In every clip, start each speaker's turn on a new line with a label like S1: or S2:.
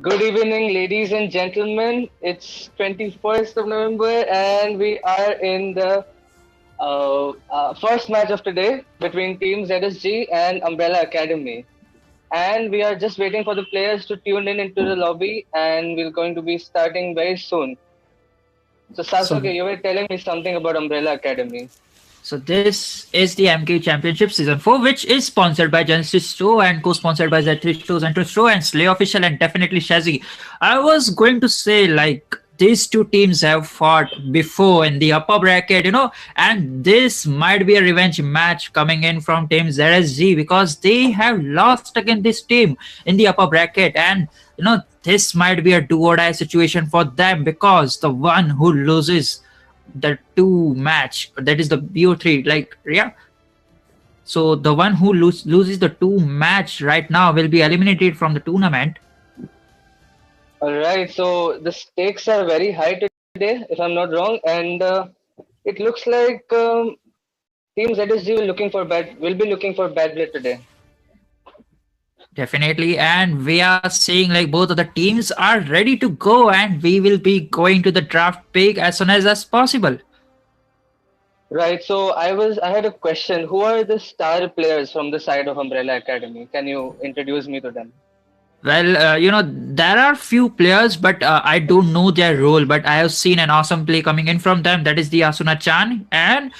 S1: Good evening, ladies and gentlemen. It's 21st of November, and we are in the first match of today between Team ZSG and Umbrella Academy. And we are just waiting for the players to tune in into the lobby, and we're going to be starting very soon. So,
S2: So,
S1: Sasuke, you were telling me something about Umbrella Academy.
S2: so this is the MKE Championship Season 4, which is sponsored by Zentro Store and co-sponsored by Zentro Store and Slay Official and definitely Shazzy. I was going to say like these two teams have fought before in the upper bracket, and this might be a revenge match coming in from Team ZSG because they have lost against this team in the upper bracket, and this might be a do or die situation for them because the one who loses the two match, that is the BO3, like, yeah, so the one who loses the two match right now will be eliminated from the tournament.
S1: All right, so the stakes are very high today, if I'm not wrong, and it looks like Team ZSG will be looking for bad blood today.
S2: Definitely, and we are seeing like both of the teams are ready to go, and we will be going to the draft pick as soon as possible.
S1: Right. So I had a question. Who are the star players from the side of Umbrella Academy? Can you introduce me to them?
S2: Well, there are few players, but I don't know their role. But I have seen an awesome play coming in from them. That is the Asuna-chan, and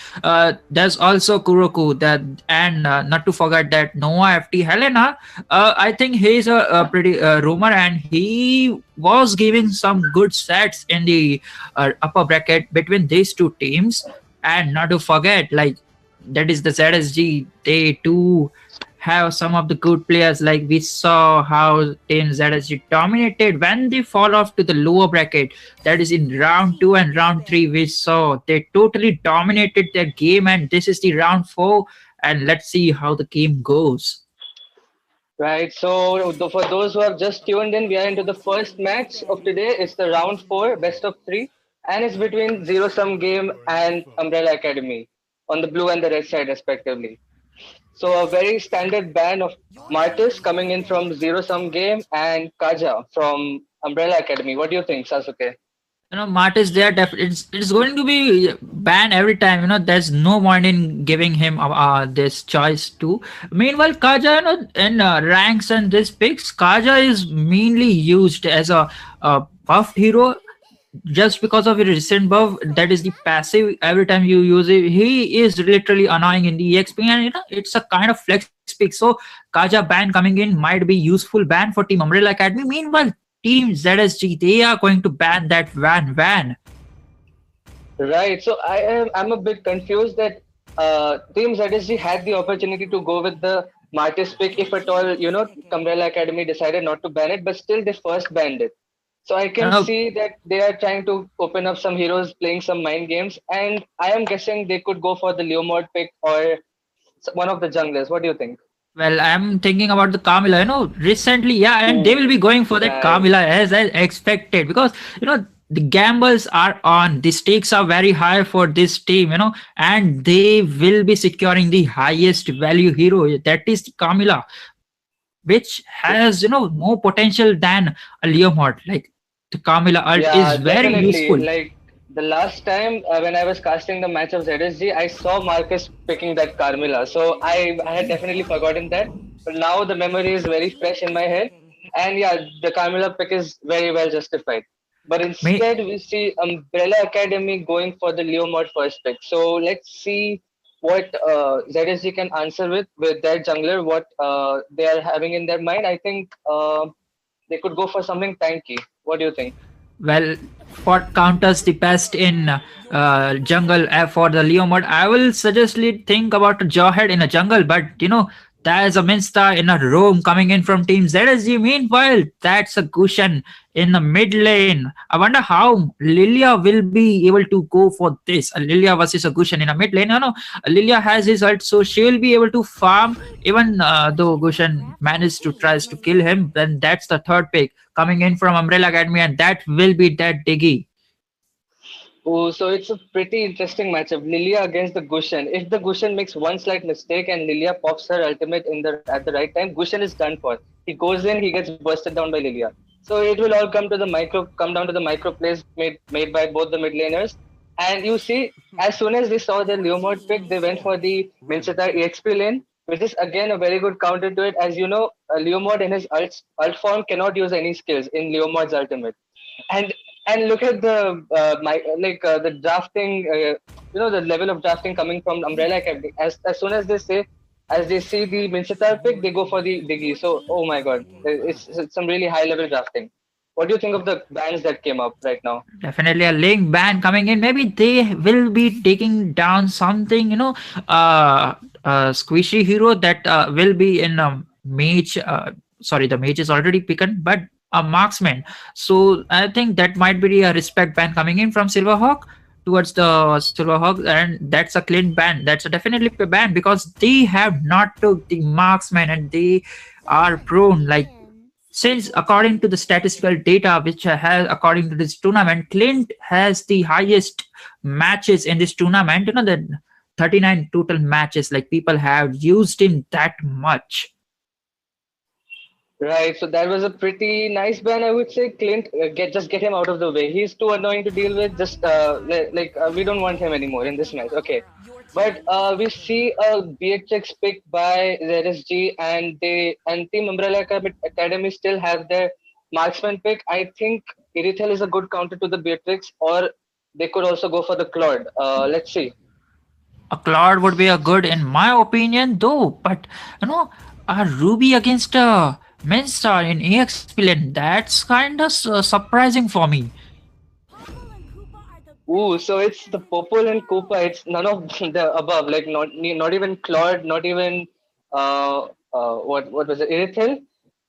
S2: there's also Kuroku. And not to forget that Noah FT Helena. I think he's a pretty rumor, and he was giving some good sets in the upper bracket between these two teams. And not to forget, like that is the ZSG. They too have some of the good players. Like we saw how Team ZSG dominated when they fall off to the lower bracket. That is in round 2 and round 3. We saw they totally dominated their game, and this is the round 4. And let's see how the game goes.
S1: Right. So for those who have just tuned in, we are into the first match of today. It's the round 4, best of 3, and it's between Zero Sum Game and Umbrella Academy on the blue and the red side, respectively. So a very standard band of Martis coming in from Zero Sum Game and Kaja from Umbrella Academy. What do you think, Sasuke?
S2: Martis there, it's going to be banned every time. There's no point in giving him this choice too. Meanwhile, Kaja, in ranks and this picks, Kaja is mainly used as a buff hero just because of his recent buff. That is the passive. Every time you use it, he is literally annoying in the EXP, and it's a kind of flex pick. So Kaja ban coming in might be useful ban for Team Umbrella Academy. Meanwhile, Team ZSG, they are going to ban that van.
S1: Right. So I'm a bit confused that Team ZSG had the opportunity to go with the Martis pick if at all, Umbrella Academy decided not to ban it, but still they first banned it. So I can see that they are trying to open up some heroes playing some mind games, and I am guessing they could go for the Leo mod pick or one of the junglers. What do you think?
S2: Well, I'm thinking about the Carmilla, recently, yeah, and they will be going for that
S1: Right.
S2: Carmilla as I expected because, the gambles are on, the stakes are very high for this team, and they will be securing the highest value hero, that is the Carmilla, which has, more potential than a Leo mod. Like the Carmilla ult
S1: Yeah,
S2: is very
S1: definitely.
S2: useful.
S1: Like the last time when I was casting the match of ZSG, I saw Marcus picking that Carmilla. So I had definitely forgotten that. But now the memory is very fresh in my head. And yeah, the Carmilla pick is very well justified. But
S2: May,
S1: instead, we see Umbrella Academy going for the Leo mod first pick. So let's see what ZSG can answer with their jungler, what they are having in their mind. I think they could go for something tanky. What do you think?
S2: well, what counters the best in jungle for the Leo mod? I will suggestly think about a Jawhead in a jungle, but there's a Minsta in a roam coming in from Team ZSG. Meanwhile, that's a cushion in the mid lane. I wonder how Lilia will be able to go for this. A Lilia versus a cushion in a mid lane. No, Lilia has his ult, so she will be able to farm. Even though Gushan managed to tries to kill him, then that's the third pick coming in from Umbrella Academy, and that will be that Diggy.
S1: Oh, so it's a pretty interesting matchup. Lilia against the Gushen. If the Gushen makes one slight mistake and Lilia pops her ultimate at the right time, Gushen is done for. He goes in, he gets bursted down by Lilia. So it will all come down to the micro plays made by both the mid laners. And you see, as soon as they saw the Leomord pick, they went for the Minchita EXP lane, which is again a very good counter to it. As you know, Leomord in his ult form cannot use any skills in Leomord's ultimate. And look at the the drafting, the level of drafting coming from Umbrella Academy. As soon as they see the Minchitar pick, they go for the Diggy. So, oh my god, it's some really high level drafting. What do you think of the bans that came up right now?
S2: Definitely a link ban coming in. Maybe they will be taking down something, squishy hero that will be in a mage. Sorry, the mage is already picked, but a marksman. So I think that might be a respect ban coming in from Silverhawk towards the Silverhawk, and that's a clean ban. That's a definitely a ban because they have not took the marksman and they are prone like since according to the statistical data which has according to this tournament, Clint has the highest matches in this tournament. The 39 total matches, like people have used him that much.
S1: Right, so that was a pretty nice ban, I would say. Clint, get him out of the way. He's too annoying to deal with. Just we don't want him anymore in this match. Okay, but we see a Beatrix pick by ZSG, and Team Umbrella Academy still have their marksman pick. I think Irithel is a good counter to the Beatrix, or they could also go for the Claude. Let's see.
S2: A Claude would be a good in my opinion, though. But a Ruby against a Minstar in EXP lane, that's kind of surprising for me.
S1: Ooh, so it's the Popol and Koopa. It's none of the above. Like not even Claude, not even what was it, Irithel?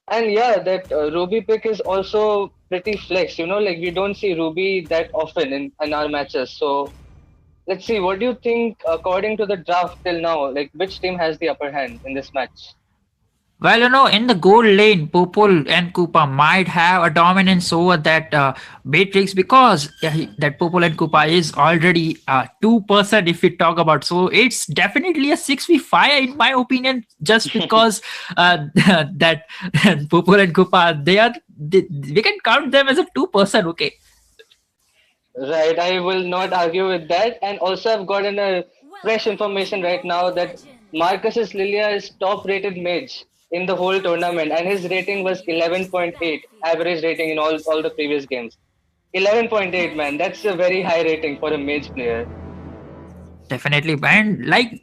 S1: And yeah, that Ruby pick is also pretty flex. Like we don't see Ruby that often in our matches. So let's see. What do you think according to the draft till now? Like which team has the upper hand in this match?
S2: Well, in the gold lane, Popol and Koopa might have a dominance over that Beatrix because that Popol and Koopa is already 2% if we talk about. So it's definitely a 6v5 in my opinion, just because that Popol and Koopa, we can count them as a 2%, okay?
S1: Right, I will not argue with that. And also, I've gotten a fresh information right now that Marcus's Lilia is top rated mage in the whole tournament, and his rating was 11.8 average rating in all the previous games. 11.8, man, that's a very high rating for a mage player.
S2: Definitely, and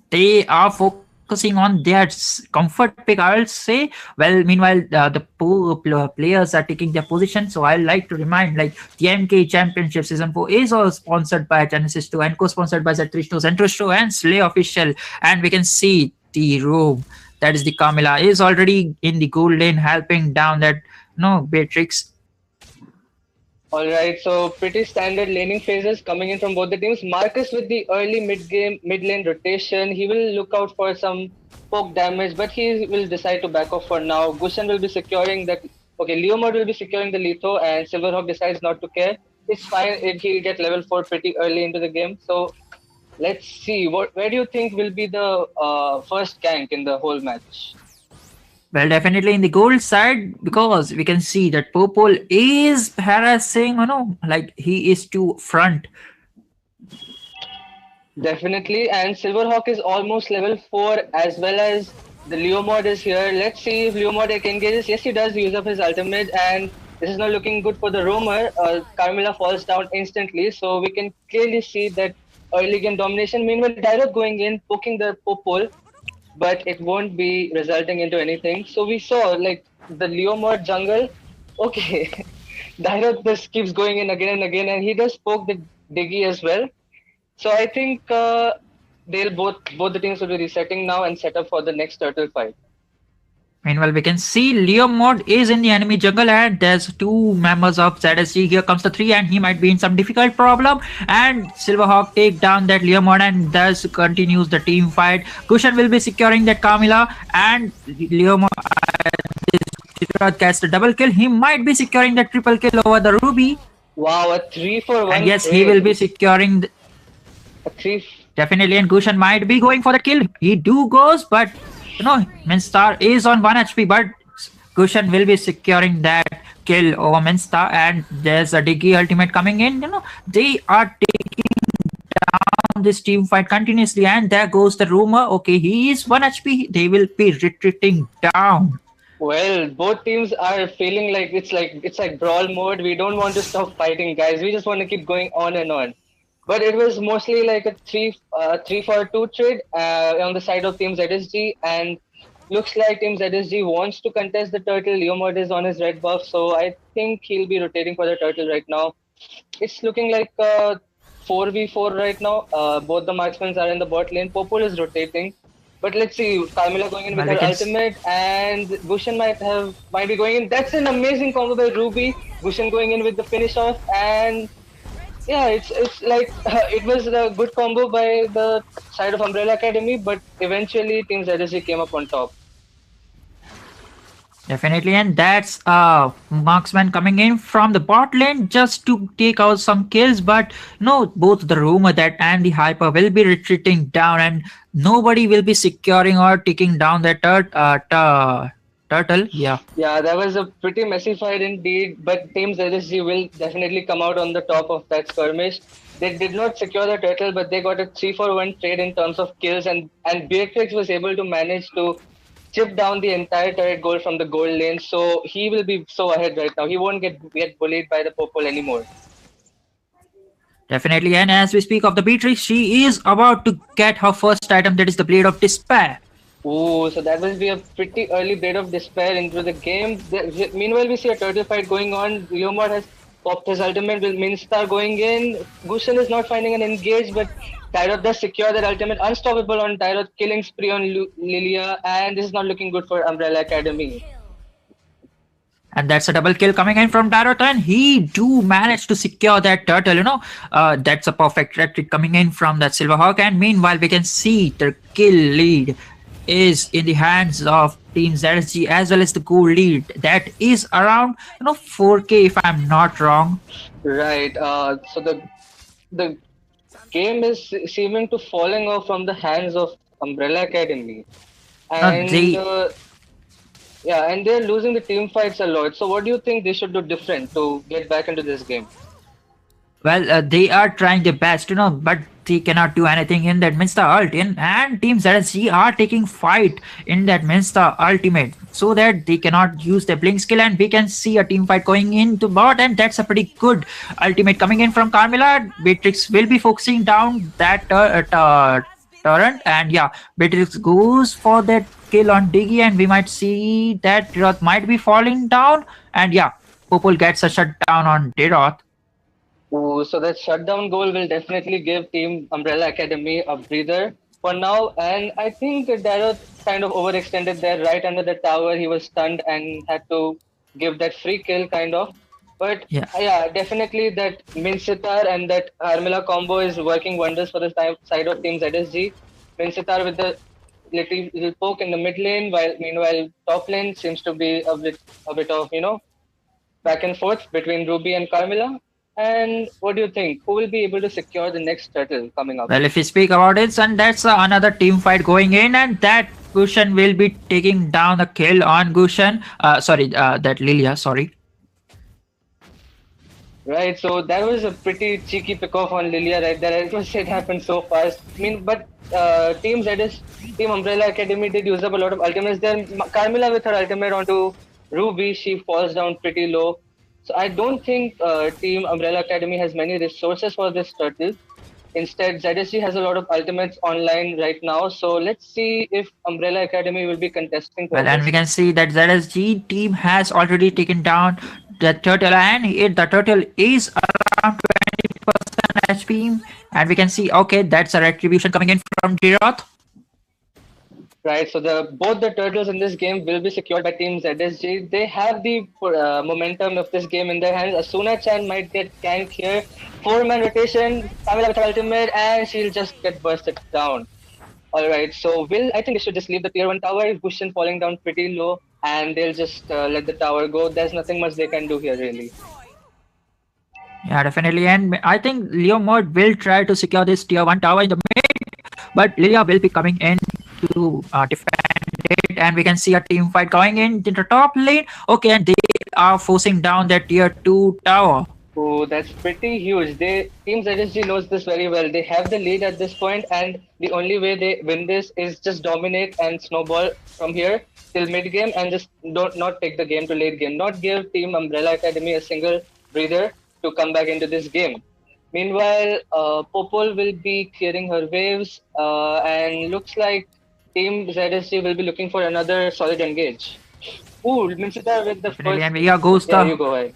S2: they are focusing on their comfort pick, I'll say. Well, meanwhile, the poor players are taking their position. So I like to remind, the MKE Championship Season 4 is all sponsored by Genesis 2 and co-sponsored by Zentro Store and Slay Official, and we can see the room. That is the Camilla is already in the gold lane helping down that Beatrix.
S1: Alright, so pretty standard laning phases coming in from both the teams. Marcus with the early mid lane rotation, he will look out for some poke damage, but he will decide to back off for now. Gushan will be securing that. Okay, Leomord will be securing the Litho, and Silverhawk decides not to care. It's fine if he'll get level 4 pretty early into the game. So let's see. Where do you think will be the first gank in the whole match?
S2: Well, definitely in the gold side, because we can see that Popol is harassing, he is to front.
S1: Definitely, and Silverhawk is almost level 4 as well as the Leomord is here. Let's see if Leomord engages. Yes, he does use up his ultimate, and this is not looking good for the roamer. Carmilla falls down instantly, so we can clearly see that early game domination. Meanwhile, Dyrok going in, poking the Popol, but it won't be resulting into anything. So we saw the Leomord jungle. Okay, Dyrok just keeps going in again and again, and he does poke the Diggy as well. So I think they'll both the teams will be resetting now and set up for the next turtle fight.
S2: Meanwhile, we can see Leomord is in the enemy jungle, and there's 2 members of ZSG. Here comes the 3, and he might be in some difficult problem. And Silverhawk take down that Leomord, and thus continues the team fight. Gushan will be securing that Camilla, and Leomord gets the double kill. He might be securing the triple kill over the Ruby.
S1: Wow, a 3 for 1.
S2: And yes, he will be securing
S1: a 3.
S2: Definitely, and Gushan might be going for the kill. He goes, but Minstar is on 1 HP, but Gushan will be securing that kill over Minsta, and there's a Diggy ultimate coming in. They are taking down this team fight continuously, and there goes the rumor. Okay, he is 1 HP. They will be retreating down.
S1: Well, both teams are feeling like it's like brawl mode. We don't want to stop fighting, guys. We just want to keep going on and on. But it was mostly like a 3-for-2 trade on the side of Team ZSG, and looks like Team ZSG wants to contest the turtle. Leomord is on his red buff, so I think he'll be rotating for the turtle right now. It's looking like 4v4 right now. Both the marksmen are in the bot lane. Popol is rotating. But let's see, Carmilla going in with her ultimate, and Gushan might be going in. That's an amazing combo by Ruby. Gushan going in with the finish off, and yeah, it's like it was a good combo by the side of Umbrella Academy, but eventually Team ZSG came up on top.
S2: Definitely, and that's marksman coming in from the bot lane just to take out some kills. But no, both the rumor that and the hyper will be retreating down, and nobody will be securing or taking down that turtle. Yeah.
S1: Yeah, that was a pretty messy fight indeed, but Team ZSG will definitely come out on the top of that skirmish. They did not secure the turtle, but they got a 3-for-1 trade in terms of kills, and Beatrix was able to manage to chip down the entire turret goal from the gold lane, so he will be so ahead right now. He won't get bullied by the Popol anymore.
S2: Definitely, and as we speak of the Beatrix, she is about to get her first item, that is the Blade of Despair.
S1: Ooh, so that will be a pretty early Blade of Despair into the game. Meanwhile, we see a turtle fight going on. Leomord has popped his ultimate with Minstar going in. Gushan is not finding an engage, but Tyrod does secure that ultimate. Unstoppable on Tyrod, killing spree on Lilia, and this is not looking good for Umbrella Academy.
S2: And that's a double kill coming in from Darot, and he do manage to secure that turtle. That's a perfect retreat coming in from that Silverhawk. And meanwhile, we can see the kill lead is in the hands of Team ZSG as well as the goal lead. That is around 4K if I'm not wrong.
S1: Right. So the game is seeming to falling off from the hands of Umbrella Academy, and and they're losing the team fights a lot. So what do you think they should do different to get back into this game?
S2: Well, they are trying their best, but they cannot do anything in that Minsta ult. And Team ZSG are taking fight in that Minsta ultimate so that they cannot use their blink skill. And we can see a team fight going into bot, and that's a pretty good ultimate coming in from Carmilla. Beatrix will be focusing down that torrent, and yeah, Beatrix goes for that kill on Diggy, and we might see that Diroth might be falling down, and yeah, Popol gets a shutdown on Diroth.
S1: Ooh, so that shutdown goal will definitely give Team Umbrella Academy a breather for now, and I think Darrow kind of overextended there right under the tower. He was stunned and had to give that free kill kind of. But yeah, definitely that Minsitar and that Carmilla combo is working wonders for the side of Team ZSG. Minsitar with the little poke in the mid lane, while meanwhile top lane seems to be a bit of back and forth between Ruby and Carmilla. And what do you think? Who will be able to secure the next turtle coming up?
S2: Well, if we speak about it, and that's another team fight going in, and that Gushan will be taking down the kill on Gushan. That Lilia, sorry.
S1: Right, so that was a pretty cheeky pick-off on Lilia right there. It happened so fast. I mean, but Team Umbrella Academy did use up a lot of ultimates there. Carmilla with her ultimate onto Ruby, she falls down pretty low. So I don't think Team Umbrella Academy has many resources for this turtle. Instead, ZSG has a lot of ultimates online right now. So let's see if Umbrella Academy will be contesting.
S2: Well, and we can see that ZSG team has already taken down the turtle, and the turtle is around 20% HP. And we can see, okay, that's a retribution coming in from Diroth.
S1: Right, so both the turtles in this game will be secured by Team ZSG. They have the momentum of this game in their hands. Asuna-chan might get canked here. 4-man rotation, Camila with her ultimate, and she'll just get bursted down. Alright, so I think they should just leave the tier 1 tower. Gushan falling down pretty low, and they'll just let the tower go. There's nothing much they can do here, really.
S2: Yeah, definitely. And I think Leomord will try to secure this tier 1 tower in the mid, but Lilia will be coming in to defend it, and we can see a team fight going in the top lane. Okay, and they are forcing down their tier 2 tower.
S1: Oh, that's pretty huge. Team ZSG knows this very well. They have the lead at this point, and the only way they win this is just dominate and snowball from here till mid game, and just don't not take the game to late game. Not give Team Umbrella Academy a single breather to come back into this game. Meanwhile, Popol will be clearing her waves, and looks like Team ZSG will be looking for another solid engage. Ooh, Minsita with the
S2: Definitely,
S1: first.
S2: and here goes
S1: Yeah,
S2: the
S1: you go ahead.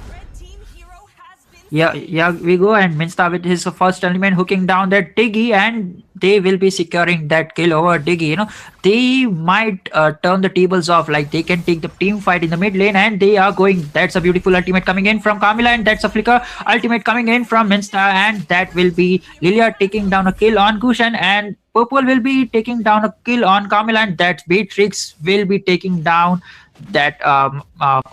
S2: Yeah, we go, and Minsta with his first element hooking down that Diggy, and they will be securing that kill over Diggy. They might turn the tables off, like they can take the team fight in the mid lane, and they are going. That's a beautiful ultimate coming in from Camila, and that's a flicker ultimate coming in from Minsta, and that will be Lilia taking down a kill on Kushan, and Purple will be taking down a kill on Camila, and that Beatrix will be taking down that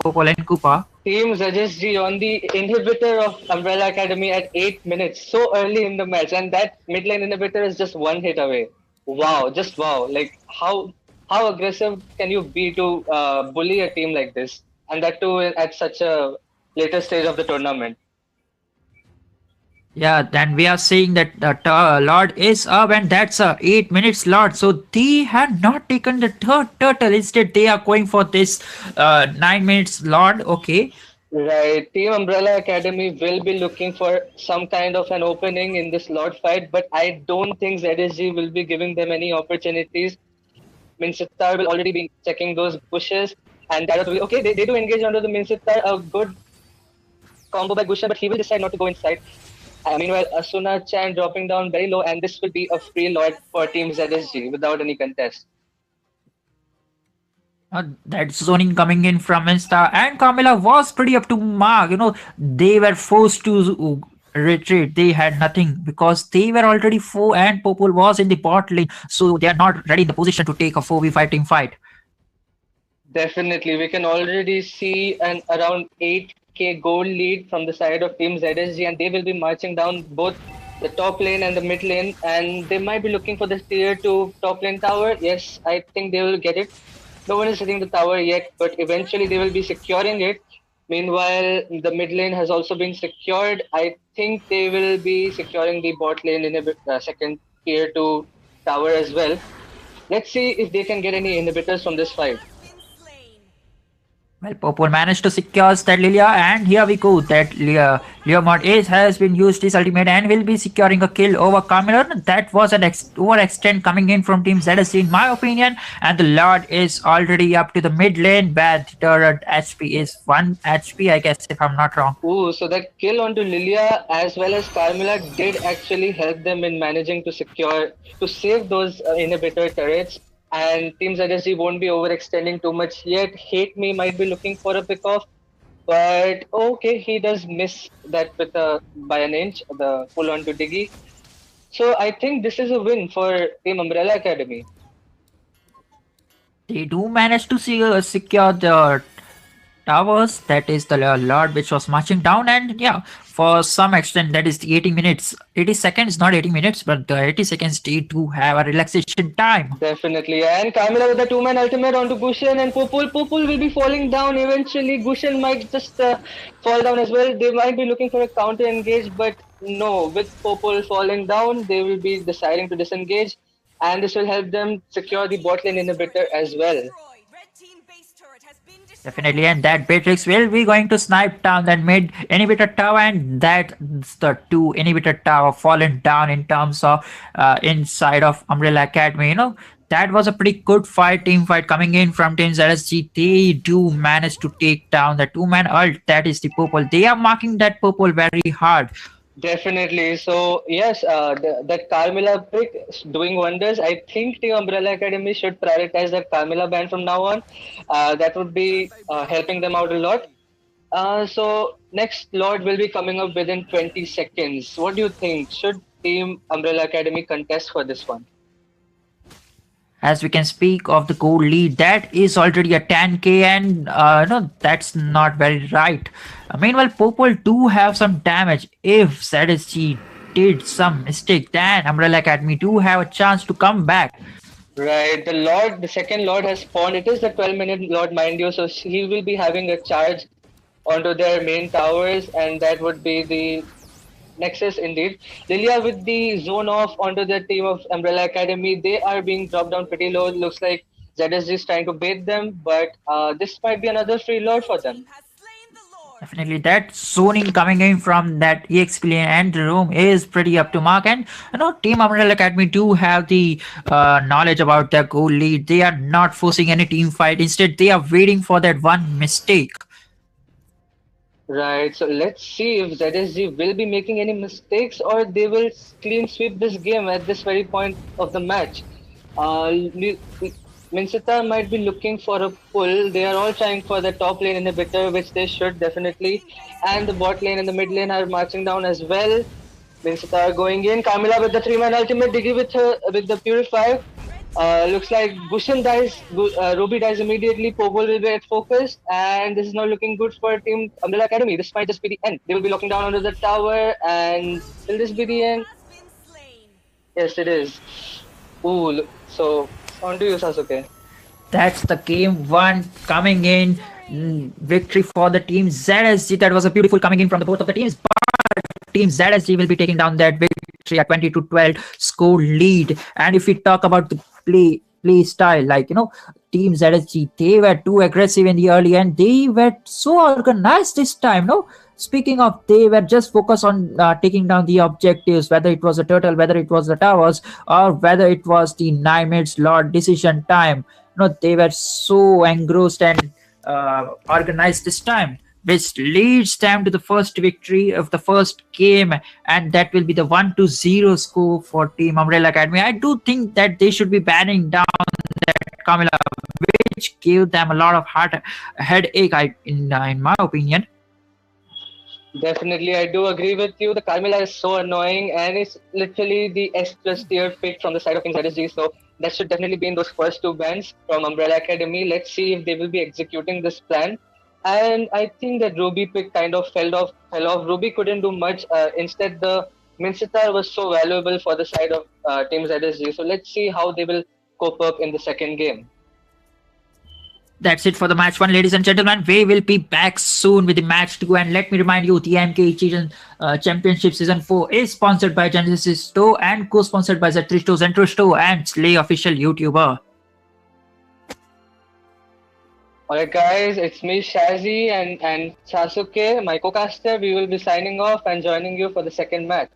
S2: Purple and Koopa.
S1: Team ZSG on the inhibitor of Umbrella Academy at 8 minutes, so early in the match, and that mid lane inhibitor is just one hit away. Wow, just wow! Like how aggressive can you be to bully a team like this, and that too at such a later stage of the tournament?
S2: Yeah, then we are seeing that the Lord is up, and that's a 8 minutes Lord. So they had not taken the third turtle. Instead, they are going for this 9 minutes Lord. Okay.
S1: Right. Team Umbrella Academy will be looking for some kind of an opening in this Lord fight, but I don't think ZSG will be giving them any opportunities. Minsitar will already be checking those bushes, and that will be okay. They do engage under the Minsitar, a good combo by Gusha, but he will decide not to go inside. Meanwhile, Asuna Chan dropping down very low, and this will be a free Lord for Team ZSG without any contest.
S2: That zoning coming in from Insta, and Camila was pretty up to mark. They were forced to retreat. They had nothing because they were already 4, and Popol was in the bot lane, so they are not ready in the position to take a 4v5 team fight.
S1: Definitely, we can already see an around 8k gold lead from the side of Team ZSG, and they will be marching down both the top lane and the mid lane, and they might be looking for the tier 2 top lane tower. Yes, I think they will get it. No one is hitting the tower yet, but eventually they will be securing it. Meanwhile, the mid lane has also been secured. I think they will be securing the bot lane in a second tier 2 tower as well. Let's see if they can get any inhibitors from this fight.
S2: Well, Popol managed to secure that Lilia, and here we go. That Leomord Ace has been used his ultimate and will be securing a kill over Carmelo. That was an overextend coming in from Team ZSC in my opinion, and the Lord is already up to the mid lane where the turret HP is 1 HP, I guess, if I'm not wrong.
S1: Ooh, so that kill onto Lilia as well as Carmela did actually help them in managing to save those inhibitor turrets. And Team ZSG won't be overextending too much yet. Hate Me might be looking for a pick off, but okay, he does miss that with by an inch, the pull onto Diggy. So I think this is a win for Team Umbrella Academy.
S2: They do manage to secure the towers. That is the Lord which was marching down, and yeah, for some extent that is the 80 minutes. 80 seconds, not 80 minutes, but the 80 seconds they do have a relaxation time.
S1: Definitely. And Carmela with the 2-man ultimate onto Gushan and Pupul. Pupul will be falling down eventually. Gushan might just fall down as well. They might be looking for a counter engage, but no, with Pupul falling down, they will be deciding to disengage, and this will help them secure the bot lane inhibitor as well.
S2: Definitely, and that Beatrix will be going to snipe down that mid inhibitor tower, and that's the 2 inhibitor tower fallen down in terms of inside of Umbrella Academy. That was a pretty good team fight coming in from Team ZSG. They do manage to take down the 2-man ult. That is the Purple. They are marking that Purple very hard.
S1: Definitely. So yes, that Carmela pick is doing wonders. I think Team Umbrella Academy should prioritize that Carmela ban from now on. That would be helping them out a lot. So next Lord will be coming up within 20 seconds. What do you think? Should Team Umbrella Academy contest for this one?
S2: As we can speak of the gold lead, that is already a 10k, and no, that's not very right. Meanwhile, Popol do have some damage. If ZSG did some mistake, then Umbrella Academy do have a chance to come back.
S1: Right, the second Lord has spawned. It is the 12-minute Lord, mind you, so he will be having a charge onto their main towers, and that would be the Nexus indeed. Lilia with the zone off onto the team of Umbrella Academy. They are being dropped down pretty low. Looks like ZSG is trying to bait them, but this might be another free lord for them.
S2: Definitely, that zoning coming in from that EXP lane and the room is pretty up to mark. And Team Umbrella Academy do have the knowledge about their goal lead. They are not forcing any team fight. Instead, they are waiting for that one mistake.
S1: Right, so let's see if ZSG will be making any mistakes or they will clean sweep this game at this very point of the match. Minsita might be looking for a pull. They are all trying for the top lane inhibitor, which they should definitely. And the bot lane and the mid lane are marching down as well. Minsita are going in. Kamila with the 3-man ultimate, Diggy with her with the Purify. Looks like Gushin dies, Ruby dies immediately, Pobol will get focused, and this is not looking good for Team Umbrella Academy. This might just be the end. They will be locking down under the tower, and will this be the end? Yes, it is. So on to you, Sasuke.
S2: That's the game one coming in. Victory for the team ZSG. That was a beautiful coming in from the both of the teams. Team ZSG will be taking down that victory at 20 to 12 score lead. And if we talk about the play style, Team ZSG, they were too aggressive in the early end. They were so organized this time. No, speaking of, they were just focused on taking down the objectives, whether it was a turtle, whether it was the towers, or whether it was the 9 minutes Lord decision time. They were so engrossed and organized this time, which leads them to the first victory of the first game, and that will be the 1-0 score for Team Umbrella Academy. I do think that they should be banning down that Kamila, which gave them a lot of headache, in my opinion.
S1: Definitely, I do agree with you. The Carmilla is so annoying, and it's literally the S plus tier pick from the side of Team ZSG. So that should definitely be in those first two bans from Umbrella Academy. Let's see if they will be executing this plan. And I think that Ruby pick kind of fell off. Ruby couldn't do much. Instead, the Mincitar was so valuable for the side of Team ZSG. So let's see how they will cope up in the second game.
S2: That's it for the match one, ladies and gentlemen. We will be back soon with the match two. And let me remind you, the MKE Championship Season 4 is sponsored by Genesis Store and co-sponsored by Zentro Store and Slay Official YouTuber.
S1: Alright, guys, it's me, Shazi, and Sasuke, my co-caster. We will be signing off and joining you for the second match.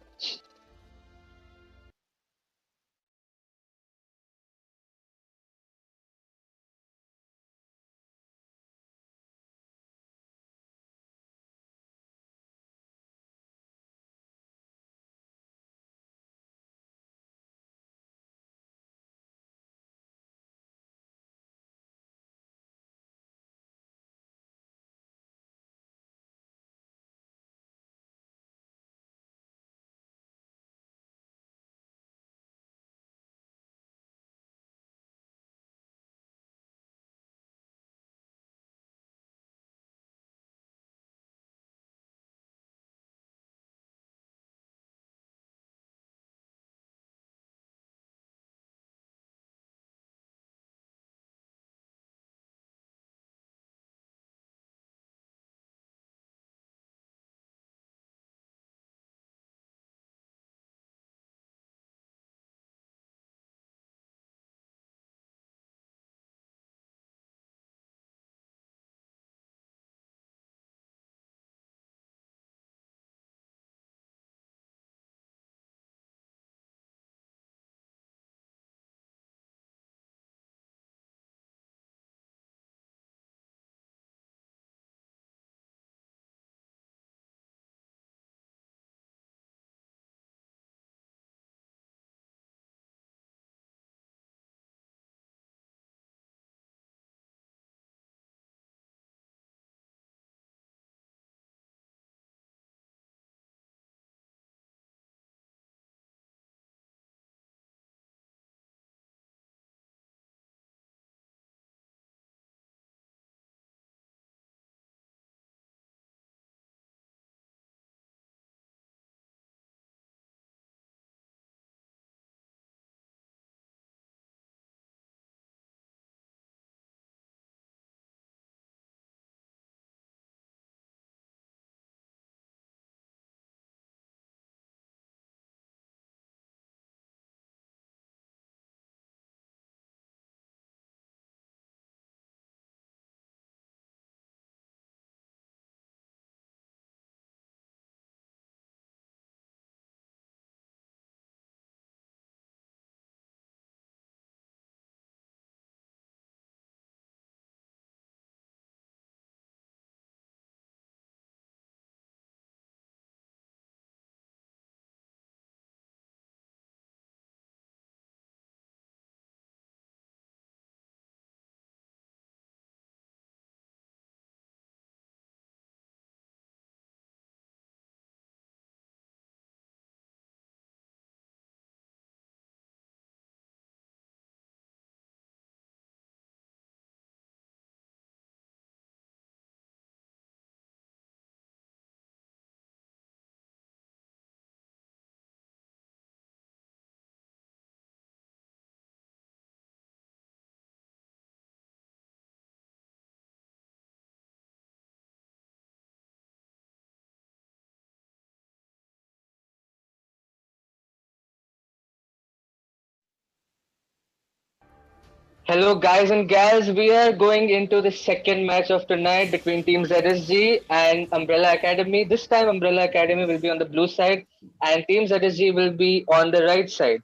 S1: Hello, guys and gals. We are going into the second match of tonight between Team ZSG and Umbrella Academy. This time, Umbrella Academy will be on the blue side, and Team ZSG will be on the right side.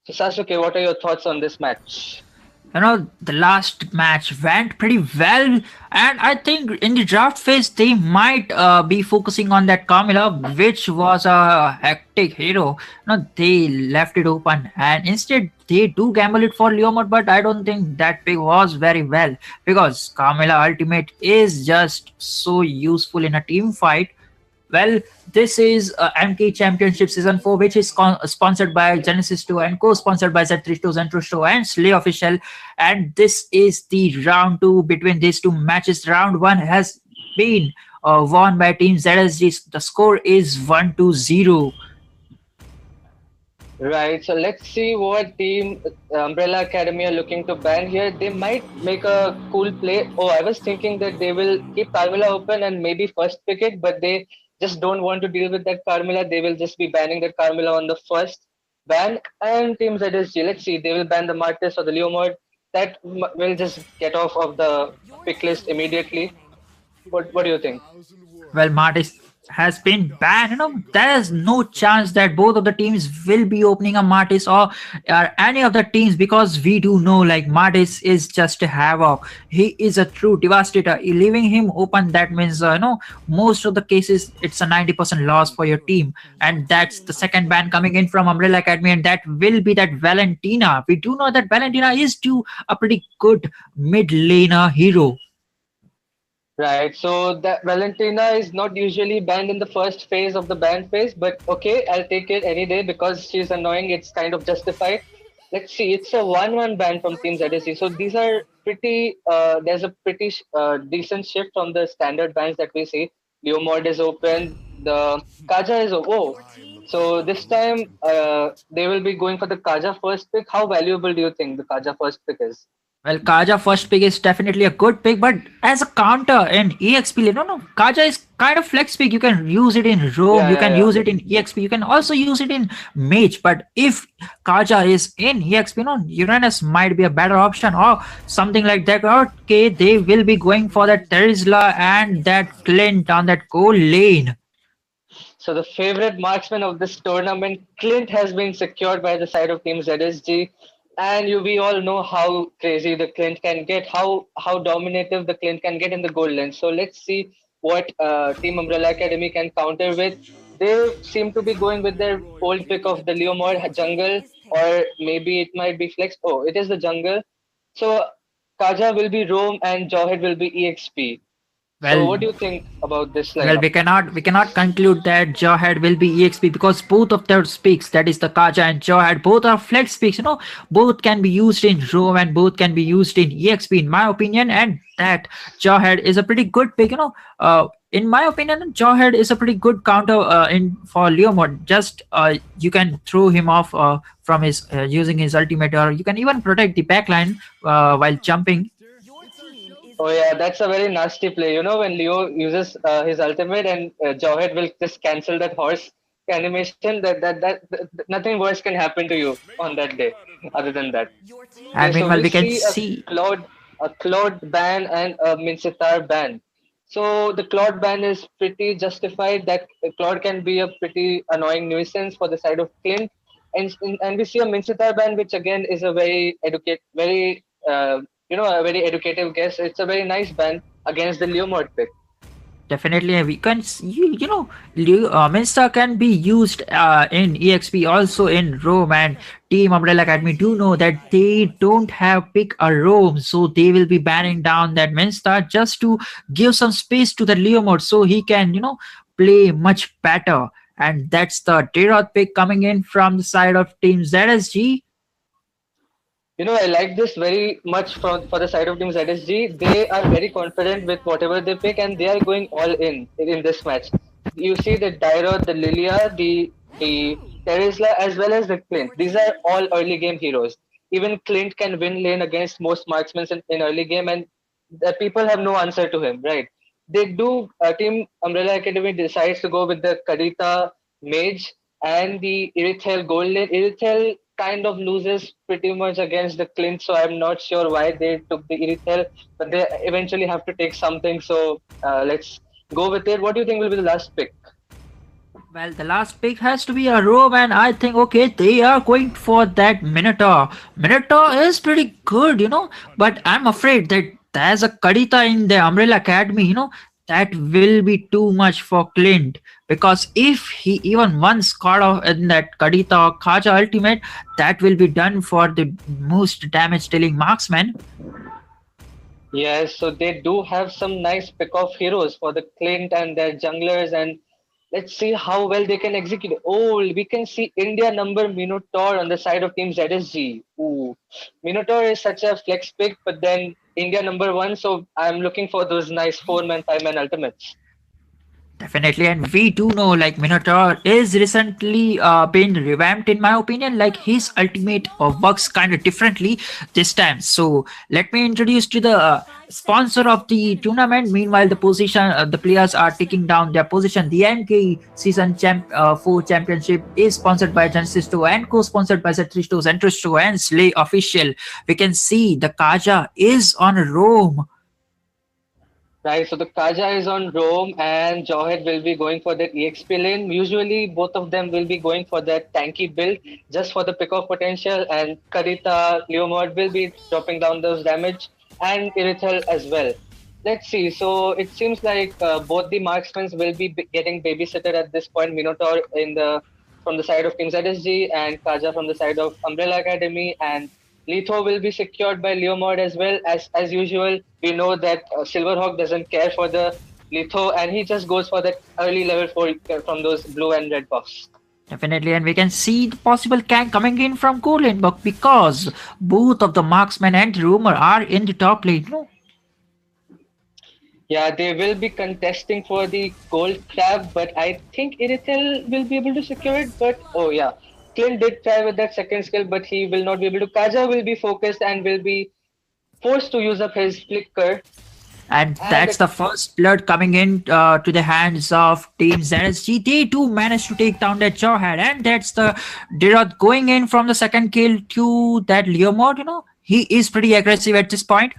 S1: So, Sasuke, what are your thoughts on this match?
S2: The last match went pretty well, and I think in the draft phase they might be focusing on that Camilla, which was a hectic hero. They left it open, and instead they do gamble it for Leomord, but I don't think that pick was very well because Camilla Ultimate is just so useful in a team fight. Well, this is MK Championship Season 4, which is sponsored by Genesis 2 and co-sponsored by Z3 Zentro Store and Slay Official. And this is the round 2 between these two matches. Round 1 has been won by Team ZSG. The score is 1-0.
S1: Right, so let's see what Team Umbrella Academy are looking to ban here. They might make a cool play. Oh, I was thinking that they will keep Carmilla open and maybe first pick it, but they just don't want to deal with that Carmilla. They will just be banning that Carmilla on the first ban. And Team ZSG, let's see, they will ban the Martis or the Leomord. That will just get off of the pick list immediately. What do you think?
S2: Well, Martis has been banned. There is no chance that both of the teams will be opening a Martis or any of the teams because we do know like Martis is just a havoc. He is a true devastator. Leaving him open, that means most of the cases it's a 90% loss for your team, and that's the second ban coming in from Umbrella Academy, and that will be that Valentina. We do know that Valentina is too a pretty good mid laner hero.
S1: Right, so that Valentina is not usually banned in the first phase of the ban phase, but okay, I'll take it any day because she's annoying. It's kind of justified. Let's see, it's a 1-1 ban from Team ZSC. So these are pretty, there's a pretty decent shift from the standard bans that we see. Leomord is open, the Kaja is open. Oh, so this time they will be going for the Kaja first pick. How valuable do you think the Kaja first pick is?
S2: Well, Kaja first pick is definitely a good pick, but as a counter in EXP, no, Kaja is kind of flex pick. You can use it in Roam,
S1: Yeah,
S2: you
S1: yeah,
S2: can
S1: yeah.
S2: use it in EXP, you can also use it in Mage. But if Kaja is in EXP, Uranus might be a better option or something like that. Okay, they will be going for that Terizla and that Clint on that goal lane.
S1: So the favorite marksman of this tournament, Clint, has been secured by the side of Team ZSG, and we all know how crazy the Clint can get, how dominative the Clint can get in the gold lane. So let's see what Team Umbrella Academy can counter with. They seem to be going with their old pick of the Leomord jungle, or maybe it might be flex. Oh, it is the jungle. So Kaja will be Roam and Jawhead will be EXP. So
S2: Well,
S1: what do you think about this
S2: Well,
S1: lineup?
S2: we cannot conclude that Jawhead will be EXP because both of their speaks, that is the Kaja and Jawhead, both are flex speaks. Both can be used in Roam and both can be used in EXP, in my opinion. And that Jawhead is a pretty good pick. In my opinion, Jawhead is a pretty good counter in for Leomord. Just you can throw him off from his using his ultimate, or you can even protect the backline while jumping.
S1: Oh yeah, that's a very nasty play. You know, when Leo uses his ultimate and Jawhead will just cancel that horse animation, nothing worse can happen to you on that day. Other than that, okay,
S2: And
S1: so
S2: meanwhile,
S1: we
S2: we can
S1: see
S2: see.
S1: A Claude ban and a Mincetar ban. So the Claude ban is pretty justified. That Claude can be a pretty annoying nuisance for the side of Clint, and we see a Mincetar ban, which again is a very a very educative guess. It's a very nice ban against the Leomord pick.
S2: Definitely, we can Minsta can be used in EXP, also in Rome, and Team Umbrella Academy do know that they don't have pick a Rome, so they will be banning down that Minsta just to give some space to the Leo mode so he can play much better. And that's the Derot pick coming in from the side of Team ZSG.
S1: You know, I like this very much for the side of Team ZSG. They are very confident with whatever they pick, and they are going all in this match. You see the Dairo, the Lilia, the Terizla, as well as the Clint. These are all early game heroes. Even Clint can win lane against most marksmen in early game, and the people have no answer to him. Right? They do. Team Umbrella Academy decides to go with the Karita Mage and the Irithel Gold lane. Irithel kind of loses pretty much against the Clint, so I'm not sure why they took the Irithel, but they eventually have to take something. So let's go with it. What do you think will be the last pick?
S2: Well, the last pick has to be a Rome, and I think okay, they are going for that Minotaur. Minotaur is pretty good, but I'm afraid that there's a Kadita in the Umbrella Academy, that will be too much for Clint. Because if he even once caught off in that Kadita or Khaja ultimate, that will be done for the most damage dealing marksman.
S1: Yes, so they do have some nice pick-off heroes for the Clint and their junglers, and let's see how well they can execute. Oh, we can see India number Minotaur on the side of Team ZSG. Ooh, Minotaur is such a flex pick, but then India number one, so I'm looking for those nice 4-man, 5-man ultimates.
S2: Definitely, and we do know like Minotaur is recently been revamped in my opinion. Like his ultimate works kind of differently this time. So let me introduce to the sponsor of the tournament. Meanwhile, the players are taking down their position. The MKE Season 4 Championship is sponsored by Zentro Store and co-sponsored by Zentro Store and Slay Official. We can see the Kaja is on Rome.
S1: Right, so the Kaja is on Rome and Jawhead will be going for that EXP lane. Usually, both of them will be going for that tanky build just for the pick-off potential, and Karita, Leomord will be dropping down those damage, and Irithel as well. Let's see. So it seems like both the marksmen will be getting babysitter at this point. Minotaur from the side of Team ZSG and Kaja from the side of Umbrella Academy, and Litho will be secured by Leomord as well. As usual, we know that Silverhawk doesn't care for the Litho, and he just goes for that early level 4 from those blue and red buffs.
S2: Definitely, and we can see the possible gank coming in from gold lane, but because both of the marksman and rumor are in the top lane,
S1: Yeah, they will be contesting for the gold crab, but I think Irithel will be able to secure it. But oh yeah, Clint did try with that second skill, but he will not be able to. Kaja will be focused and will be forced to use up his flicker.
S2: And that's the first blood coming in to the hands of Team ZSG. They do manage to take down that Jawhead, and that's the Dirot going in from the second kill to that Leomord. He is pretty aggressive at this point.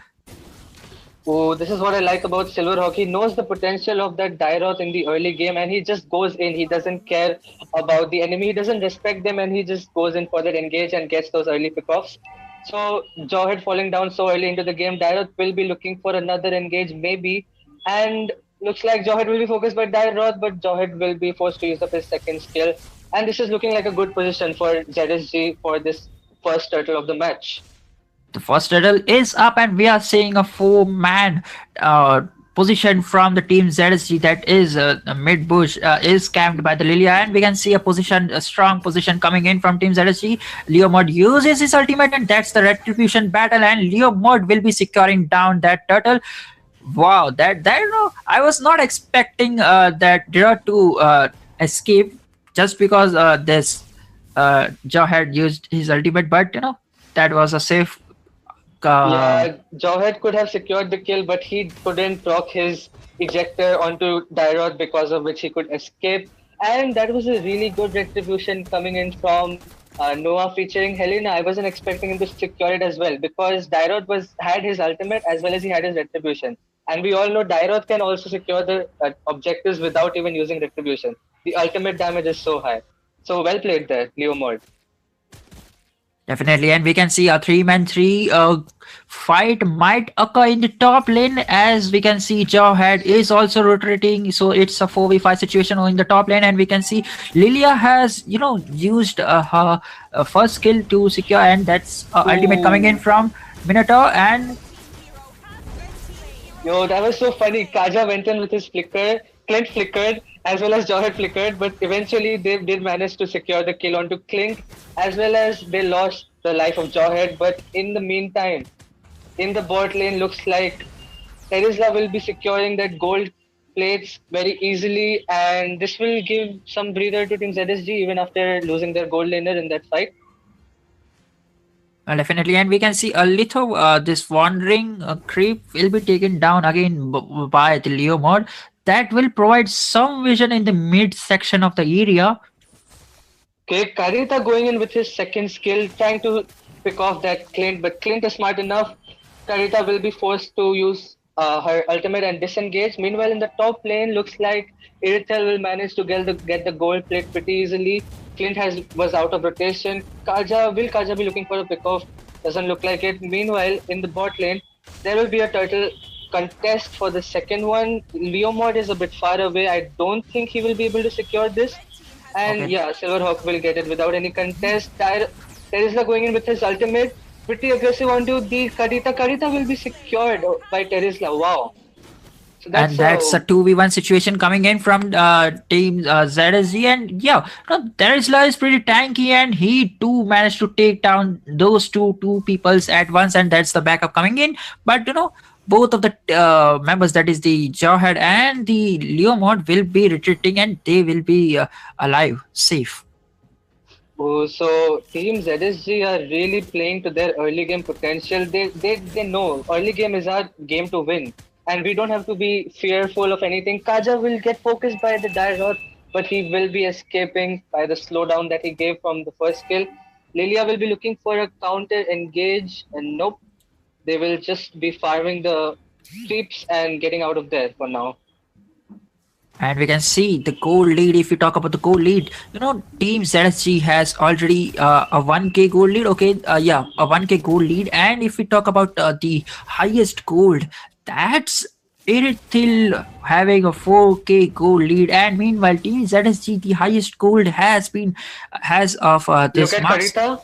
S1: Oh, this is what I like about Silverhawk. He knows the potential of that Dairoth in the early game, and he just goes in. He doesn't care about the enemy. He doesn't respect them, and he just goes in for that engage and gets those early pickoffs. So Jawhead falling down so early into the game, Dairoth will be looking for another engage maybe, and looks like Jawhead will be focused by Dairoth, but Jawhead will be forced to use up his second skill. And this is looking like a good position for ZSG for this first turtle of the match.
S2: The first turtle is up, and we are seeing a 4-man position from the Team ZSG. That is mid bush is camped by the Lilia, and we can see a strong position coming in from Team ZSG. Leomord uses his ultimate, and that's the retribution battle, and Leomord will be securing down that turtle. Wow, that I was not expecting that Dira to escape just because this Jawhead used his ultimate, but that was a safe.
S1: Yeah, Jawhead could have secured the kill, but he couldn't proc his ejector onto Dairoth, because of which he could escape. And that was a really good retribution coming in from Noah featuring Helena. I wasn't expecting him to secure it as well, because Dairoth had his ultimate as well as he had his retribution. And we all know Dairoth can also secure the objectives without even using retribution. The ultimate damage is so high. So well played there, Leomord.
S2: Definitely, and we can see a 3-man-3 fight might occur in the top lane, as we can see Jawhead is also rotating, so it's a 4v5 situation in the top lane, and we can see Lilia has used her first skill to secure, and that's ultimate coming in from Minotaur. And
S1: yo, that was so funny. Kaja went in with his flicker, Clint flickered, as well as Jawhead flickered, but eventually they did manage to secure the kill onto Clint, as well as they lost the life of Jawhead. But in the meantime, in the bot lane, looks like Terizla will be securing that gold plates very easily, and this will give some breather to Team ZSG even after losing their gold laner in that fight.
S2: Definitely, and we can see a little this wandering creep will be taken down again by the Leomord. That will provide some vision in the mid section of the area.
S1: Okay, Karita going in with his second skill, trying to pick off that Clint, but Clint is smart enough. Karita will be forced to use her ultimate and disengage. Meanwhile, in the top lane, looks like Irithel will manage to get the gold plate pretty easily. Clint was out of rotation. Kaja be looking for a pick off? Doesn't look like it. Meanwhile, in the bot lane, there will be a turtle contest for the second one. Leomord is a bit far away. I don't think he will be able to secure this. And
S2: Okay.
S1: yeah, Silverhawk will get it without any contest. Terizla going in with his ultimate. Pretty aggressive onto the Karita. Karita will be secured by Terizla. Wow. So
S2: And
S1: that's
S2: that's a
S1: a
S2: 2v1 situation coming in from team ZSG. And yeah, no, Terizla is pretty tanky, and he too managed to take down those two peoples at once, and that's the backup coming in. But both of the members, that is the Jawhead and the Leo mod, will be retreating, and they will be alive, safe.
S1: oh, so Team ZSG are really playing to their early game potential. They know early game is our game to win, and we don't have to be fearful of anything. Kaja will get focused by the Dire, but he will be escaping by the slowdown that he gave from the first kill. Lilia will be looking for a counter engage, and nope, they will just be farming the creeps and getting out of there for now.
S2: And we can see the gold lead. If you talk about the gold lead, Team ZSG has already a 1k gold lead. Okay, yeah, a 1k gold lead. And if we talk about the highest gold, that's Irithil having a 4k gold lead. And meanwhile, Team ZSG, the highest gold has of
S1: Look
S2: this
S1: at
S2: marks.
S1: Karita.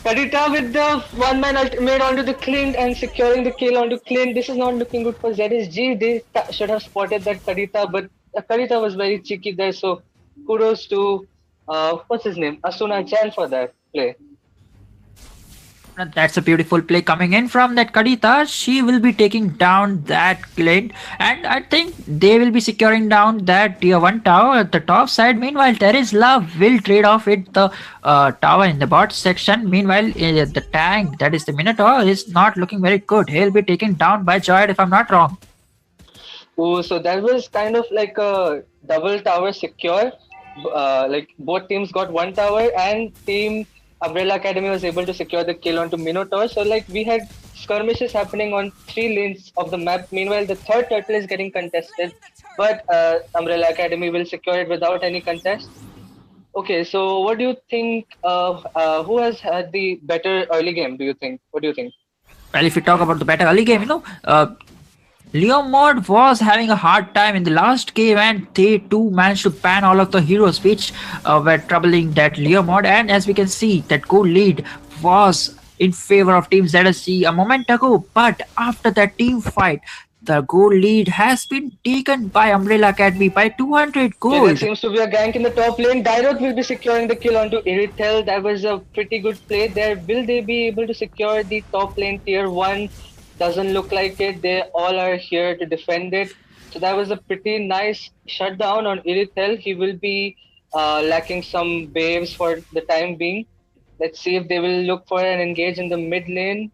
S1: Karita with the one man ultimate onto the Clint and securing the kill onto Clint. This is not looking good for ZSG. They should have spotted that Karita, but Karita was very cheeky there. So kudos to what's his name, Asuna Chan for that play.
S2: That's a beautiful play coming in from that Kadita. She will be taking down that Clint, and I think they will be securing down that tier 1 tower at the top side. Meanwhile, Terizla will trade off with the tower in the bot section. Meanwhile, the tank, that is the Minotaur, is not looking very good. He'll be taken down by Joyd, if I'm not wrong.
S1: Oh, so that was kind of like a double tower secure. Like both teams got one tower, and Team Umbrella Academy was able to secure the kill onto Minotaur. So like we had skirmishes happening on 3 lanes of the map. Meanwhile, the third turtle is getting contested, but Umbrella Academy will secure it without any contest. Okay, so what do you think? Who has had the better early game? Do you think? What do you think?
S2: Well, if you talk about the better early game, Leomord was having a hard time in the last game, and they too managed to ban all of the heroes which were troubling that Leomord. And as we can see, that goal lead was in favor of Team ZSC a moment ago, but after that team fight, the goal lead has been taken by Umbrella Academy by 200
S1: Okay, there
S2: gold.
S1: seems to be a gank in the top lane. Dyrot will be securing the kill onto Irithel. That was a pretty good play there. Will they be able to secure the top lane tier 1? Doesn't look like it. They all are here to defend it. So that was a pretty nice shutdown on Irithel. He will be lacking some waves for the time being. Let's see if they will look for and engage in the mid lane.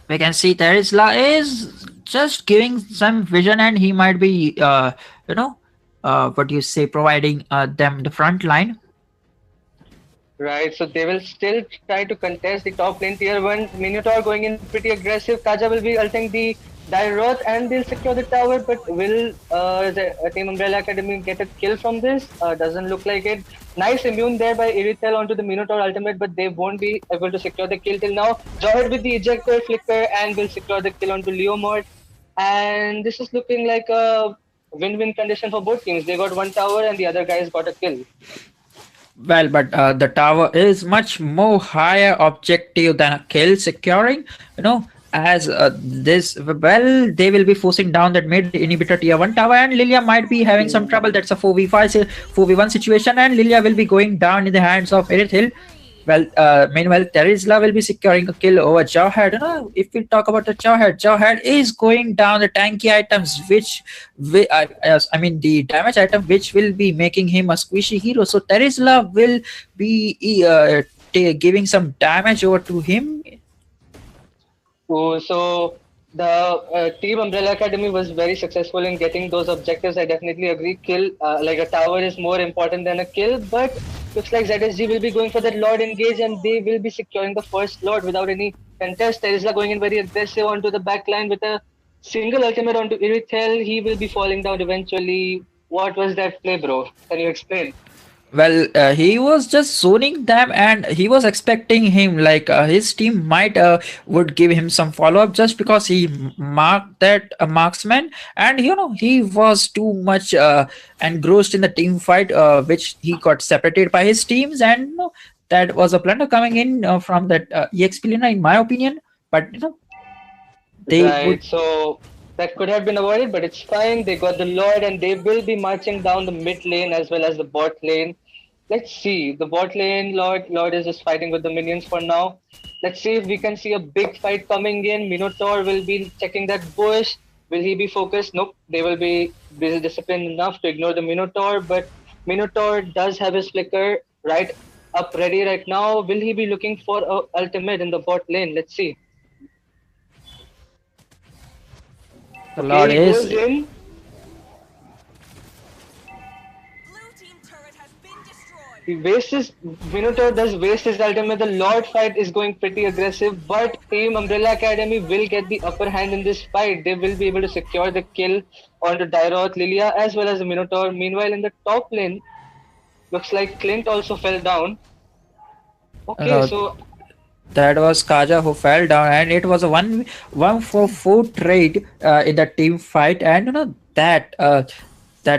S2: We can see Terizla is just giving some vision, and he might be, what do you say, providing them the front line.
S1: Right, so they will still try to contest the top lane tier 1. Minotaur going in pretty aggressive. Kaja will be ulting the Dairoth and they'll secure the tower, but will the Team Umbrella Academy get a kill from this? Doesn't look like it. Nice immune there by Irithel onto the Minotaur ultimate, but they won't be able to secure the kill till now. Jawhead with the ejector flicker and will secure the kill onto Leomord. And this is looking like a win-win condition for both teams. They got one tower and the other guys got a kill.
S2: Well, but the tower is much more higher objective than a kill securing. As they will be forcing down that mid inhibitor tier 1 tower, and Lilia might be having some trouble. That's a 4v1 situation, and Lilia will be going down in the hands of Irithil. Well, meanwhile, Terizla will be securing a kill over Jawhead. If we talk about the Jawhead is going down the tanky items, the damage item, which will be making him a squishy hero. So Terizla will be giving some damage over to him.
S1: Oh, so the Team Umbrella Academy was very successful in getting those objectives. I definitely agree. Kill, like a tower is more important than a kill, but Looks like ZSG will be going for that Lord engage and they will be securing the first Lord without any contest. Terizla going in very aggressive onto the back line with a single ultimate onto Irithel. He will be falling down eventually. What was that play, bro? Can you explain?
S2: Well, he was just zoning them, and he was expecting him like his team might would give him some follow up just because he marked that marksman, and he was too much engrossed in the team fight, which he got separated by his teams, and that was a blunder coming in from that EXP Lina, in my opinion. But they would.
S1: Right, so that could have been avoided, but it's fine. They got the Lord and they will be marching down the mid lane as well as the bot lane. Let's see. The bot lane, Lord is just fighting with the minions for now. Let's see if we can see a big fight coming in. Minotaur will be checking that bush. Will he be focused? Nope. They will be disciplined enough to ignore the Minotaur, but Minotaur does have his flicker right up ready right now. Will he be looking for a ultimate in the bot lane? Let's see.
S2: The Lord
S1: Okay, he
S2: is.
S1: goes in. He wastes his Minotaur does waste his ultimate. The Lord fight is going pretty aggressive, but Team Umbrella Academy will get the upper hand in this fight. They will be able to secure the kill onto Dairoth, Lilia, as well as the Minotaur. Meanwhile, in the top lane, looks like Clint also fell down. Okay,
S2: No,
S1: so
S2: that was Kaja who fell down, and it was a 1-for-4 trade in the team fight. And that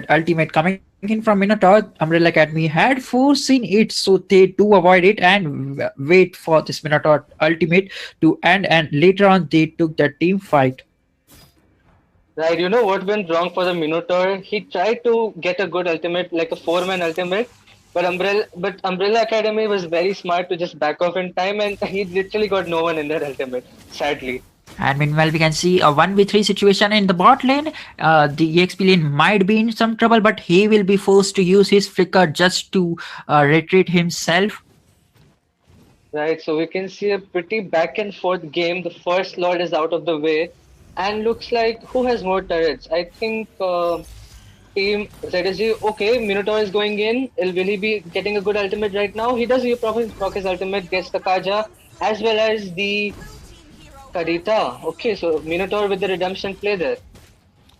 S2: ultimate coming in from Minotaur, Umbrella Academy had foreseen it, so they do avoid it and wait for this Minotaur ultimate to end. And later on, they took the team fight.
S1: right, you know what went wrong for the Minotaur? He tried to get a good ultimate, like a four-man ultimate, but Umbrella Academy was very smart to just back off in time, and he literally got no one in that ultimate. Sadly.
S2: And meanwhile, we can see a 1v3 situation in the bot lane. The EXP lane might be in some trouble, but he will be forced to use his flicker just to retreat himself.
S1: Right, so we can see a pretty back and forth game. The first Lord is out of the way, and looks like who has more turrets? I think Team ZSG. Okay, Minotaur is going in. Will he be getting a good ultimate right now? He does. He proc his ultimate, gets the Kaja as well as the Karita. Okay, so Minotaur with the redemption play there.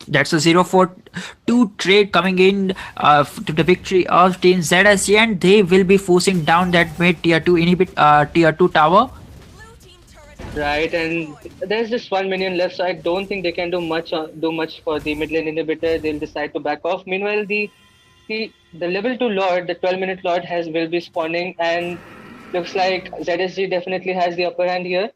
S2: That's a 0-4-2 trade coming in to the victory of Team ZSG, and they will be forcing down that mid tier 2 tier 2 tower.
S1: Right, and there's just one minion left, so I don't think they can do much for the mid lane inhibitor. They'll decide to back off. Meanwhile, the level 2 Lord, the 12-minute Lord will be spawning, and looks like ZSG definitely has the upper hand here.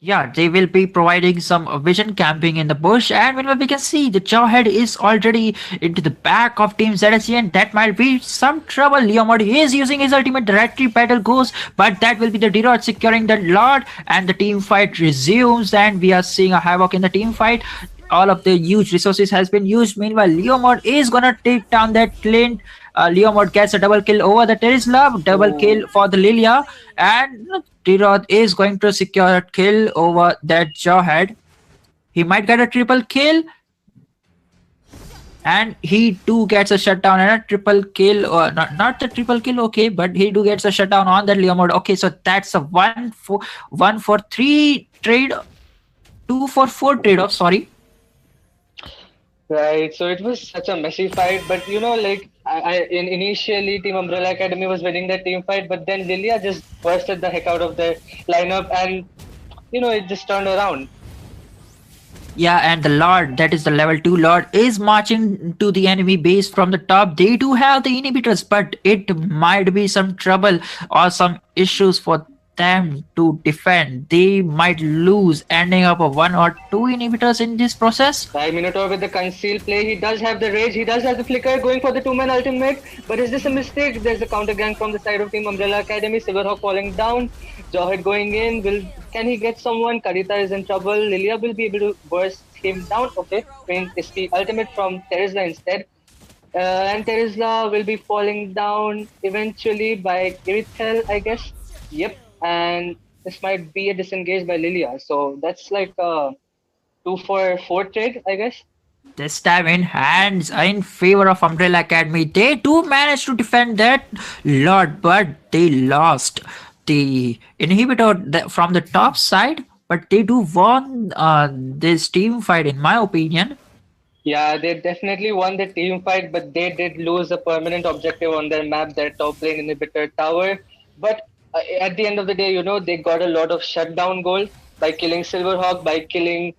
S2: Yeah, they will be providing some vision camping in the bush, and meanwhile we can see the Jawhead is already into the back of Team ZSC, and that might be some trouble. Leomord is using his ultimate, the red tree battle goes, but that will be the D-Rod securing the Lord, and the team fight resumes, and we are seeing a havoc in the team fight. All of the huge resources has been used. Meanwhile, Leomord is gonna take down that Clint. Leomord gets a double kill over the Terizla, double kill for the Lilia, and D-Rod is going to secure a kill over that Jawhead. He might get a triple kill, and he too gets a shutdown and a triple kill, or not the triple kill, okay, but he do gets a shutdown on that Leomord. Okay, so that's a 1-for-3 trade, 2-for-4 trade off, sorry.
S1: Right, so it was such a messy fight, but initially Team Umbrella Academy was winning that team fight, but then Lilia just bursted the heck out of their lineup, and it just turned around.
S2: Yeah, and the Lord, that is the level 2 Lord, is marching to the enemy base from the top. They do have the inhibitors, but it might be some trouble or some issues for them to defend. They might lose, ending up with 1 or 2 inhibitors in this process.
S1: Right, Minotaur with the conceal play. He does have the rage. He does have the flicker going for the 2-man ultimate. But is this a mistake? There's a counter gank from the side of Team Umbrella Academy. Silverhawk falling down. Jawhead going in. Can he get someone? Karita is in trouble. Lilia will be able to burst him down. Okay, is the ultimate from Terizla instead. And Terizla will be falling down eventually by Irithel, I guess. Yep. And this might be a disengage by Lilia. So that's like a 2-for-4 trade, I guess.
S2: This time in hands in favor of Umbrella Academy. They do manage to defend that lot, but they lost the inhibitor from the top side. But they do won this team fight, in my opinion.
S1: Yeah, they definitely won the team fight, but they did lose a permanent objective on their map, their top lane inhibitor tower. But at the end of the day, they got a lot of shutdown gold by killing Silverhawk, by killing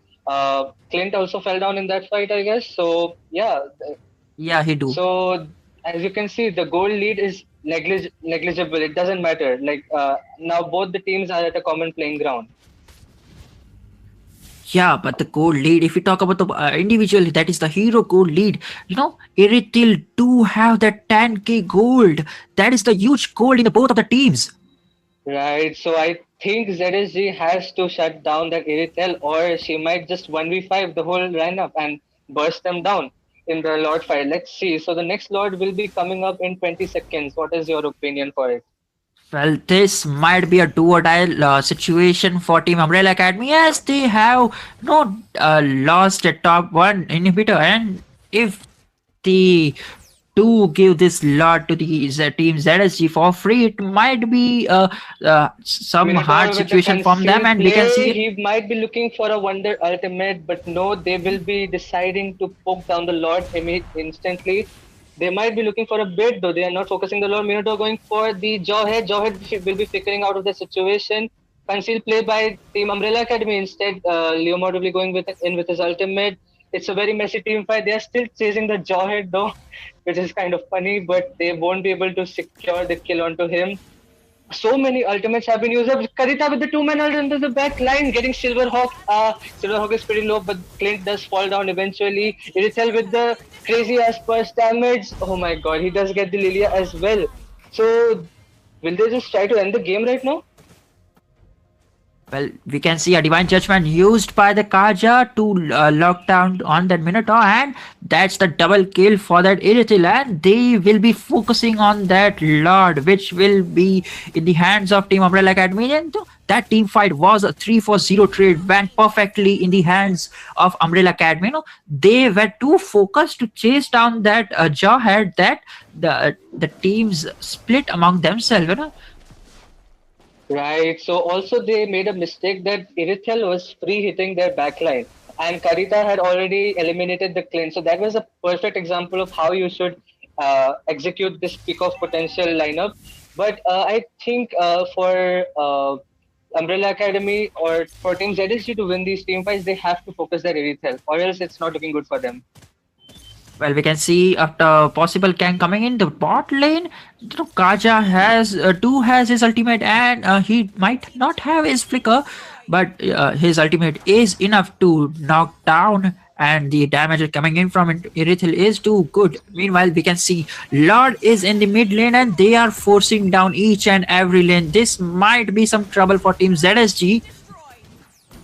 S1: Clint also fell down in that fight, I guess. So yeah,
S2: Yeah, he do.
S1: so as you can see, the gold lead is negligible. It doesn't matter. Like now, both the teams are at a common playing ground.
S2: Yeah, but the gold lead, if we talk about the individually, that is the hero gold lead. Irithil do have that 10k gold. That is the huge gold in the both of the teams.
S1: Right. So I think ZSG has to shut down that Iritel, or she might just 1v5 the whole lineup and burst them down in the Lord fight. Let's see. So the next Lord will be coming up in 20 seconds. What is your opinion for it?
S2: Well, this might be a do or die situation for Team Umbrella Academy as they have lost a top one inhibitor, and if the to give this lot to the team ZSG for free, it might be some hard
S1: Minotaur with the
S2: situation from them,
S1: concealed
S2: and we can see
S1: play,
S2: it.
S1: he might be looking for a Wonder Ultimate, but no, they will be deciding to poke down the Lord instantly. They might be looking for a bait, though. They are not focusing the Lord. Minotaur going for the Jawhead. Jawhead will be figuring out of the situation. Concealed play by Team Umbrella Academy. Instead, Leomord will be going with his ultimate. It's a very messy team fight. They are still chasing the Jawhead, though, which is kind of funny, but they won't be able to secure the kill onto him. So many ultimates have been used up. Karita with the two-man ult into the back line, getting Silverhawk. Silverhawk is pretty low, but Clint does fall down eventually. Irithel with the crazy ass burst damage. Oh my god, he does get the Lilia as well. So, will they just try to end the game right now?
S2: Well, we can see a divine judgment used by the Kaja to lock down on that Minotaur, and that's the double kill for that Irithil, and they will be focusing on that Lord, which will be in the hands of Team Umbrella Academy. And that team fight was a 3-4-0 trade, went perfectly in the hands of Umbrella Academy. They were too focused to chase down that Jawhead that the teams split among themselves.
S1: Right. So also they made a mistake that Irithel was free hitting their backline, and Karita had already eliminated the Clint. So that was a perfect example of how you should execute this peak of potential lineup. But I think for Umbrella Academy or for Team ZSG to win these team fights, they have to focus their Irithel, or else it's not looking good for them.
S2: Well, we can see after possible Kang coming in the bot lane, Kaja has his ultimate, and he might not have his flicker, but his ultimate is enough to knock down, and the damage coming in from Irithil is too good. Meanwhile, we can see Lord is in the mid lane, and they are forcing down each and every lane. This might be some trouble for Team ZSG.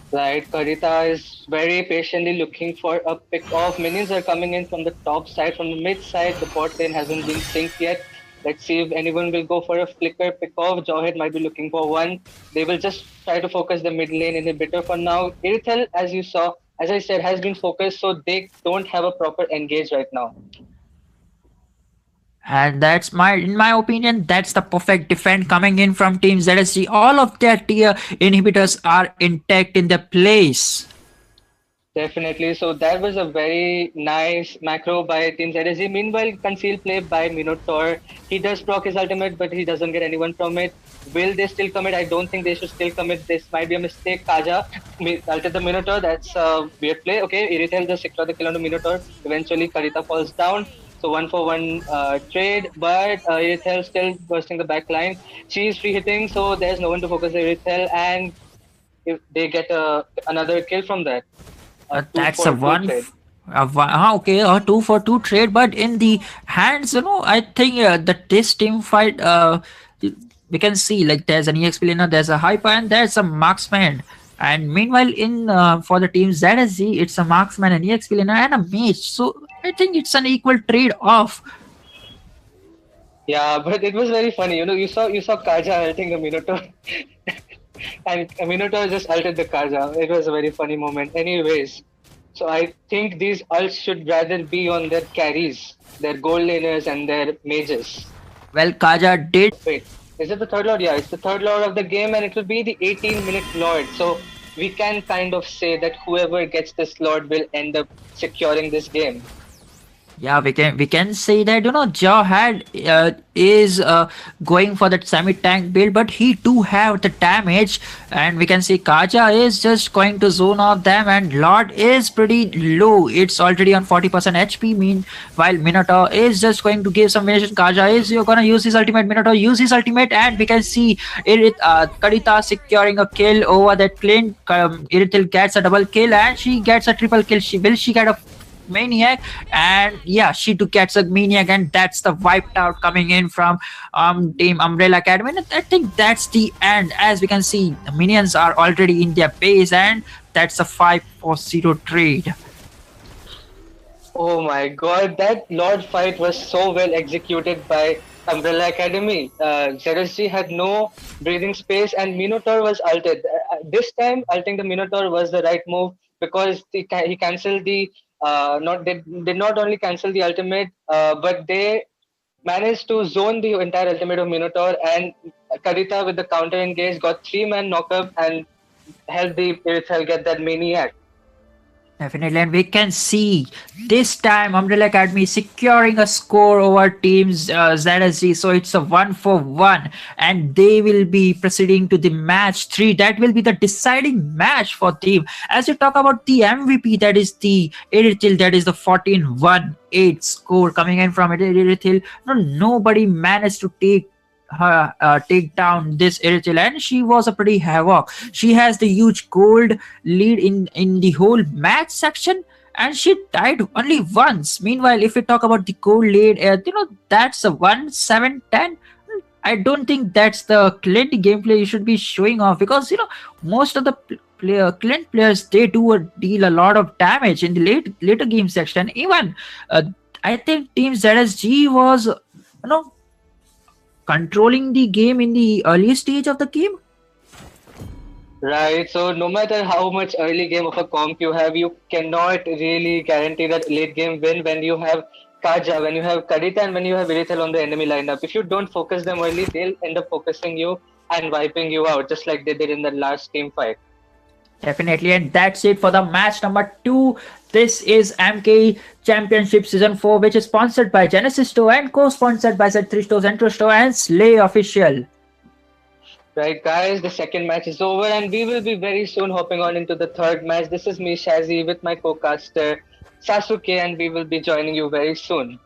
S1: Right, Karita is very patiently looking for a pick off. Minions are coming in from the top side, from the mid side. The bot lane hasn't been synced yet. Let's see if anyone will go for a flicker pick off. Jawhead might be looking for one. They will just try to focus the mid lane inhibitor for now. Irithel, as you saw, as I said, has been focused, so they don't have a proper engage right now.
S2: And in my opinion, that's the perfect defense coming in from Team ZSG. All of their tier inhibitors are intact in their place.
S1: Definitely. So that was a very nice macro by Team ZSG. Meanwhile, concealed play by Minotaur. He does proc his ultimate, but he doesn't get anyone from it. Will they still commit? I don't think they should still commit. This might be a mistake. Kaja ulted the Minotaur. That's a weird play. Okay, Irithel just secure the kill on the Minotaur. Eventually, Karita falls down. So 1-for-1 trade, but Irithel still bursting the back line. She's free hitting, so there's no one to focus Irithel, and if they get another kill from that.
S2: That's a one. Okay, a 2-for-2 trade, but in the hands, I think that this team fight, we can see like there's an EXP laner, there's a hyper, and there's a marksman. And meanwhile, in for the team ZSG, it's a marksman, an EXP laner, and a mage. So I think it's an equal trade off.
S1: Yeah, but it was very funny. You saw Kaja ulting the Minotaur, and Minotaur just ulted the Kaja. It was a very funny moment. Anyways, So I think these ults should rather be on their carries, their gold laners and their mages.
S2: Well, Kaja did.
S1: Wait, is it the third lord? Yeah, it's the third lord of the game, and it will be the 18-minute lord. So we can kind of say that whoever gets this lord will end up securing this game.
S2: Yeah, we can say that Joe had is going for that semi tank build, but he do have the damage, and we can see Kaja is just going to zone off them, and Lord is pretty low. It's already on 40% HP. Meanwhile, Minotaur is just going to give some variation. Kaja is you're gonna use his ultimate. Minotaur use his ultimate, and we can see Kadita securing a kill over that Clint. Irithil gets a double kill, and she gets a triple kill. She get a maniac, and yeah, she too gets a maniac, and that's the wiped out coming in from team Umbrella Academy. And I think that's the end. As we can see, the minions are already in their base, and that's a 5-for-0 trade.
S1: Oh my god, that Lord fight was so well executed by Umbrella Academy. ZSG had no breathing space and Minotaur was ulted. This time, ulting the Minotaur was the right move because he cancelled the not did not only cancel the ultimate, but they managed to zone the entire ultimate of Minotaur, and Karita with the counter engage got 3-man knockup and helped the Irithel get that maniac.
S2: Definitely, and we can see this time Umbrella Academy securing a score over teams ZSG. So it's a 1-for-1, and they will be proceeding to the match 3. That will be the deciding match for team. As you talk about the MVP, that is the Irithil, that is the 14-1-8 score coming in from Irithil. No, nobody managed to take down this Irithil, and she was a pretty havoc. She has the huge gold lead in the whole match section, and she died only once. Meanwhile, if we talk about the gold lead, that's a 1-7-10. I don't think that's the Clint gameplay you should be showing off, because most of the Clint players, they do deal a lot of damage in the later game section. Even uh, I think team ZSG was controlling the game in the early stage of the game.
S1: Right. So no matter how much early game of a comp you have, you cannot really guarantee that late game win when you have Kaja, when you have Kadita, and when you have Irithel on the enemy lineup. If you don't focus them early, they'll end up focusing you and wiping you out, just like they did in the last team fight.
S2: Definitely, and that's it for the match number 2. This is MKE Championship Season 4, which is sponsored by Genesis Store and co-sponsored by Z3 Store, Zentro Store, and Slay Official.
S1: Right, guys, the second match is over, and we will be very soon hopping on into the third match. This is me, Shazi, with my co-caster Sasuke, and we will be joining you very soon.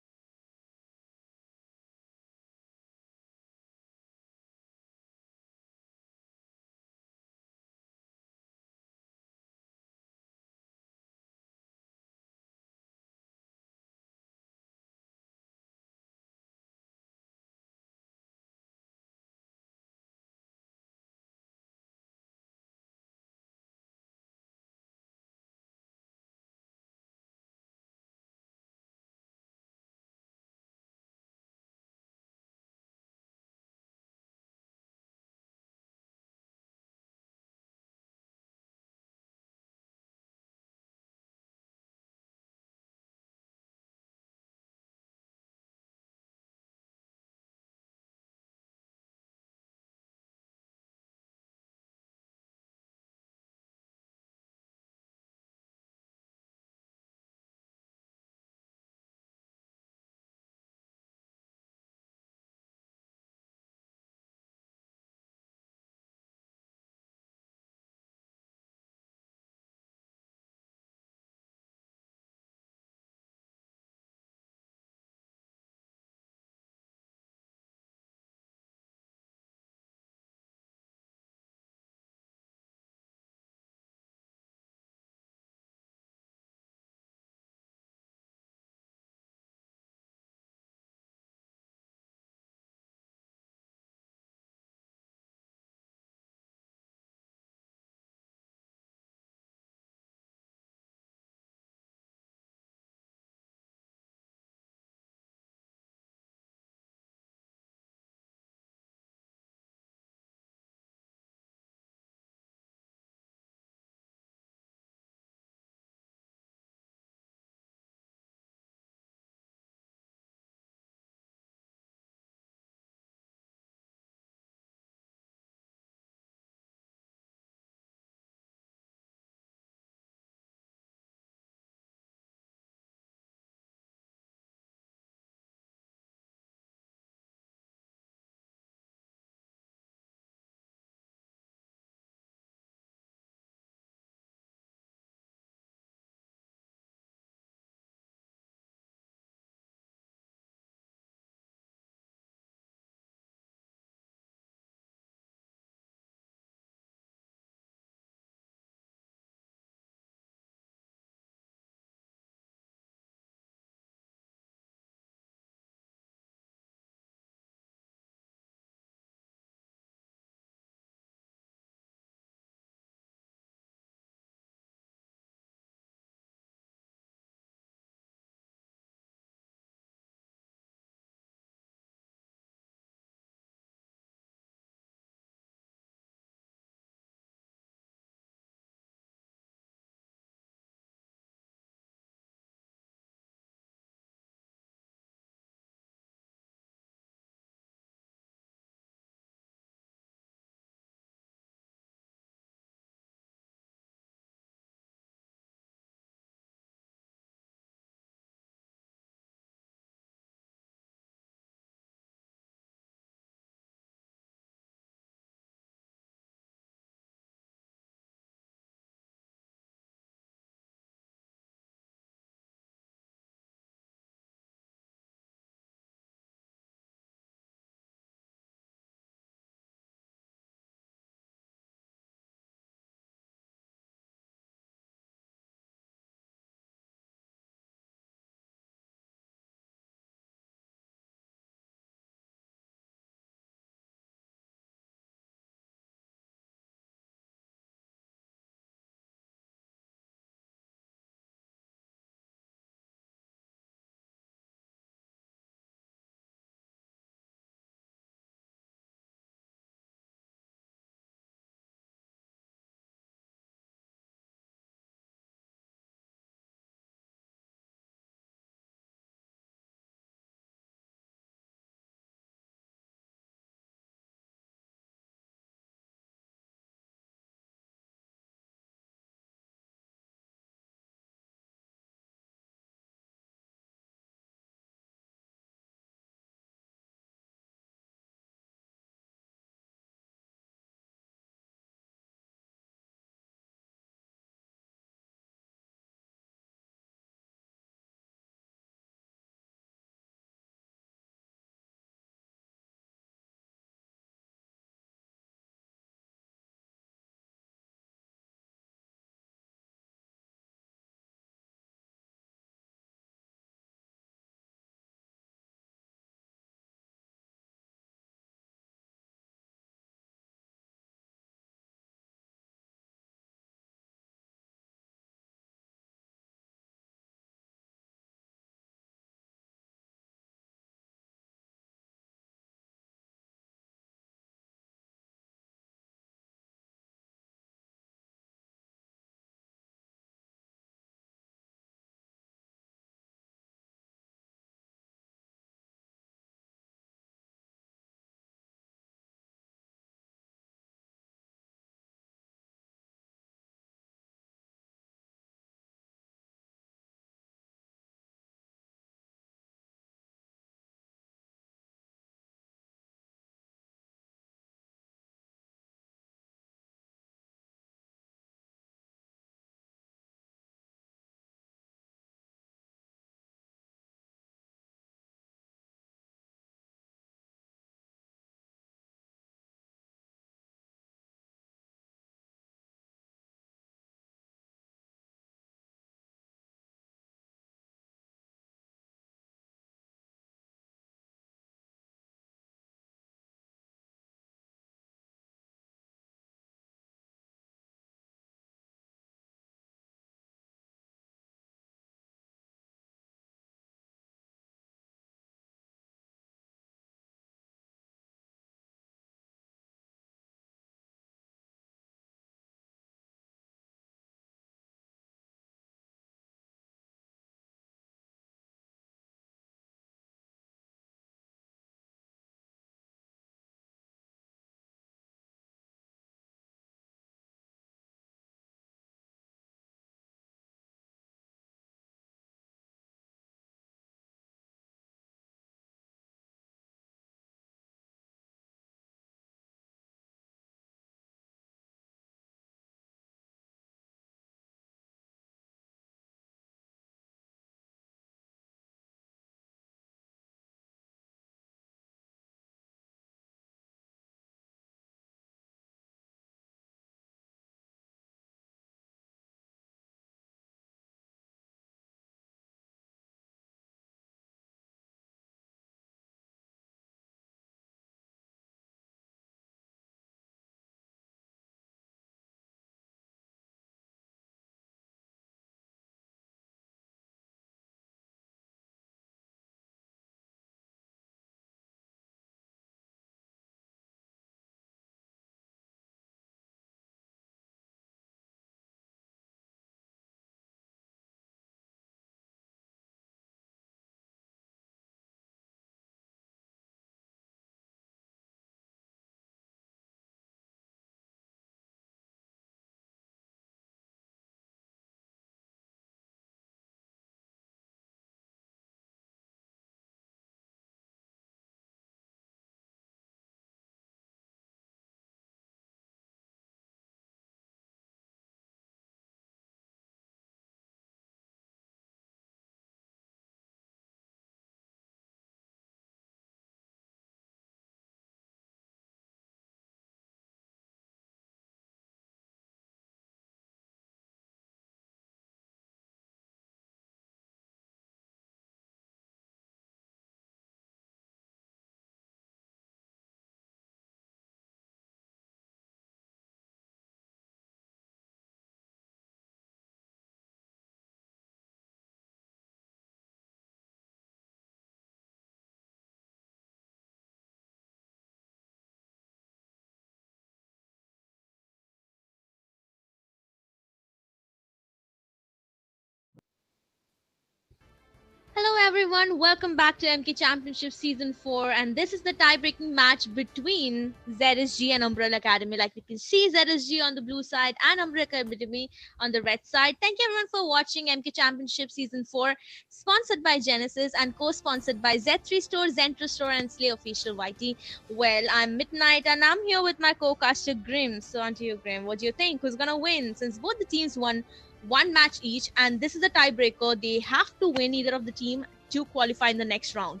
S3: everyone, welcome back to MK Championship Season 4, and this is the tie-breaking match between ZSG and Umbrella Academy. Like you can see, ZSG on the blue side and Umbrella Academy on the red side. Thank you everyone for watching MK Championship Season 4, sponsored by Genesis and co-sponsored by Z3 Store, Zentro Store, and Slay Official YT. Well, I'm Midnight and I'm here with my co-caster Grim. So on to you, Grim. What do you think? Who's gonna win? Since both the teams won one match each, and this is a tiebreaker. They have to win either of the team to qualify in the next round.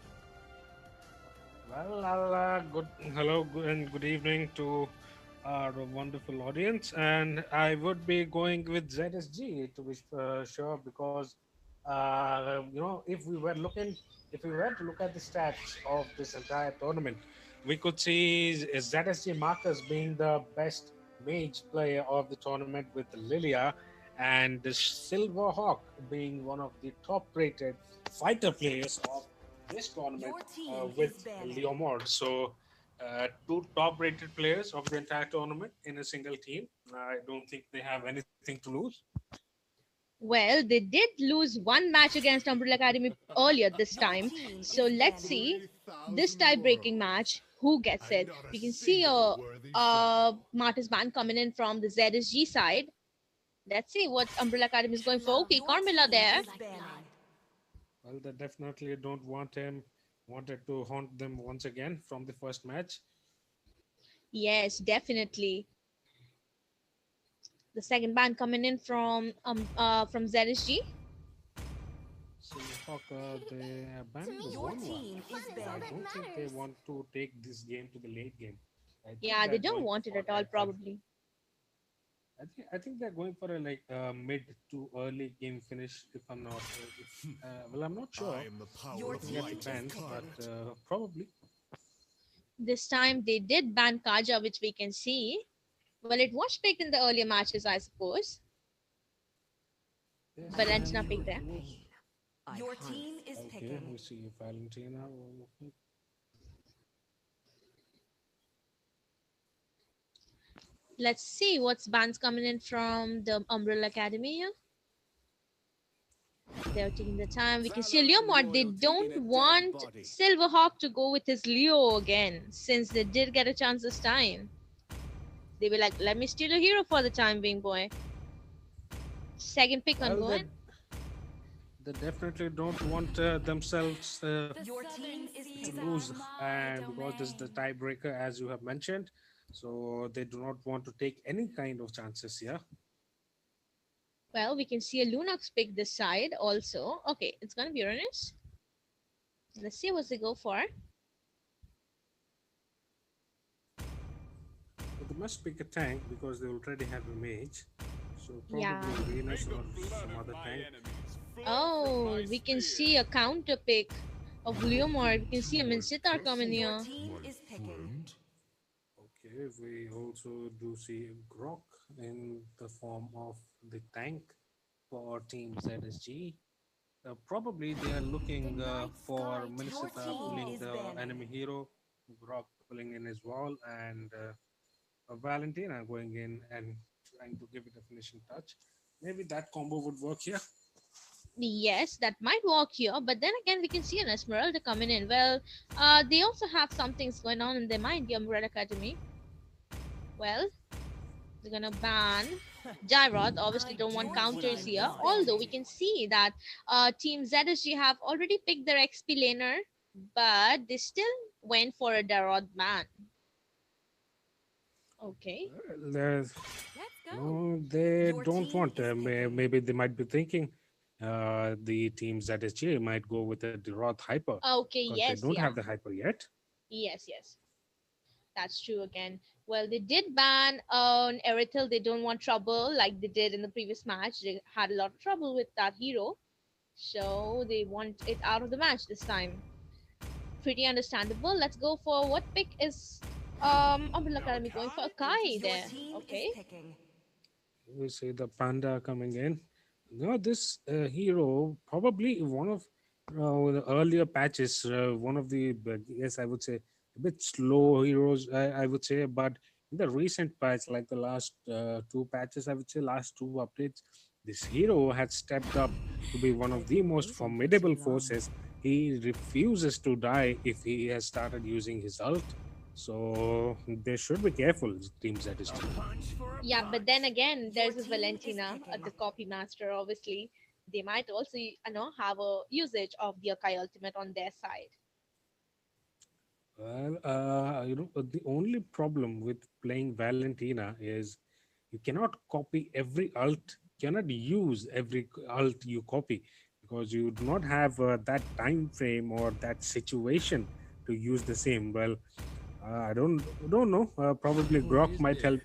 S4: Well, good hello and good evening to our wonderful audience, and I would be going with ZSG to be sure because if we were to look at the stats of this entire tournament, we could see ZSG Marcus being the best mage player of the tournament with Lilia, and the Silver Hawk being one of the top-rated fighter players of this tournament with Leomord. So, two top-rated players of the entire tournament in a single team. I don't think they have anything to lose.
S3: Well, they did lose one match against Umbrella Academy earlier this time. So let's see this tie-breaking match. Who gets it? We can see Martis Band coming in from the ZSG side. Let's see what Umbrella Academy is going for. Okay, Carmilla there.
S4: Well, they definitely don't wanted to haunt them once again from the first match.
S3: Yes, definitely. The second band coming in from ZSG.
S4: So, Hawk, they abandoned the 1-1. I don't think they want to take this game to the late game.
S3: Yeah, they don't want it at all, probably.
S4: I think they're going for a mid to early game finish. If I'm not, well, I'm not sure. Looking at the band, but probably.
S3: This time they did ban Kaja, which we can see. Well, it was picked in the earlier matches, I suppose.
S4: Yes,
S3: Valentina picked there.
S5: Your team is
S4: Okay,
S5: picking.
S4: we see Valentina.
S3: Let's see what's bands coming in from the Umbrella Academy here. They're taking the time. We can see Leomord. They don't want Silverhawk to go with his Leo again, since they did get a chance this time. They were like, let me steal a hero for the time being, boy. Second pick on going.
S4: They definitely don't want themselves
S5: Your team is
S4: to
S5: picking.
S4: lose, and because this is the tiebreaker, as you have mentioned, so they do not want to take any kind of chances here.
S3: Well, we can see a Lunox pick this side also. Okay, it's gonna be Uranus. Let's see what they go for.
S4: But they must pick a tank because they already have a mage, so probably
S3: Yeah.
S4: Venus or some other tank.
S3: Oh, we can see a counter pick of Leomord. We can see a Minsitar coming
S5: Your
S3: here.
S5: team is picking.
S4: Okay, we also do see Grok in the form of the tank for Team ZSG. Probably they are looking for Minnesota pulling the enemy hero, Grok pulling in his wall, and Valentina going in and trying to give it a finishing touch. Maybe that combo would work here.
S3: Yes, that might work here, but then again, we can see an Esmeralda coming in. Well, they also have some things going on in their mind, the Umbrella Academy. Well, they're gonna ban Gyroth. Obviously, don't want counters here. Although we can see that Team ZSG have already picked their XP laner, but they still went for a Gyroth ban. Okay.
S4: There's, no, they don't want. Maybe they might be thinking the teams that SG might go with a Roth Hyper
S3: Okay.
S4: because
S3: Yes.
S4: they don't
S3: Yeah.
S4: have the Hyper yet.
S3: Yes. Yes. That's true again. Well, they did ban on Erythel. They don't want trouble like they did in the previous match. They had a lot of trouble with that hero. So they want it out of the match this time. Pretty understandable. Let's go for what pick is Umbrella Academy going for? Kai
S5: Your
S3: there.
S5: team
S3: Okay.
S5: is picking.
S4: We see the Panda coming in. No, this hero probably one of the earlier patches, one of the yes, I would say a bit slow heroes. I would say, but in the recent patch, like the last two patches, I would say last two updates, this hero had stepped up to be one of the most formidable forces he refuses to die if he has started using his ult. So they should be careful, Team ZSG.
S3: Yeah, but then again,
S5: Your
S3: there's a
S5: team is
S3: Valentina,
S5: picking.
S3: the copy master. Obviously, they might also, have a usage of the Akai ultimate on their side.
S4: Well, the only problem with playing Valentina is you cannot copy every alt, cannot use every alt you copy because you do not have that time frame or that situation to use the same. Well, I don't know. Probably Grok might help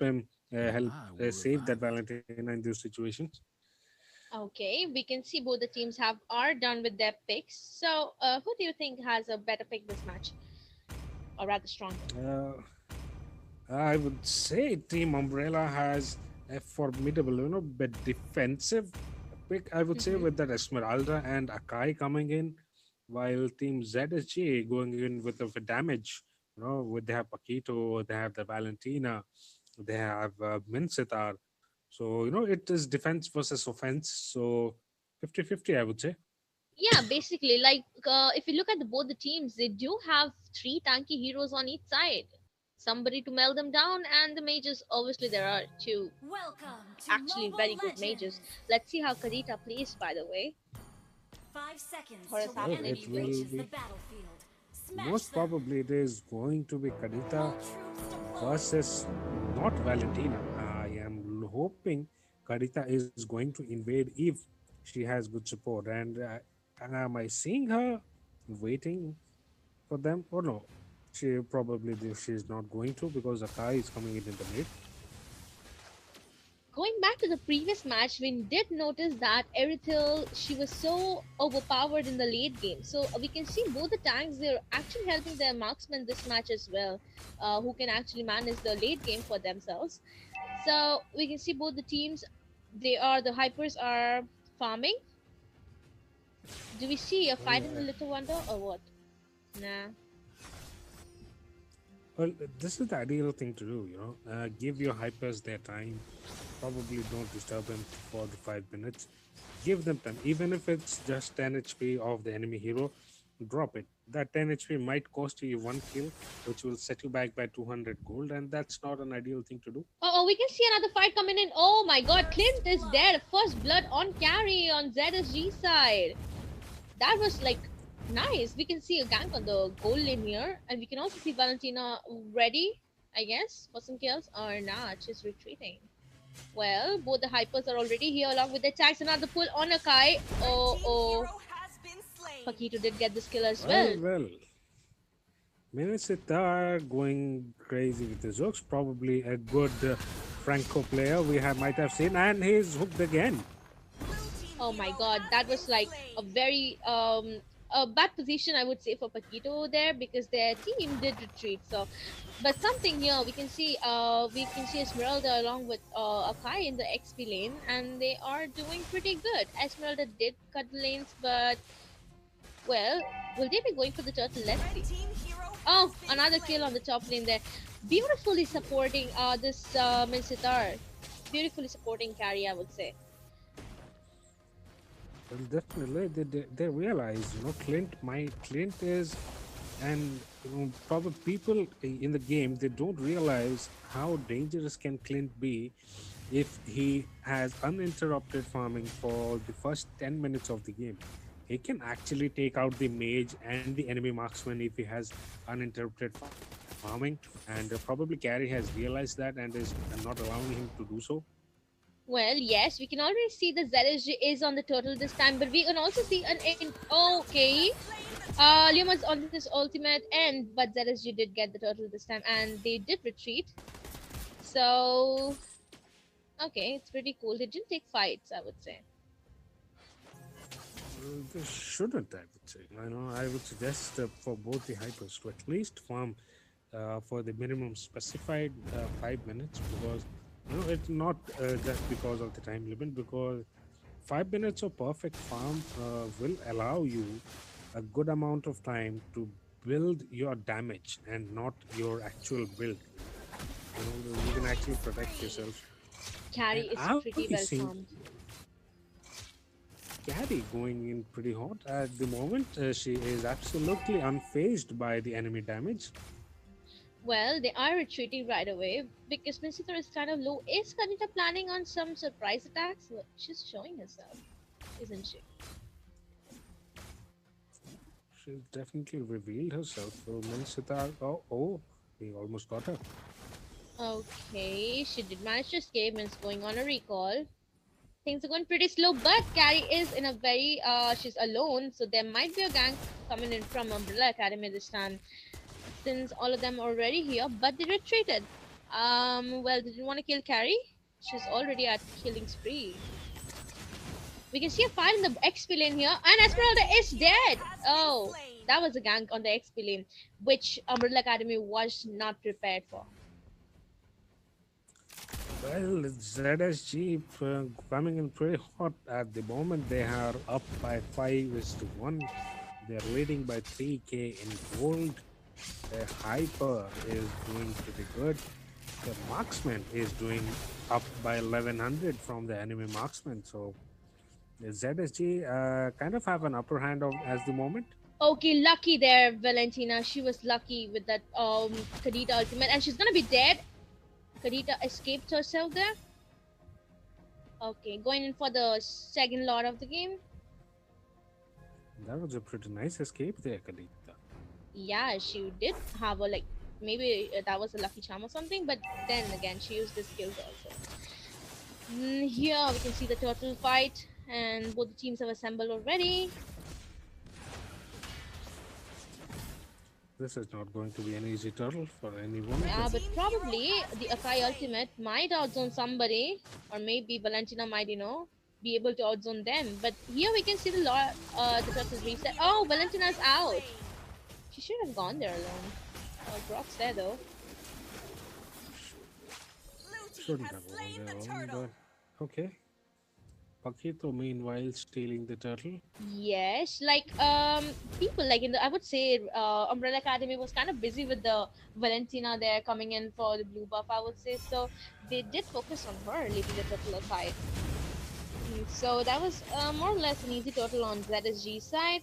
S4: save that Valentina in those situations.
S3: Okay, we can see both the teams are done with their picks. So, who do you think has a better pick this match, or rather stronger?
S4: Uh, I would say Team Umbrella has a formidable, but defensive pick. I would say
S3: Mm-hmm.
S4: with that Esmeralda and Akai coming in, while Team ZSG going in with the damage. They have Paquito, they have the Valentina, they have Minsitar. So it is defense versus offense. So 50-50, I would say.
S3: Yeah, basically, like if you look at both the teams, they do have three tanky heroes on each side. Somebody to melt them down, and the mages. Obviously, there are two
S5: Welcome to
S3: actually
S5: Mobile
S3: very good mages.
S5: Legends.
S3: Let's see how Karita plays, by the way.
S5: 5 seconds
S3: What is
S5: till the
S4: Well,
S3: happening?
S4: it
S5: enemy
S4: will
S5: reaches the
S4: be
S5: battlefield. Smash
S4: most
S5: them.
S4: probably it is going to be Kadita
S5: All troops deployed.
S4: versus not Valentina. I am hoping Karita is going to invade if she has good support. And am I seeing her waiting for them or no? She's not going to because Akai is coming in the mid.
S3: Going back to the previous match, we did notice that Erithil, she was so overpowered in the late game. So we can see both the tanks, they're actually helping their marksmen this match as well, who can actually manage the late game for themselves. So we can see both the teams, the hypers are farming. Do we see a
S4: Well,
S3: fight in the Little Wonder or what? Nah.
S4: well, this is the ideal thing to do. Give your hypers their time. Probably don't disturb them for the 5 minutes. Give them time, even if it's just 10 HP of the enemy hero. Drop it. That 10 HP might cost you one kill, which will set you back by 200 gold, and that's not an ideal thing to do.
S3: Oh, we can see another fight coming in. Oh my god, Clint is dead. First blood on carry on ZSG side. That was like nice. We can see a gank on the goal lane here, and we can also see Valentina ready, I guess, for some kills. Or not, she's retreating. Well, both the hypers are already here along with the attacks. Another pull on Akai. Oh.
S5: Has been slain.
S3: Paquito did get this kill as
S4: Well,
S3: well.
S4: well. Minnesota going crazy with the Zooks. Probably a good Franco player might have seen, and he's hooked again.
S3: Oh my god, that was like a very a bad position, I would say, for Paquito there, because their team did retreat. So, but something here we can see Esmeralda along with Akai in the XP lane, and they are doing pretty good. Esmeralda did cut the lanes, but well, will they be going for the turtle? Let's see. Oh, another kill on the top lane there. Beautifully supporting this Minsitar. Beautifully supporting carry, I would say.
S4: Well, definitely, they realize, Clint is, and probably people in the game, they don't realize how dangerous can Clint be if he has uninterrupted farming for the first 10 minutes of the game. He can actually take out the mage and the enemy marksman if he has uninterrupted farming, and probably Carry has realized that and is not allowing him to do so.
S3: Well, yes, we can already see the ZSG is on the turtle this time, but we can also see okay. Liuma's on his ultimate end, but ZSG did get the turtle this time, and they did retreat. So, okay, it's pretty cool. They didn't take fights, I would say.
S4: They shouldn't, I would say. I would suggest for both the hypers to at least farm for the minimum specified 5 minutes, because it's not just because of the time limit, because 5 minutes of perfect farm will allow you a good amount of time to build your damage and not your actual build. You can actually protect yourself.
S3: Carry
S4: And
S3: is
S4: I've
S3: pretty
S4: only
S3: well
S4: seen
S3: formed.
S4: Carry going in pretty hot at the moment. She is absolutely unfazed by the enemy damage.
S3: Well, they are retreating right away because Mincetor is kind of low. Is Kanita planning on some surprise attacks? Look, she's showing herself, isn't she?
S4: She's definitely revealed herself. So Minsita, oh, he almost got her.
S3: Okay, she did manage to escape and is going on a recall. Things are going pretty slow, but Carrie is in a very she's alone, so there might be a gang coming in from Umbrella Academy this time. Since all of them are already here, but they retreated. Well, they didn't want to kill Carrie. She's already at killing spree. We can see a fight in the XP lane here, and Esmeralda is dead. Oh, that was a gank on the XP lane, which Umbrella Academy was not prepared for.
S4: Well, ZSG coming in pretty hot at the moment. They are up by 5-1. They're leading by 3k in gold. The Hyper is doing pretty good. The Marksman is doing up by 1100 from the enemy Marksman. So the ZSG kind of have an upper hand at the moment.
S3: Okay, lucky there, Valentina. She was lucky with that Kadita ultimate, and she's gonna be dead. Kadita escaped herself there. Okay, going in for the second lot of the game.
S4: That was a pretty nice escape there, Kalita.
S3: Yeah, she did have a like maybe that was a lucky charm or something, but then again she used the skills also. Here we can see the turtle fight, and both the teams have assembled already.
S4: This is not going to be an easy turtle for anyone.
S3: Yeah, but probably the Akai ultimate might outzone somebody, or maybe Valentina might, be able to outzone them. But here we can see the turtles reset. Oh, Valentina's out. She should have gone there alone. Oh, Brock's there though.
S4: Shouldn't have gone there alone, but okay. Paquito meanwhile stealing the turtle.
S3: Yes, like people like in the I would say Umbrella Academy was kind of busy with the Valentina there coming in for the blue buff, I would say. So they did focus on her leaving the turtle aside. So that was more or less an easy turtle on ZSG side.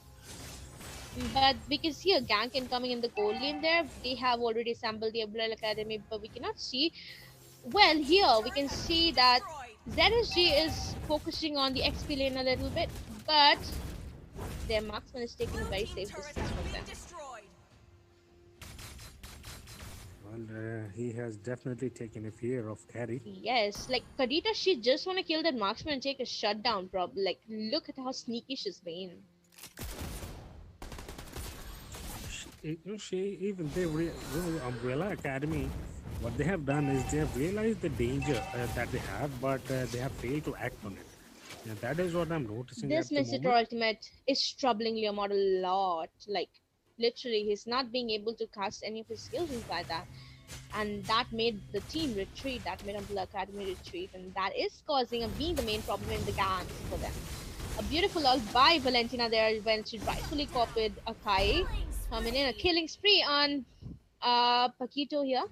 S3: But we can see a gank incoming in the gold lane there. They have already assembled the Umbrella Academy, but we cannot see. Well, here we can see that ZSG is focusing on the XP lane a little bit, but their marksman is taking a very safe distance from them.
S4: Well, he has definitely taken a fear of carry.
S3: Yes, like Kadita, she just want to kill that marksman and take a shutdown. Probably, like look at how sneaky she's been.
S4: Umbrella Academy, what they have done is they have realized the danger that they have, but they have failed to act on it. And that is what I'm noticing.
S3: This Mincetor ultimate is troubling Leomord a lot. Like, literally, he's not being able to cast any of his skills inside that. And that made the team retreat, that made Umbrella Academy retreat. And that is causing being the main problem in the ganks for them. A beautiful ult by Valentina there when she rightfully copied Akai. Coming in a killing spree on Paquito here.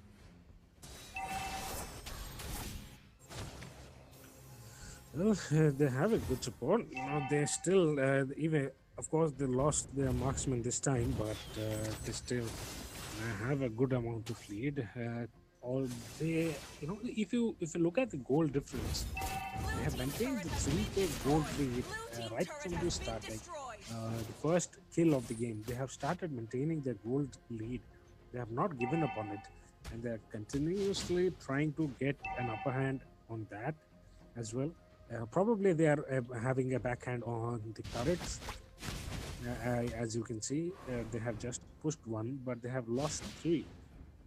S4: Well, they have a good support. Now they still, even of course, they lost their marksman this time, but they still have a good amount of lead. Or they, if you look at the goal difference, they have maintained the 3k gold lead right from the start. Like the first kill of the game, they have started maintaining their gold lead. They have not given up on it, and they are continuously trying to get an upper hand on that as well. Probably they are having a backhand on the turrets. As you can see, they have just pushed one, but they have lost 3.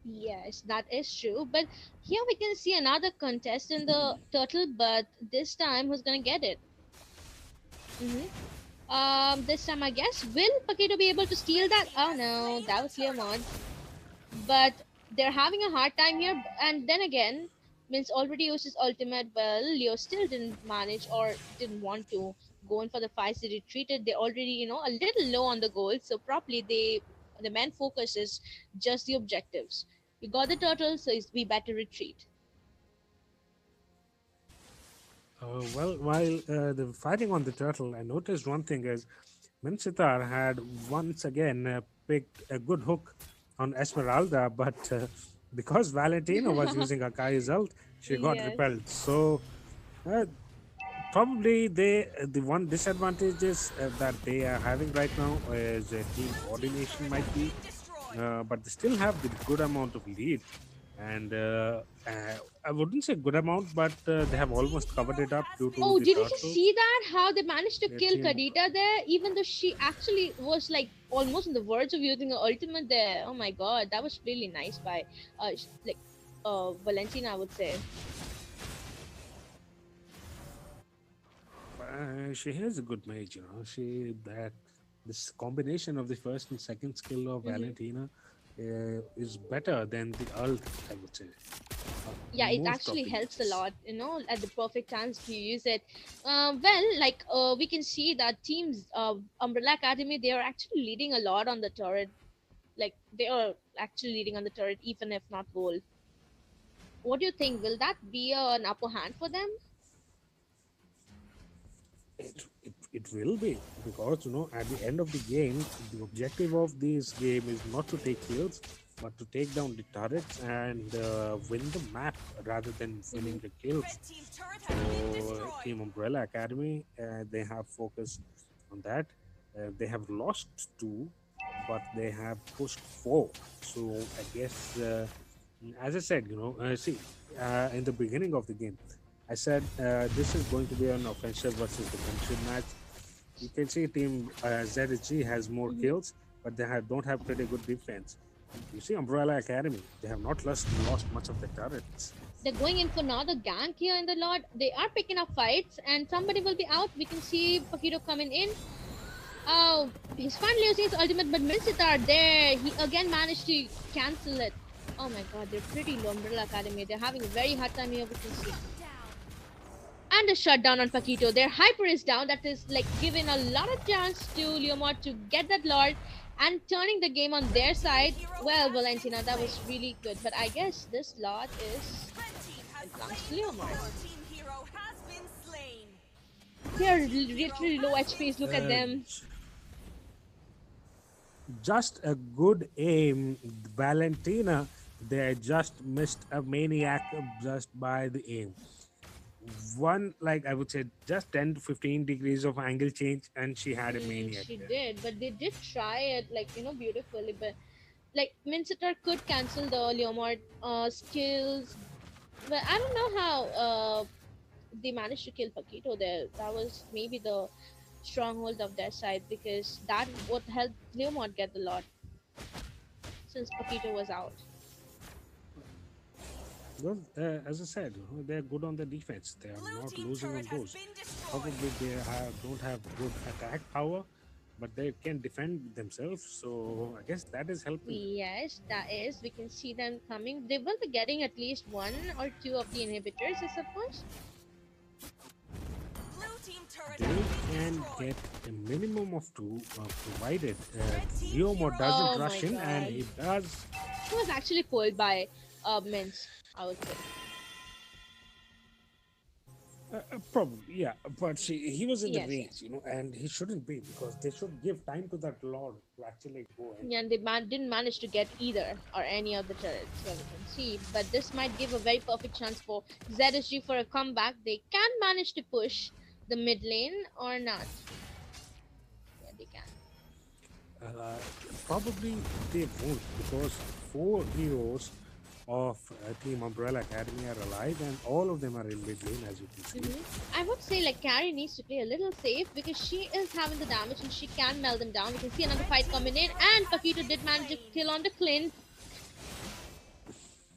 S3: Yes, that is true. But here we can see another contest in the turtle, but this time who's gonna get it? This time I guess will Paquito be able to steal that? Oh no, that was Leomord. But they're having a hard time here, and then again, Mince already used his ultimate. Well, Leo still didn't manage or didn't want to go in for the fight. They retreated. They're already, a little low on the goal, so probably the main focus is just the objectives. We got the turtle, so we better retreat.
S4: Well, while the fighting on the turtle, I noticed one thing is Minchitar had once again picked a good hook on Esmeralda, but because Valentina was using Akai's ult, she got
S3: Yes.
S4: repelled. So uh, probably the one disadvantage is that they are having right now is team coordination might be, but they still have the good amount of lead, and I wouldn't say good amount, but they have almost covered it up due to
S3: Oh,
S4: the
S3: did you just
S4: turtles.
S3: see that? How they managed to
S4: Their
S3: kill
S4: team,
S3: Kadita there, even though she actually was like almost on the verge of using her ultimate there. Oh my god, that was really nice by Valentina, I would say.
S4: she has a good mage, she that this combination of the first and second skill of
S3: Mhm.
S4: Valentina is better than the ult, I would say.
S3: Yeah, it
S4: Most of
S3: actually
S4: the
S3: helps a
S4: mages.
S3: lot, at the perfect times to use it. Well, we can see that teams Umbrella Academy, they are actually leading a lot on the turret. Like they are actually leading on the turret, even if not gold. What do you think? Will that be an upper hand for them?
S4: It will be, because at the end of the game, the objective of this game is not to take kills, but to take down the turrets and win the map rather than winning
S3: Mhm.
S4: the kills.
S5: Red team's turret has been
S4: So
S5: destroyed.
S4: Team Umbrella Academy, they have focused on that. They have lost two, but they have pushed four. So I guess, as I said, see, in the beginning of the game, I said this is going to be an offensive versus defensive match. You can see Team ZSG has more
S3: Mhm.
S4: kills, but don't have pretty good defense. You see Umbrella Academy, they have not lost much of the turrets.
S3: They're going in for another gank here in the Lord. They are picking up fights, and somebody will be out. We can see Paquito coming in. Oh, he's finally using his ultimate, but Milsitar there, he again managed to cancel it. Oh my god, they're pretty low, Umbrella Academy. They're having a very hard time here, we can see. And a shutdown on Paquito. Their hyper is down. That is like giving a lot of chance to Leomord to get that Lord and turning the game on their side. Well, Valentina, that was really good. But I guess this Lord is
S5: Red team has
S3: it belongs to
S5: slain the
S3: Leomord.
S5: Our team hero has been slain.
S3: They're
S5: Hero
S3: literally low
S5: has been
S3: HPs. Look at
S4: Uh,
S3: them.
S4: just a good aim. Valentina, they just missed a maniac just by the aim. One, like I would say, just 10 to 15 degrees of angle change, and she had a maniac
S3: She
S4: there.
S3: did, but they did try it, like, beautifully. But like Minceter could cancel the Leomord skills, but I don't know how they managed to kill Paquito there. That was maybe the stronghold of their side because that would help Leomord get the lot since Paquito was out.
S4: Well, as I said, they're good on the defense. They are
S5: Blue
S4: not
S5: team
S4: losing
S5: turret
S4: on
S5: has
S4: those.
S5: been destroyed.
S4: Probably don't have good attack power, but they can defend themselves. So I guess that is helping them.
S3: Yes, that is. We can see them coming. They will be getting at least one or two of the inhibitors, I suppose.
S5: Blue team turret has
S4: They
S5: been
S4: can
S5: destroyed.
S4: get a minimum of two, provided
S5: Red team
S4: Leomor
S5: hero
S4: doesn't
S3: Oh
S5: has
S3: my
S4: rush
S5: been
S4: in, and
S3: god.
S4: he
S5: slain.
S4: does.
S3: He was actually pulled by Mince, I would say.
S4: Probably, yeah, but he was in the
S3: Yes,
S4: range,
S3: yes.
S4: and he shouldn't be, because they should give time to that Lord to actually go in.
S3: Yeah, and they didn't manage to get either or any of the turrets, well, we can see. But this might give a very perfect chance for ZSG for a comeback. They can manage to push the mid lane or not. Yeah, they can.
S4: Uh, Probably they won't, because four heroes of Team Umbrella Academy are alive, and all of them are in mid lane, as you can see.
S3: I would say like Carrie needs to play a little safe because she is having the damage and she can melt them down. We can see another
S5: Red
S3: fight
S5: team
S3: coming in,
S5: turret
S3: and
S5: has
S3: Paquito
S5: been
S3: did manage to
S5: slain.
S3: kill on the Clint.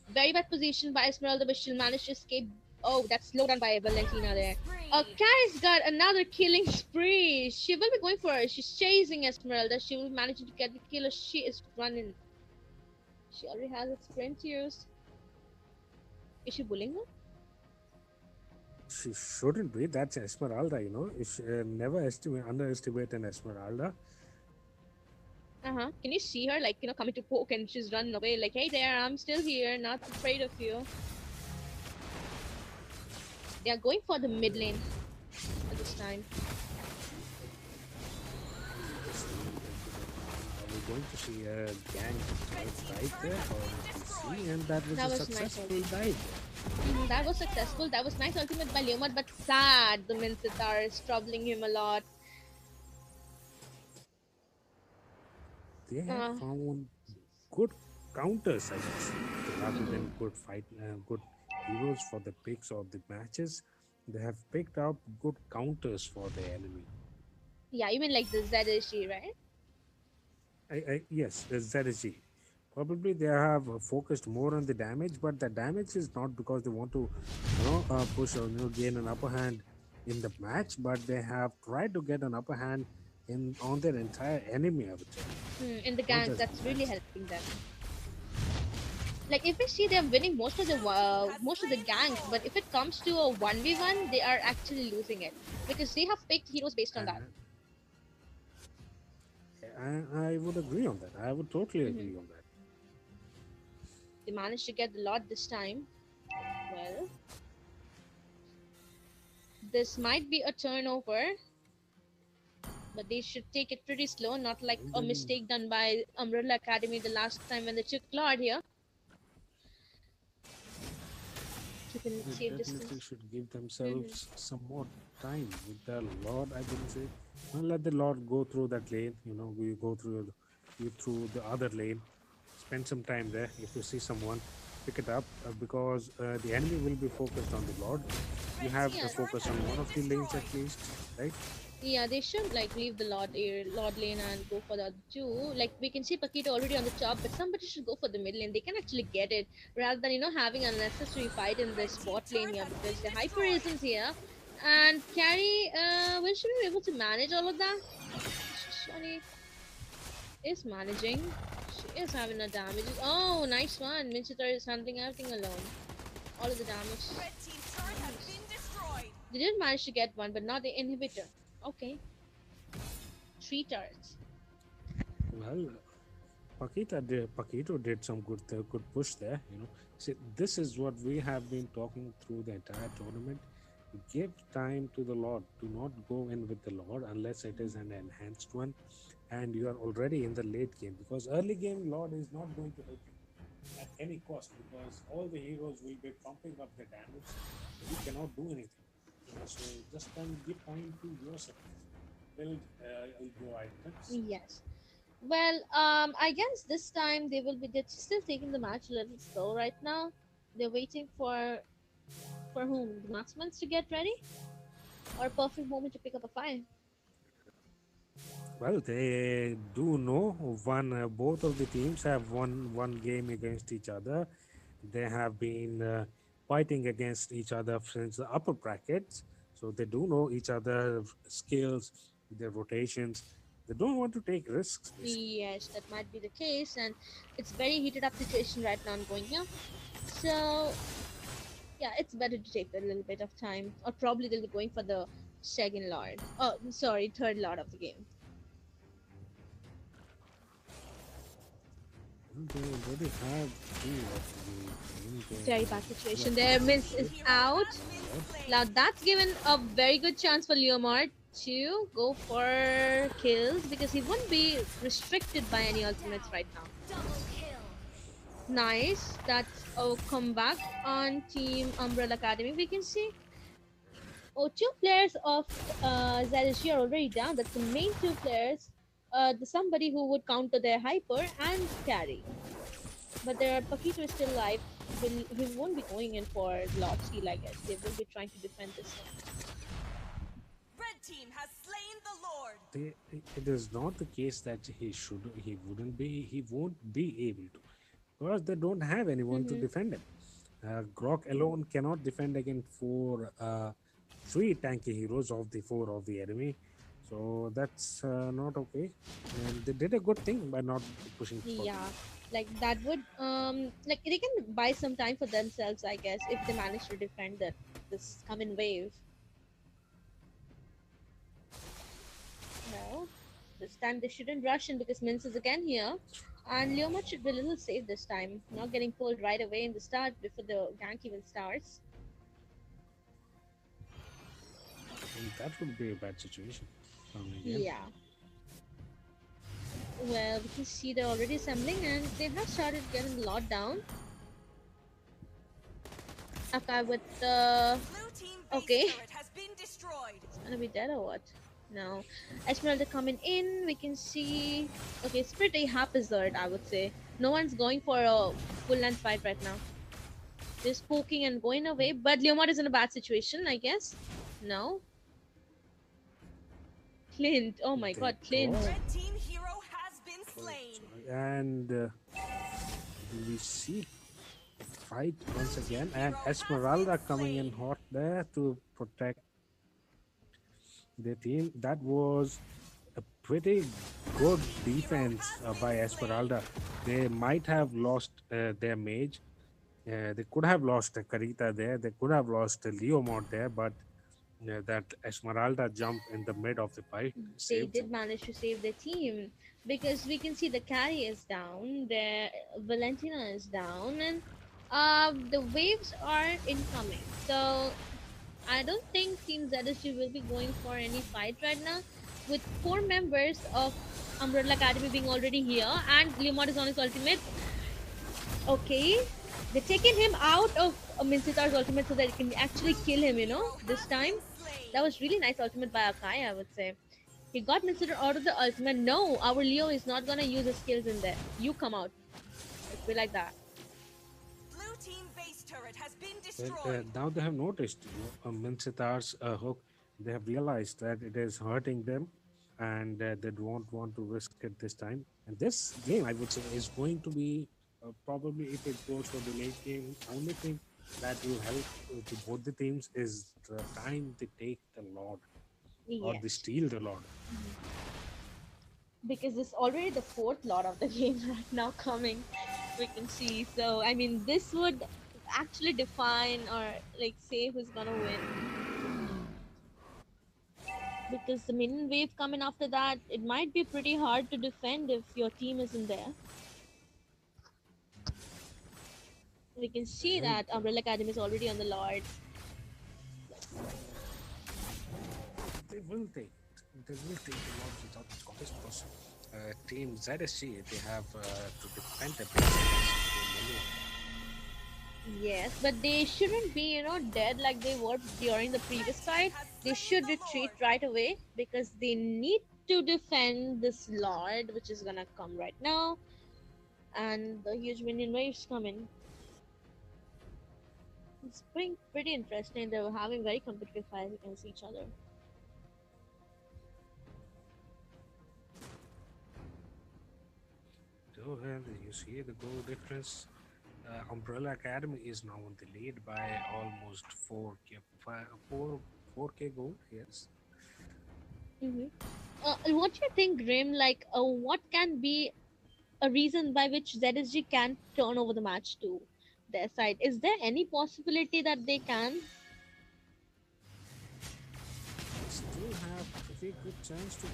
S3: Very bad position by Esmeralda, but she'll manage to escape. Oh, that's slowed down by Valentina
S5: Killing
S3: there.
S5: spree.
S3: Carrie's got another killing spree. She will be going for her. She's chasing Esmeralda. She will manage to get the kill as she is running. She already has its sprint used. Is she bullying her?
S4: She shouldn't be. That's Esmeralda, If never underestimate an Esmeralda.
S3: Can you see her like coming to poke and she's running away like, hey there, I'm still here, not afraid of you. They are going for the mid lane at this time.
S4: Are we going to see a gang right there, or we see? And that was
S3: That
S4: a
S3: was nice
S4: successful
S3: also.
S4: dive.
S3: That was successful. That was nice ultimate by Leomord, but sad. The Mincetar is troubling him a lot.
S4: They have
S3: Uh,
S4: found good counters, I guess, rather than good heroes for the picks of the matches. They have picked up good counters for the enemy.
S3: yeah, even like the ZSG, right?
S4: Yes, the ZSG. Probably they have focused more on the damage, but the damage is not because they want to, push or gain an upper hand in the match, but they have tried to get an upper hand in on their entire enemy. I would say,
S3: In the
S4: not
S3: gank,
S4: just the
S3: that's really
S4: match.
S3: helping them. Like if we see them winning most of the ganks, but if it comes to a 1v1, they are actually losing it because they have picked heroes based on that.
S4: And I would agree on that. I would totally
S3: Mhm.
S4: agree on that.
S3: They managed to get the lot this time. Well, this might be a turnover, but they should take it pretty slow, not like
S4: And
S3: a
S4: then
S3: mistake done by Umbrella Academy the last time when they took Lord here. Keep in
S4: they
S3: safe
S4: definitely
S3: distance.
S4: should give
S3: Mhm.
S4: themselves some more time with the Lord. I wouldn't say, well, let the Lord go through that lane. We go through you through the other lane. Spend some time there. If you see someone, pick it up because the enemy will be focused on the Lord. You
S5: Red
S4: have
S5: team's
S4: the
S3: Yeah,
S5: turret
S4: focus
S5: has
S4: on one
S5: been
S4: of the lanes at
S5: destroyed.
S4: least, right?
S3: yeah, they should like leave the Lord lane and go for the other two. Like we can see Paquito already on the top, but somebody should go for the mid lane. They can actually get it rather than having an unnecessary fight in the
S5: Red team
S3: spot lane
S5: turret
S3: here
S5: has
S3: because
S5: been
S3: the hyper
S5: destroyed.
S3: isn't here. And carry, will she be able to manage all of that? Shani is managing. She is having a damage. Oh, nice one. Minchitar is handling everything alone. All of the damage.
S5: Red team's turret has
S3: Nice.
S5: been destroyed.
S3: They did manage to get one, but not the inhibitor. Okay, 3 turrets.
S4: Well, Paquito did some good push there. See, this is what we have been talking through the entire tournament. Give time to the Lord. Do not go in with the Lord unless it is an enhanced one, and you are already in the late game. Because early game Lord is not going to help you at any cost because all the heroes will be pumping up the damage. You cannot do anything. So just give time to yourself. Build your items.
S3: Yes. Well, I guess this time they're still taking the match a little slow right now. They're waiting for whom? The marksmans to get ready? Or a perfect moment to pick up a fight.
S4: Well, they do know both of the teams have won one game against each other. They have been fighting against each other since the upper brackets, so they do know each other's skills, their rotations. They don't want to take risks, basically.
S3: Yes, that might be the case, and it's very heated up situation right now ongoing here. So yeah, it's better to take a little bit of time, or probably they'll be going for the second lord. Oh, sorry, third lord of the game.
S4: Well, they already have two of the game. They
S3: Very
S4: have
S3: bad
S4: two
S3: situation there.
S4: attacks on
S3: Miss
S4: the
S3: is
S4: mid.
S5: Hero
S3: out.
S5: has been
S4: Lord.
S3: Now
S5: slain.
S3: that's given a very good chance for Leomard to go for kills because he wouldn't be restricted by any ultimates right now.
S5: Double kill.
S3: Nice. That's a comeback on Team Umbrella Academy. We can see two players of ZSG are already down. That's the main two players. Somebody who would counter their hyper and carry. But their Paquito is still alive. He won't be going in for Lord Steal, I guess. They will be trying to defend this one.
S5: Red team has slain the Lord.
S4: It is not the case that he won't be able to, because they don't have anyone to
S3: Mm-hmm.
S4: defend him. Grok alone cannot defend against three tanky heroes of the four of the enemy. So that's not okay. And they did a good thing by not pushing for the
S3: Yeah,
S4: lead.
S3: like that would like they can buy some time for themselves, I guess, if they manage to defend this coming wave. Well, this time they shouldn't rush in because Mince is again here, and Leomut should be a little safe this time, not getting pulled right away in the start before the gank even starts.
S4: And that would be a bad situation coming in.
S3: Yeah. Well, we can see they're already assembling and they have started getting the lot down. Okay, with the.
S5: Blue team base
S3: Okay.
S5: turret has been destroyed.
S3: It's gonna be dead or what? No. Esmeralda coming in. We can see. Okay, it's pretty haphazard, I would say. No one's going for a full length fight right now. Just poking and going away. But Leomord is in a bad situation, I guess. No. Clint. Oh my
S4: They
S3: god, Clint.
S4: draw.
S5: Red team hero has been slain.
S4: And we see a fight once again, and Esmeralda coming in hot there to protect the team. That was a pretty good defense by Esmeralda. They might have lost their mage. They could have lost Karita there. They could have lost Leomord there, but that Esmeralda jump in the mid of the fight
S3: They
S4: saved
S3: did
S4: them.
S3: manage to save their team because we can see the carry is down, the Valentina is down, and the waves are incoming. So I don't think Team ZSG will be going for any fight right now, with 4 members of Umbrella Academy being already here, and Leomord is on his ultimate. Okay, they're taking him out of Minsitar's ultimate so that it can actually kill him. This time. That was really nice ultimate by Akai, I would say. He got Minsitar out of the ultimate. No, our Leo is not gonna use his skills in there. You come out. Let's be like that.
S5: Blue team base turret has been
S4: Well,
S5: destroyed.
S4: now they have noticed Minsitar's hook. They have realized that it is hurting them, and they don't want to risk it this time. And this game, I would say, is going to be probably, if it goes for the late game, only thing that will help to both the teams is the time they take the Lord or they
S3: Yes.
S4: steal the Lord.
S3: Because it's already the 4th lot of the game right now coming. We can see. So I mean this would actually define or like say who's gonna win. Because the minion wave coming after that, it might be pretty hard to defend if your team isn't there. We can see
S4: And
S3: that Umbrella Academy is already on the Lord.
S4: they will take the Lord without much contest because Team ZSG, they have to defend the base.
S3: Yes, but they shouldn't be, dead like they were during the previous fight. They should retreat right away because they need to defend this Lord, which is gonna come right now, and the huge minion waves coming. It's being pretty interesting. They were having very competitive fights against each other.
S4: So you see the goal difference. Umbrella Academy is now on the lead by almost 4k, 4k goal. Yes.
S3: Mm-hmm. What do you think, Grim? Like, what can be a reason by which ZSG can turn over the match to their side? Is there any possibility that they can?
S4: Still have pretty good chance to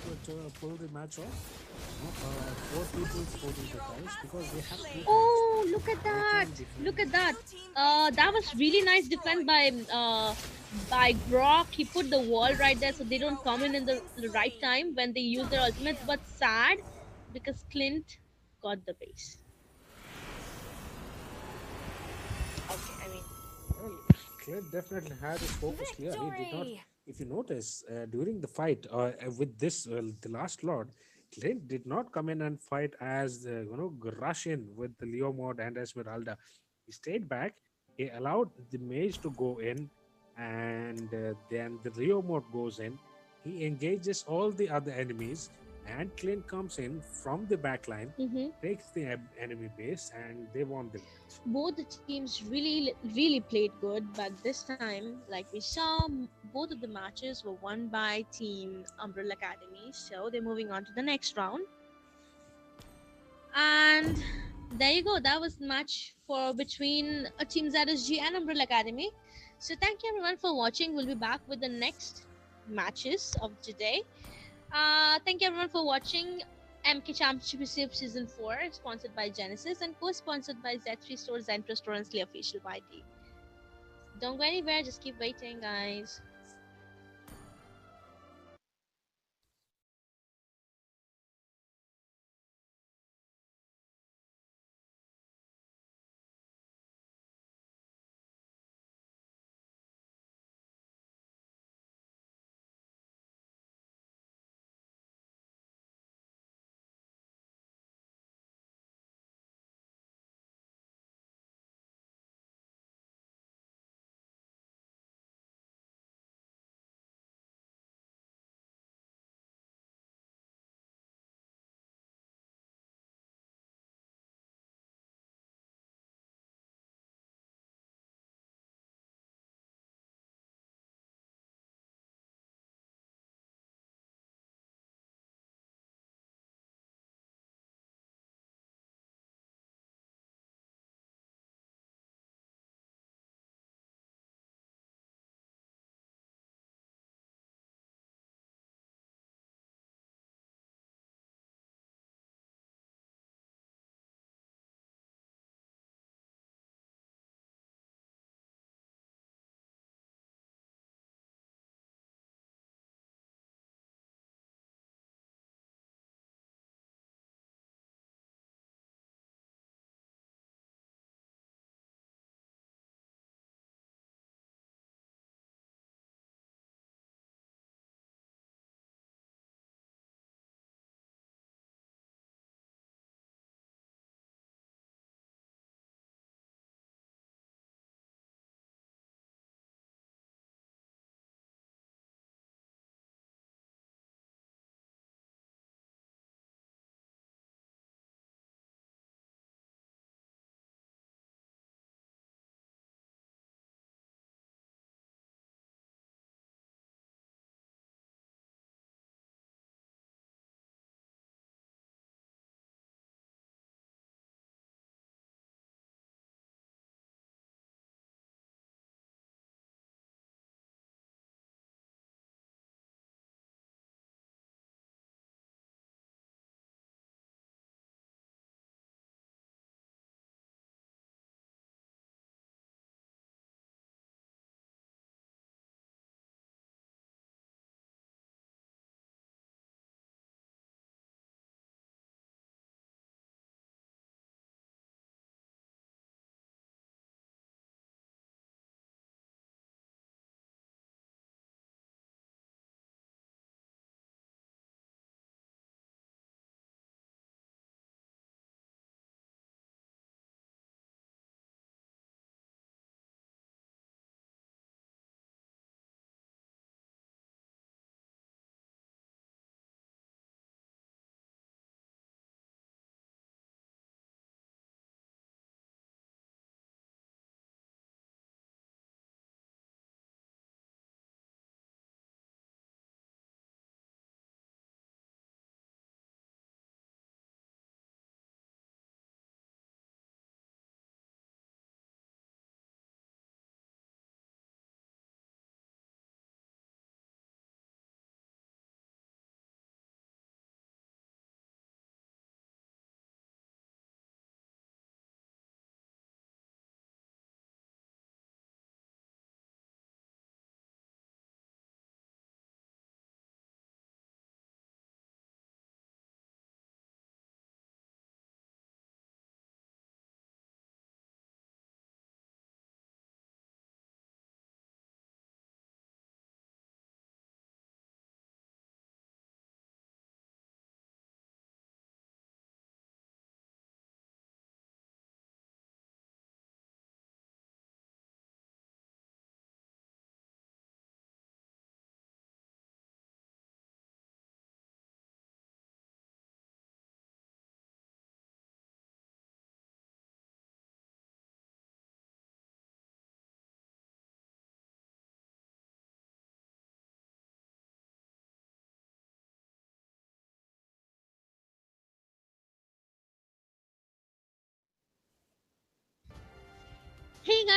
S4: pull the match off. Four people holding the dice because they have two
S3: Oh, look at
S4: They
S3: that!
S4: can defend.
S3: Look at that! That was really nice defense by Brock. He put the wall right there so they don't come in the right time when they use their ultimates. But sad because Clint got the base. Okay, I mean,
S4: Well, Clint definitely had his focus clear. He did not.
S5: Victory!
S4: If you notice during the fight with this, the last Lord, Clint did not come in and fight as rush in with the Leo mod and Esmeralda. He stayed back. He allowed the mage to go in, and then the Leo mode goes in. He engages all the other enemies, and Clint comes in from the back line,
S3: mhm.
S4: takes the enemy base, and they won the match.
S3: Both the teams really played good, but this time, like we saw, both of the matches were won by Team Umbrella Academy. So they're moving on to the next round. And there you go. That was the match for between Team ZSG and Umbrella Academy. So thank you everyone for watching. We'll be back with the next matches of today. Thank you everyone for watching MK Championship Season 4, sponsored by Genesis and co-sponsored by Z3 Store, Zentro Store, and Slay Official YT. Don't go anywhere. Just keep waiting, guys.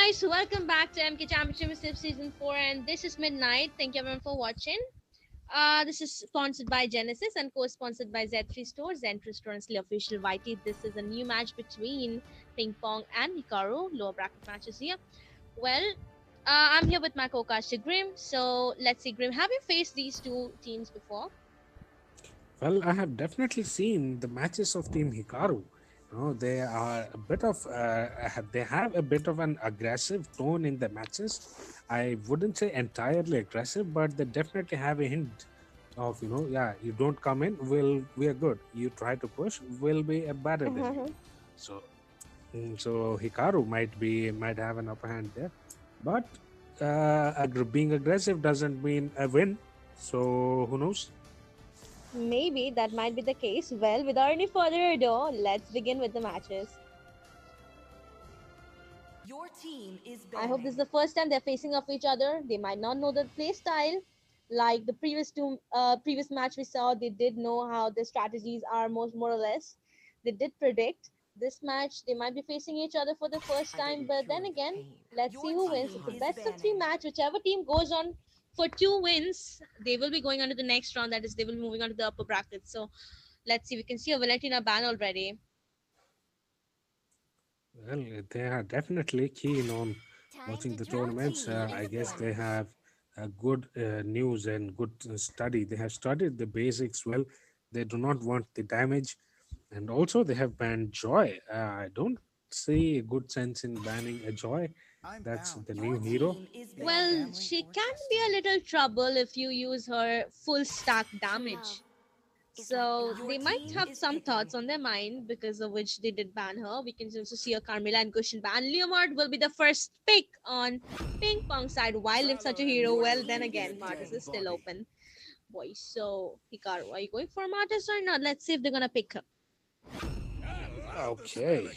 S3: guys, welcome back to MK Championship Season 4, and this is Midnight. Thank you everyone for watching. This is sponsored by Genesis and co-sponsored by Z3 Store, Zentro Store and Slay Official YT. This is a new match between Ping Pong and Hikaru, lower bracket matches here. Well, I'm here with my co-caster Grim. So let's see, Grim, have you faced these two teams before?
S4: Well, I have definitely seen the matches of Team Hikaru. They are a bit of they have a bit of an aggressive tone in the matches. I wouldn't say entirely aggressive, but they definitely have a hint of you don't come in, we are good. You try to push, we'll be a better than you. So Hikaru might have an upper hand there, but being aggressive doesn't mean a win. So who knows?
S3: Maybe that might be the case. Well, without any further ado, let's begin with the matches.
S5: Your team is
S3: I hope this is the first time they're facing off each other. They might not know the play style. Like the previous match we saw, they did know how the strategies are more or less. They did predict. This match, they might be facing each other for the first time. But then again, let's see who wins. It's a best of 3 match. Whichever team goes on for 2 wins, they will be going on to the next round. That is, they will be moving on to the upper bracket. So let's see. We can see a Valentina ban already.
S4: Well, they are definitely keen on watching the tournaments. I guess they have a good news and good study. They have studied the basics well. They do not want the damage. And also they have banned Joy. I don't see a good sense in banning a Joy. That's the new hero.
S3: Well, she can be a little trouble if you use her full stack damage. So they might have some thoughts on their mind because of which they did ban her. We can also see a Carmilla and Gushin ban. Leomord will be the first pick on Ping Pong side. While if such a hero, well then again, Martis is still open. Boy, so Hikaru, are you going for Martis or not? Let's see if they're gonna pick her.
S4: Okay.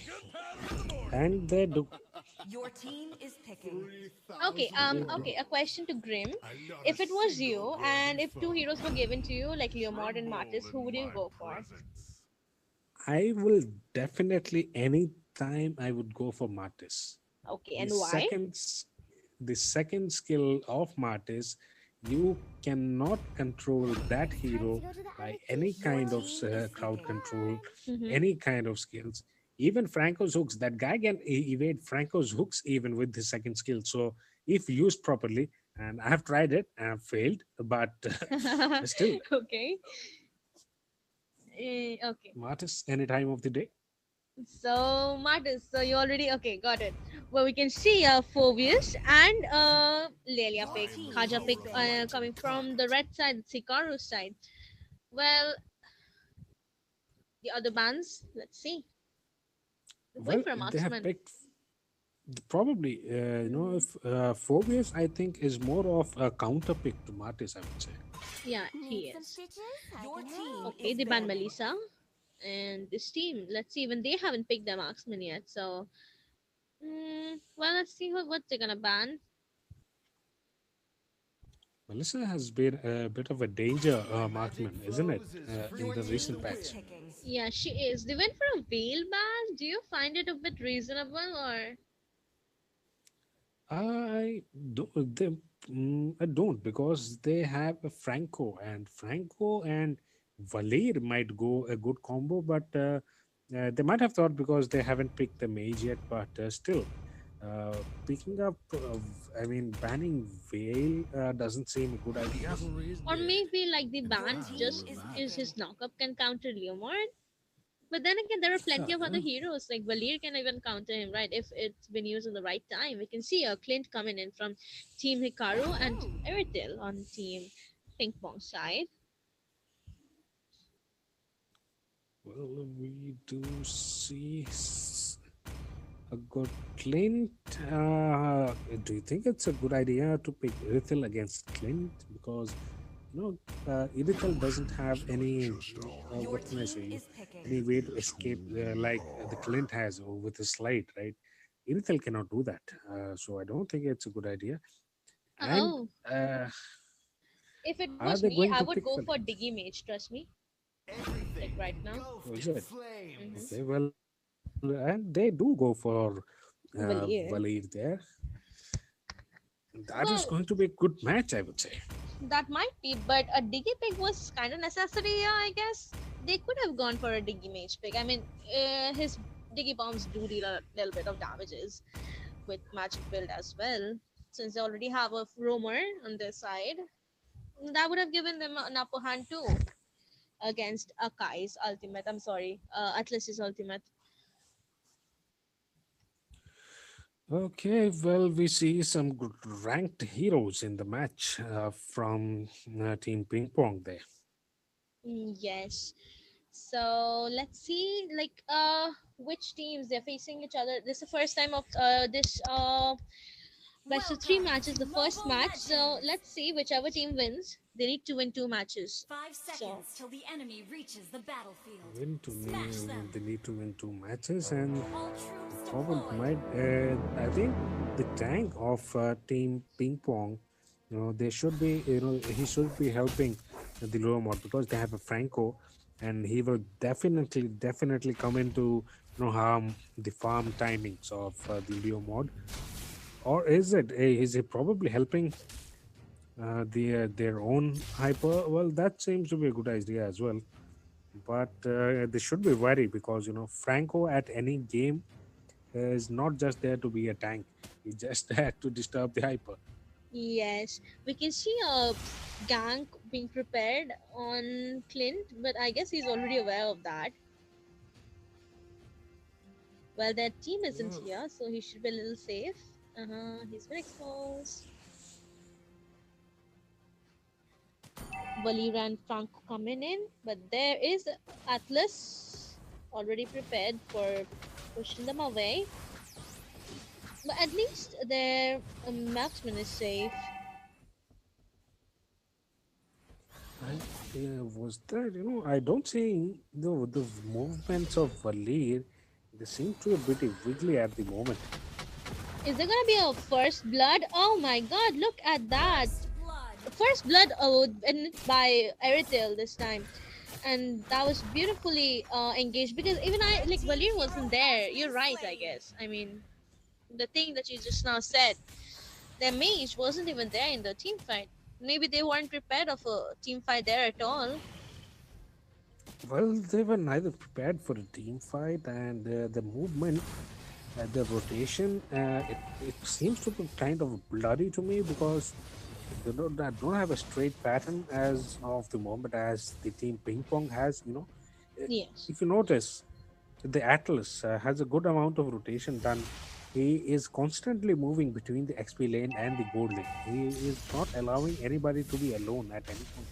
S4: And they do.
S5: Your team is picking.
S3: Okay, a question to Grim. If it was you and if 2 heroes were given to you, like Leomord and Martis, who would you go for?
S4: I will definitely, anytime I would go for Martis.
S3: Okay, and
S4: the
S3: why?
S4: The second skill of Martis, you cannot control that hero by any kind of crowd control, any kind of skills. Even Franco's hooks, that guy can evade Franco's hooks even with his second skill. So if used properly, and I have tried it and I've failed, but still.
S3: Okay. Okay.
S4: Martis, any time of the day.
S3: So Martis, so you already okay, got it. Well, we can see Phobius and Lelia pick, Kaja pick coming from the red side, Hikaru side. Well, the other bands, let's see.
S4: Well, they have picked probably, if Phobius, I think, is more of a counter pick to Martis, I would say.
S3: Yeah, he is.
S5: Your team
S3: Okay, they banned Melissa. And this team, let's see, even they haven't picked their marksman yet. So, well, let's see what they're gonna ban.
S4: Melissa has been a bit of a danger marksman, isn't it, in the recent patch?
S3: Yeah, she is. They went for a veil ban. Do you find it a bit reasonable or?
S4: I don't, because they have a Franco and Valir might go a good combo, but they might have thought because they haven't picked the mage yet, but still. Picking up, banning Veil doesn't seem a good idea.
S3: Or maybe like the ban just is his knockup can counter Leomord. But then again, there are plenty of other heroes like Valir can even counter him, right? If it's been used at the right time. We can see a Clint coming in from Team Hikaru and Eritil on Team Ping Pong side.
S4: Well, we do see a good Clint. Do you think it's a good idea to pick Irithel against Clint? Because Irithel doesn't have any what can I say, any way to escape like the Clint has with his slide, right? Irithel cannot do that, so I don't think it's a good idea. And
S3: if it was me, I would go for Diggy Mage, trust me. Like right now.
S4: Okay, well, and they do go for
S3: Valir.
S4: Valir there. That is
S3: Well,
S4: going to be a good match, I would say.
S3: that might be, but a Diggy pick was kind of necessary here, I guess. They could have gone for a Diggy mage pick. I mean, his Diggy bombs do deal a little bit of damages with magic build as well. Since they already have a roamer on their side, that would have given them an upper hand too against Akai's ultimate. I'm sorry, Atlas's ultimate.
S4: Okay, well, we see some good ranked heroes in the match from Team Ping Pong there.
S3: Yes. So let's see, like, which teams they're facing each other. This is the first time of this best of three
S5: Welcome
S3: matches,
S5: to
S3: the first
S5: Mobile
S3: match. So
S5: Legends.
S3: let's see, whichever team wins, they need to win two matches.
S5: 5 seconds
S3: So
S5: till the enemy reaches the battlefield.
S4: Win to
S5: Smash them.
S4: they need to win two matches, and
S5: All
S4: the
S5: troops
S4: problem
S5: deployed.
S4: might I think the tank of Team Ping Pong, they should be he should be helping the lower mod because they have a Franco, and he will definitely come into harm the farm timings of the Leo mod. Or is he probably helping their own hyper? Well, that seems to be a good idea as well. But they should be wary because Franco at any game is not just there to be a tank. He's just there to disturb the hyper.
S3: yes, we can see a gank being prepared on Clint, but I guess he's already aware of that. Well, their team isn't
S4: Mm.
S3: here, so he should be a little safe. He's been exposed. Valira and Franco coming in, but there is Atlas already prepared for pushing them away. But at least their marksman is safe.
S4: I was that I don't see the movements of Valir. They seem to be pretty wiggly at the moment.
S3: Is there gonna be a first blood? Oh my god, look at that!
S5: First blood.
S3: First blood and by Erythel this time. And that was beautifully engaged because even I like Valir wasn't there. You're right, I guess. I mean, the thing that you just now said, their mage wasn't even there in the team fight. Maybe they weren't prepared of a team fight there at all.
S4: Well, they were neither prepared for a team fight, and the movement, the rotation, it seems to be kind of blurry to me because they don't have a straight pattern as of the moment as the team Ping Pong has. Uh,
S3: Yes.
S4: if you notice, the Atlas has a good amount of rotation done. He is constantly moving between the XP lane and the gold lane. He is not allowing anybody to be alone at any point.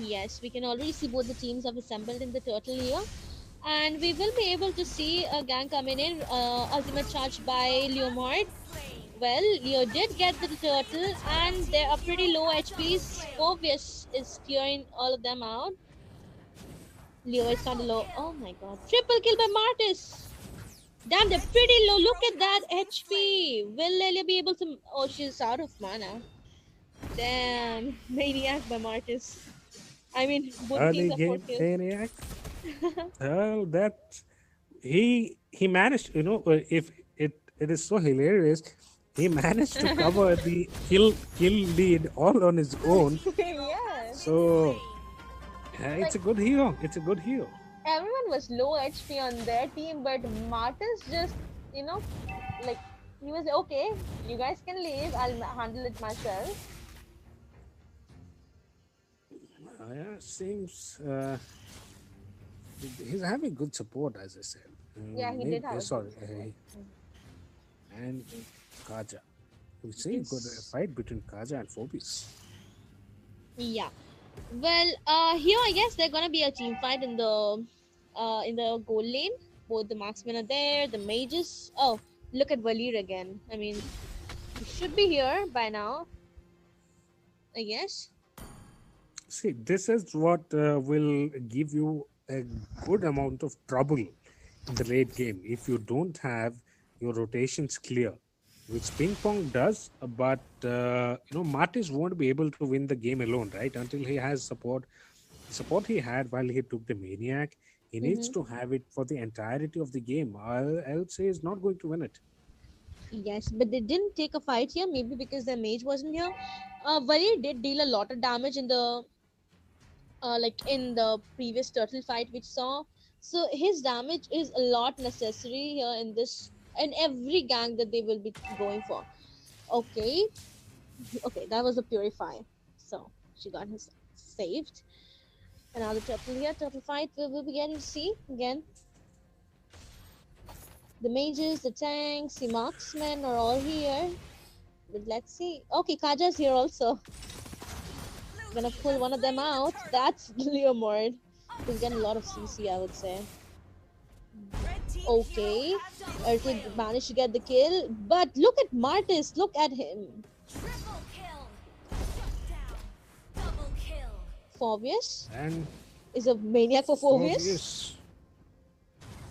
S3: Yes, we can already see both the teams have assembled in the turtle here. And we will be able to see a gang coming in. Ultimate charge by Leomord.
S5: Slain.
S3: Well, Leo did get the turtle, and they are pretty low HPs. Phobius is clearing all of them out. Leo is kind of low. Oh my god. Triple kill by Martis. Damn, they're pretty low. Look at that HP. Will Lelia be able to. Oh, she's out of mana. Damn. Maniac by Martis. I mean, both the teams
S4: Early
S3: have 4
S4: game
S3: kills.
S4: maniac. Well, that he managed. If it is so hilarious, he managed to cover the kill lead all on his own.
S3: Yeah.
S4: So it's a good hero. It's a good hero.
S3: Everyone was low HP on their team, but Martis just, you know, like, he was okay. You guys can leave. I'll handle it myself.
S4: Yeah, seems he's having good support, as I said.
S3: Yeah, he did have a
S4: Sorry,
S3: good support.
S4: and Kaja. We see a good
S3: Yes.
S4: fight between Kaja and Phoebus.
S3: Yeah. Well, here I guess they're gonna be a team fight in the goal lane. Both the marksmen are there, the mages. Oh, look at Valir again. I mean, he should be here by now. I guess.
S4: See, this is what will give you a good amount of trouble in the late game if you don't have your rotations clear, which ping pong does. But Martis won't be able to win the game alone, right? Until he has support. The support he had while he took the maniac, he needs
S3: Mm-hmm.
S4: to have it for the entirety of the game. Else he is not going to win it.
S3: Yes, but they didn't take a fight here, maybe because their mage wasn't here. Vali did deal a lot of damage in the like in the previous turtle fight which saw. So his damage is a lot necessary here in this in every gang that they will be going for. Okay, okay, that was a purify. So she got his saved. Another turtle here, turtle fight. We will be getting to see again. The mages, the tanks, the marksmen are all here. But let's see. Okay, Kaja's here also.
S5: Blue
S3: Gonna
S5: team
S3: pull
S5: has
S3: one of them
S5: slain the
S3: out.
S5: turtle.
S3: That's Leomord. He's getting a lot of
S5: Unstoppable.
S3: CC, I would say.
S5: Red team hero
S3: Okay.
S5: has been
S3: Urkel
S5: slain.
S3: managed to get the kill. But look at Martis. Look at him.
S5: Triple kill. Shut down. Double kill.
S3: Phobius
S4: And
S3: is a maniac for Phobius.
S4: Phobius.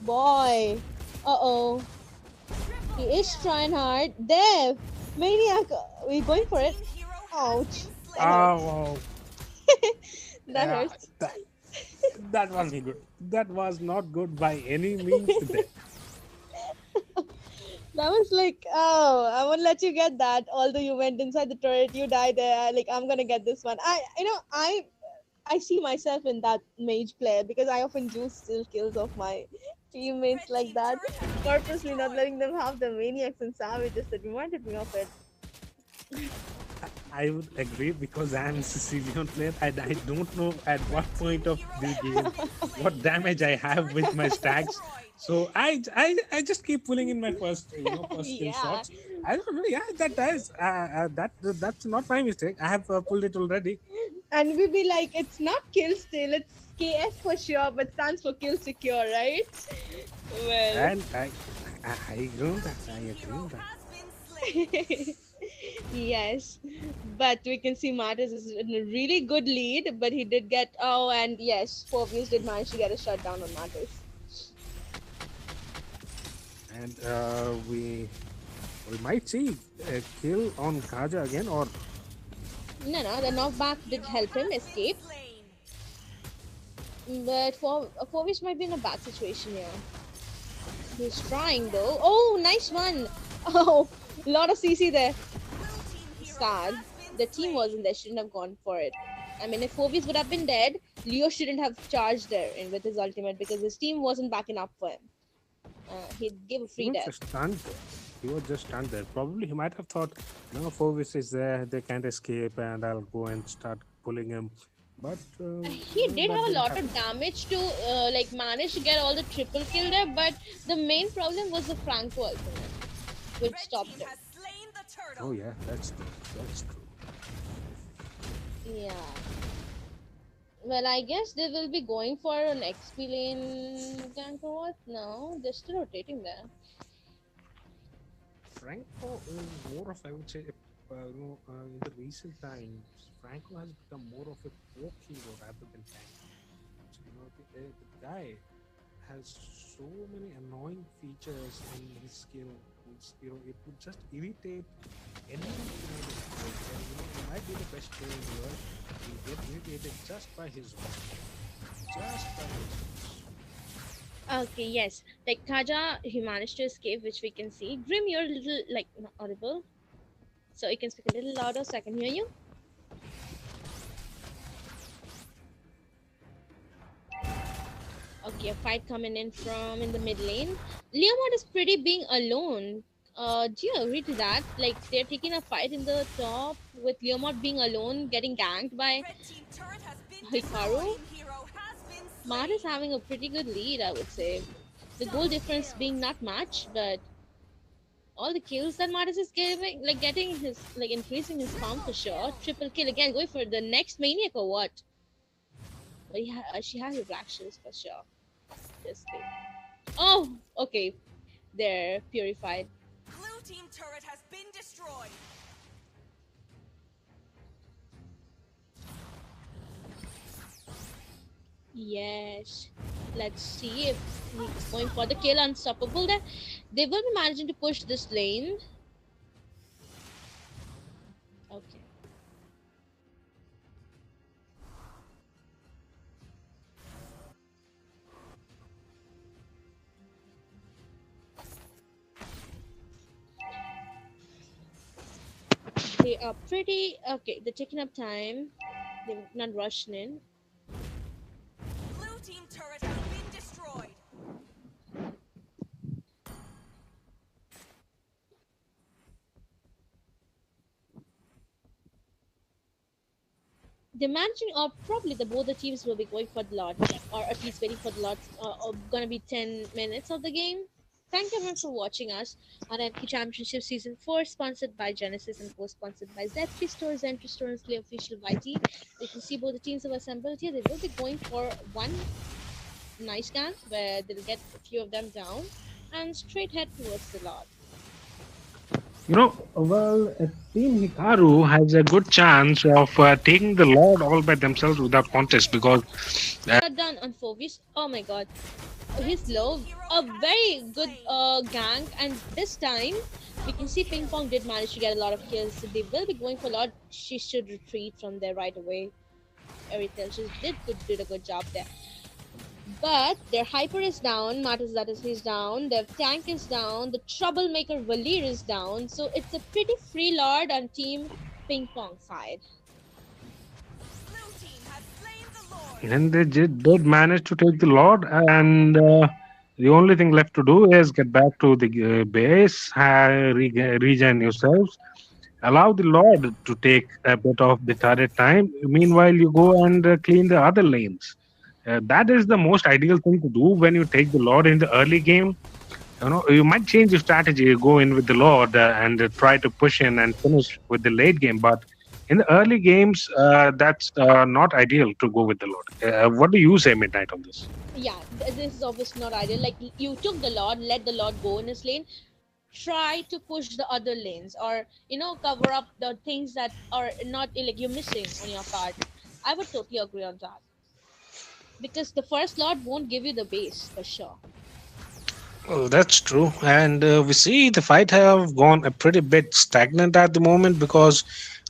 S3: Boy. Uh-oh. He
S5: Triple
S3: is
S5: kill.
S3: trying hard. There. Maniac. We're going
S5: Red
S3: for it.
S5: team hero has
S3: Ouch.
S5: been
S3: That
S5: slain.
S3: hurts.
S4: Oh,
S3: That
S4: yeah,
S3: hurts.
S4: that wasn't good. That was not good by any means. There.
S3: That was like, oh, I won't let you get that. Although you went inside the turret, you died there. Like, I'm gonna get this one. I see myself in that mage player because I often do steal kills of my teammates
S5: Red
S3: like
S5: team
S3: that,
S5: turret has been
S3: purposely not
S5: destroyed.
S3: letting them have the maniacs and savages that reminded me of it.
S4: I would agree because I'm a Sicilian player and I don't know at what point of the game what damage I have with my stacks. So I just keep pulling in my first skill
S3: Yeah,
S4: shots. I don't know. Yeah, that's not my mistake. I have pulled it already,
S3: and we be like, it's not kill steal, it's KS for sure, but stands for kill secure, right? Well.
S4: and I agree on that. I agree on that.
S5: Has been slain.
S3: Yes, but we can see Martis is in a really good lead, but he did get and yes, Phobius did manage to get a shutdown on Martis.
S4: And we might see a kill on Kaja again, or
S3: No, the knockback did help him escape,
S5: Slain.
S3: but for Phobius might be in a bad situation here. He's trying though. Oh, nice one! Oh, lot of CC there. Sad. The team wasn't there. Shouldn't have gone for it. I mean, if Phobius would have been dead, Leo shouldn't have charged there in with his ultimate because his team wasn't backing up for him. He'd give a
S4: he
S3: free
S4: was
S3: death.
S4: just stunned there. He was just stunned there. Probably he might have thought, no, Fovis is there, they can't escape, and I'll go and start pulling him. But
S3: He did
S4: that
S3: have a
S4: didn't
S3: lot
S4: happen.
S3: of damage to like manage to get all the triple kill there, but the main problem was the Franco ultimate, which
S5: Red
S3: stopped
S5: team
S3: him.
S5: has slain the turtle.
S4: Oh yeah, that's true. That's true.
S3: Yeah. Well, I guess they will be going for an XP lane gank or what? No, they're still rotating there.
S4: Franco is more of, I would say, in the recent times, Franco has become more of a poke hero rather than tank. So, the guy has so many annoying features in his skill. It would just irritate any player. He might be the best player in the world. He'll get irritated just by his voice. Just by his voice.
S3: Okay, yes. Like Kaja, he managed to escape, which we can see. Grim, you're a little like not audible, so you can speak a little louder so I can hear you. Okay, a fight coming in from in the mid lane. Leomord is pretty being alone. Do you agree to that? Like they're taking a fight in the top with Leomord being alone, getting ganked by
S5: Red team turret has been
S3: Hikaru.
S5: destroyed. Hero has been
S3: Mart
S5: slain.
S3: is having a pretty good lead, I would say. The goal difference being not much, but all the kills that Martis is getting, like getting his, like increasing his farm for sure. Triple kill again, going for the next maniac or what? But she has her black shields for sure. Just kidding. Oh, okay. They're purified.
S5: Blue team turret has been destroyed.
S3: Yes. Let's see if he's going for the kill unstoppable there. They will be managing to push this lane. Okay. They are pretty okay. They're taking up time. They're not rushing in.
S5: Blue team turret has been destroyed.
S3: They're managing, or probably both the teams will be going for the lot, or at least waiting for the lot. Gonna be 10 minutes of the game. Thank you everyone for watching us on MK Championship Season 4, sponsored by Genesis and co-sponsored by Zentro Store, Zentro Store is the official YT. You can see both the teams have assembled here. They will be going for one nice gank where they'll get a few of them down and straight head towards the lot.
S4: Well, Team Hikaru has a good chance of taking the Lord all by themselves without contest because
S3: Got done on Phobius. Oh my god. He's low. A very good gank, and this time we can see Ping Pong did manage to get a lot of kills. So they will be going for a lot. She should retreat from there right away. Everything. She did a good job there. But their hyper is down, Martis is down, their tank is down, the troublemaker Valir is down, so it's a pretty free lord on team Ping Pong side.
S5: Blue team has slain the Lord.
S4: and they did manage to take the Lord, and the only thing left to do is get back to the base, regen yourselves, allow the Lord to take a bit of the turret time. Meanwhile, you go and clean the other lanes. That is the most ideal thing to do when you take the Lord in the early game. You might change your strategy, go in with the Lord and try to push in and finish with the late game. But in the early games, that's not ideal to go with the Lord. What do you say, Midnight, on this?
S3: Yeah, this is obviously not ideal. Like, you took the Lord, let the Lord go in his lane, try to push the other lanes, or cover up the things that are not like you're missing on your part. I would totally agree on that, because the first Lord won't give you the base for sure.
S4: Oh, that's true. And we see the fight have gone a pretty bit stagnant at the moment because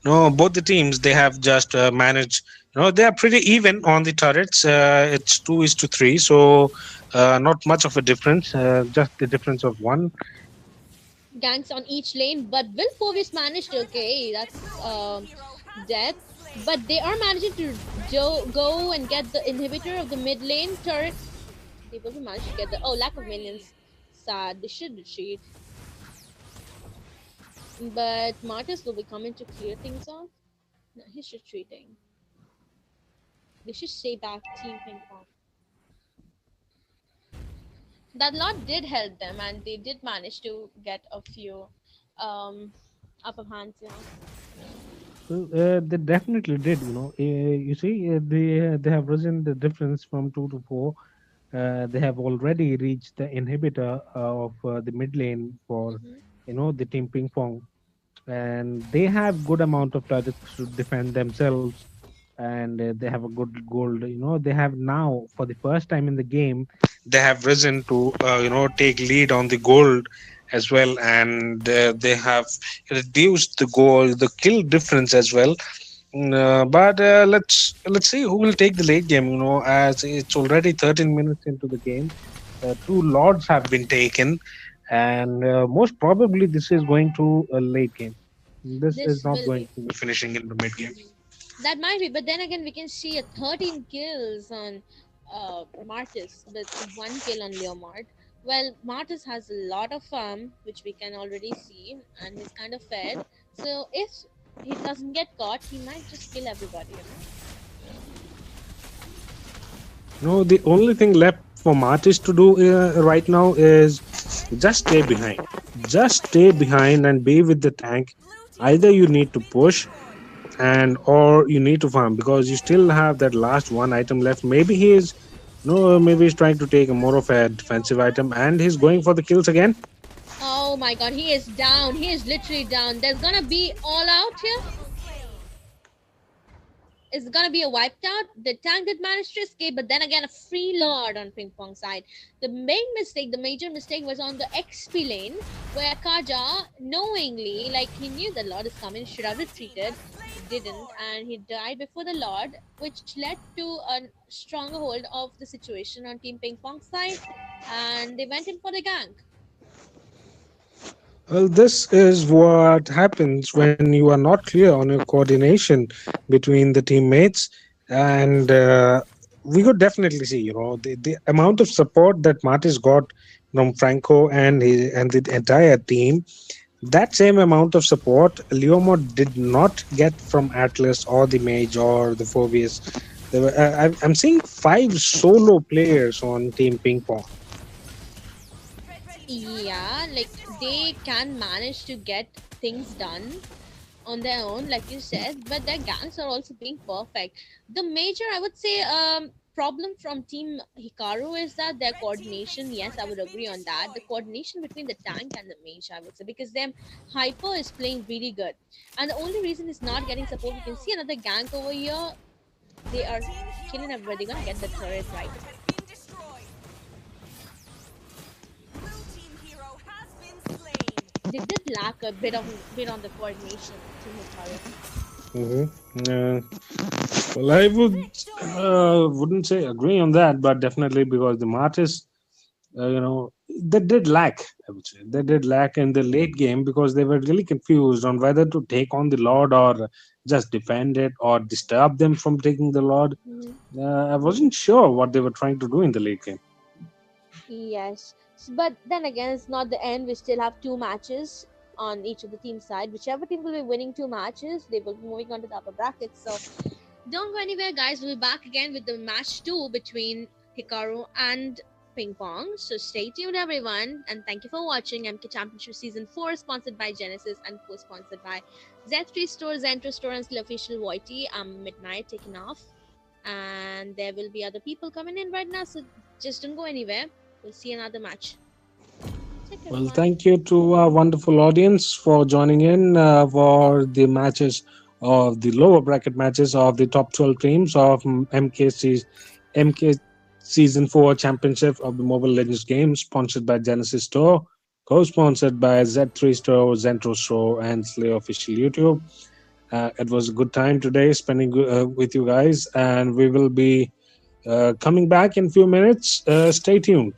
S4: both the teams they have just managed. They are pretty even on the turrets. It's 2:3, so not much of a difference. Just the difference of one.
S3: Ganks on each lane, but will Phovis manage to? Okay, that's dead. But they are managing to go and get the inhibitor of the mid lane turret. They will manage to get the lack of minions. Sad. They should retreat. But Martis will be coming to clear things off. No, he's retreating. They should stay back, Team Ping Pong. That lot did help them, and they did manage to get a few upper hands. Yeah.
S4: Well, they definitely did. You see, they have risen the difference from 2 to 4. They have already reached the inhibitor of the mid lane for
S3: Mhm.
S4: the team ping pong, and they have good amount of targets to defend themselves, and they have a good gold. They have now for the first time in the game they have risen to take lead on the gold as well, and they have reduced the goal the kill difference as well. But let's see who will take the late game. As it's already 13 minutes into the game, two lords have been taken, and most probably this is going to a late game. This is
S3: This
S4: not
S3: will
S4: going
S3: be.
S4: to be finishing in the mid game.
S3: That might be, but then again, we can see a 13 kills on Martis with 1 kill on Leomard. Well, Martis has a lot of farm, which we can already see, and he's kind of fed. So if he doesn't get caught, he might just kill everybody.
S4: No, the only thing left for Martis to do right now is just stay behind. Just stay behind and be with the tank.
S5: Blue team
S4: Either you need to
S5: been
S4: push
S5: destroyed.
S4: and or you need to farm because you still have that last one item left. Maybe he is no, maybe he's trying to take a more of a defensive item and he's going for the kills again.
S3: Oh my god, he is down. He is literally down. There's gonna be all out here.
S5: Double slain.
S3: It's gonna be a wiped out. The tank did manage to escape, but then again, a free lord on Ping Pong side. The major mistake was on the XP lane, where Kaja knowingly, like he knew the lord is coming, should have retreated, didn't, and he died before the lord, which led to a stronger hold of the situation on Team Ping Pong side, and they went in for the gank.
S4: Well, this is what happens when you are not clear on your coordination between the teammates, and we could definitely see, the amount of support that Martis got from Franco and the entire team. That same amount of support Leomord did not get from Atlas or the Mage or the Phobius. I'm seeing five solo players on Team Ping Pong.
S3: Yeah, like they can manage to get things done on their own, like you said, but their gangs are also being perfect. The major, I would say, problem from Team Hikaru is that their coordination. Yes, I would agree on that. The coordination between the tank and the mage, I would say, because them Hyper is playing really good, and the only reason is not getting support. We can see another gank over here. They are killing everybody. They're gonna get the turret right. They did lack a bit on the coordination, Team Hikaru.
S4: Hmm. Well, I wouldn't say agree on that, but definitely because the Martis, they did lack. I would say they did lack in the late game because they were really confused on whether to take on the Lord or just defend it or disturb them from taking the Lord.
S3: Mhm.
S4: I wasn't sure what they were trying to do in the late game.
S3: Yes, but then again, it's not the end. We still have two matches on each of the team side. Whichever team will be winning two matches, they will be moving on to the upper brackets. So don't go anywhere, guys. We'll be back again with the match two between Hikaru and Ping Pong. So stay tuned, everyone, and thank you for watching MK Championship Season 4, sponsored by Genesis and co-sponsored by Z3 Store, Zentro Store, and still official YT. I'm Midnight taking off, and there will be other people coming in right now. So just don't go anywhere. We'll see another match. Take care,
S4: Well,
S3: everyone.
S4: thank you to our wonderful audience for joining in for the matches of the lower bracket matches of the top 12 teams of MK Season 4 Championship of the Mobile Legends game, sponsored by Genesis Store, co sponsored by Z3 Store, Zentro Store, and Slay Official YouTube. It was a good time today spending with you guys, and we will be coming back in a few minutes. Stay tuned.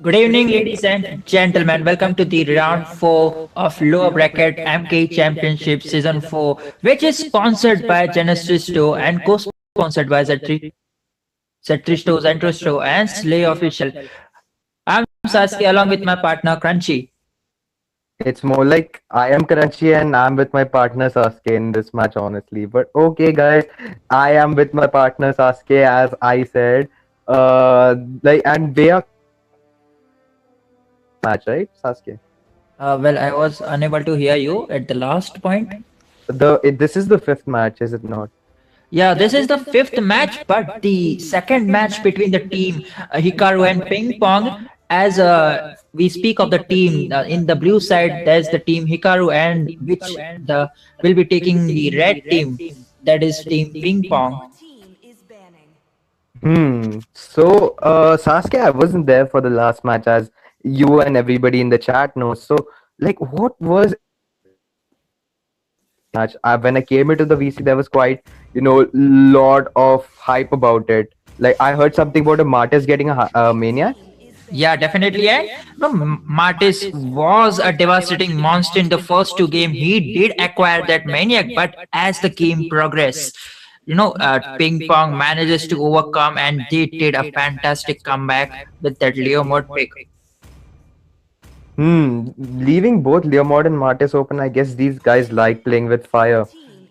S2: Good evening, ladies and gentlemen. Welcome to the round 4 of lower bracket MKE Championship Season 4, which is sponsored by Zentro Store and co-sponsored by Zentro Store, Zentro Store, and Slay Official. I'm Sasuke along with my partner Crunchy.
S6: It's more like I am Karachi and I'm with my partner Sasuke in this match, honestly. But okay, guys, I am with my partner Sasuke, as I said. And they are match, right, Sasuke?
S2: Well, I was unable to hear you at the last point.
S6: This is the fifth match, is it not?
S2: Yeah, this is the fifth match, but the second match between the team Hikaru and Ping Pong. As we speak of the team in the blue side, there's the team Hikaru, and which the will be taking the red team, that is team Ping Pong.
S5: Your team is banning.
S6: So, Sasuke, I wasn't there for the last match, as you and everybody in the chat knows. So, like, what was match? When I came into the VC, there was quite, lot of hype about it. Like, I heard something about a Martis getting a maniac.
S2: Yeah, definitely. Yeah. No, Martis was a devastating monster in the first two games. He did acquire that maniac, but as the game progressed, Ping Pong manages to overcome, and they did a fantastic comeback with that Leo mode pick.
S6: Leaving both Leomord and Martis open, I guess these guys like playing with fire.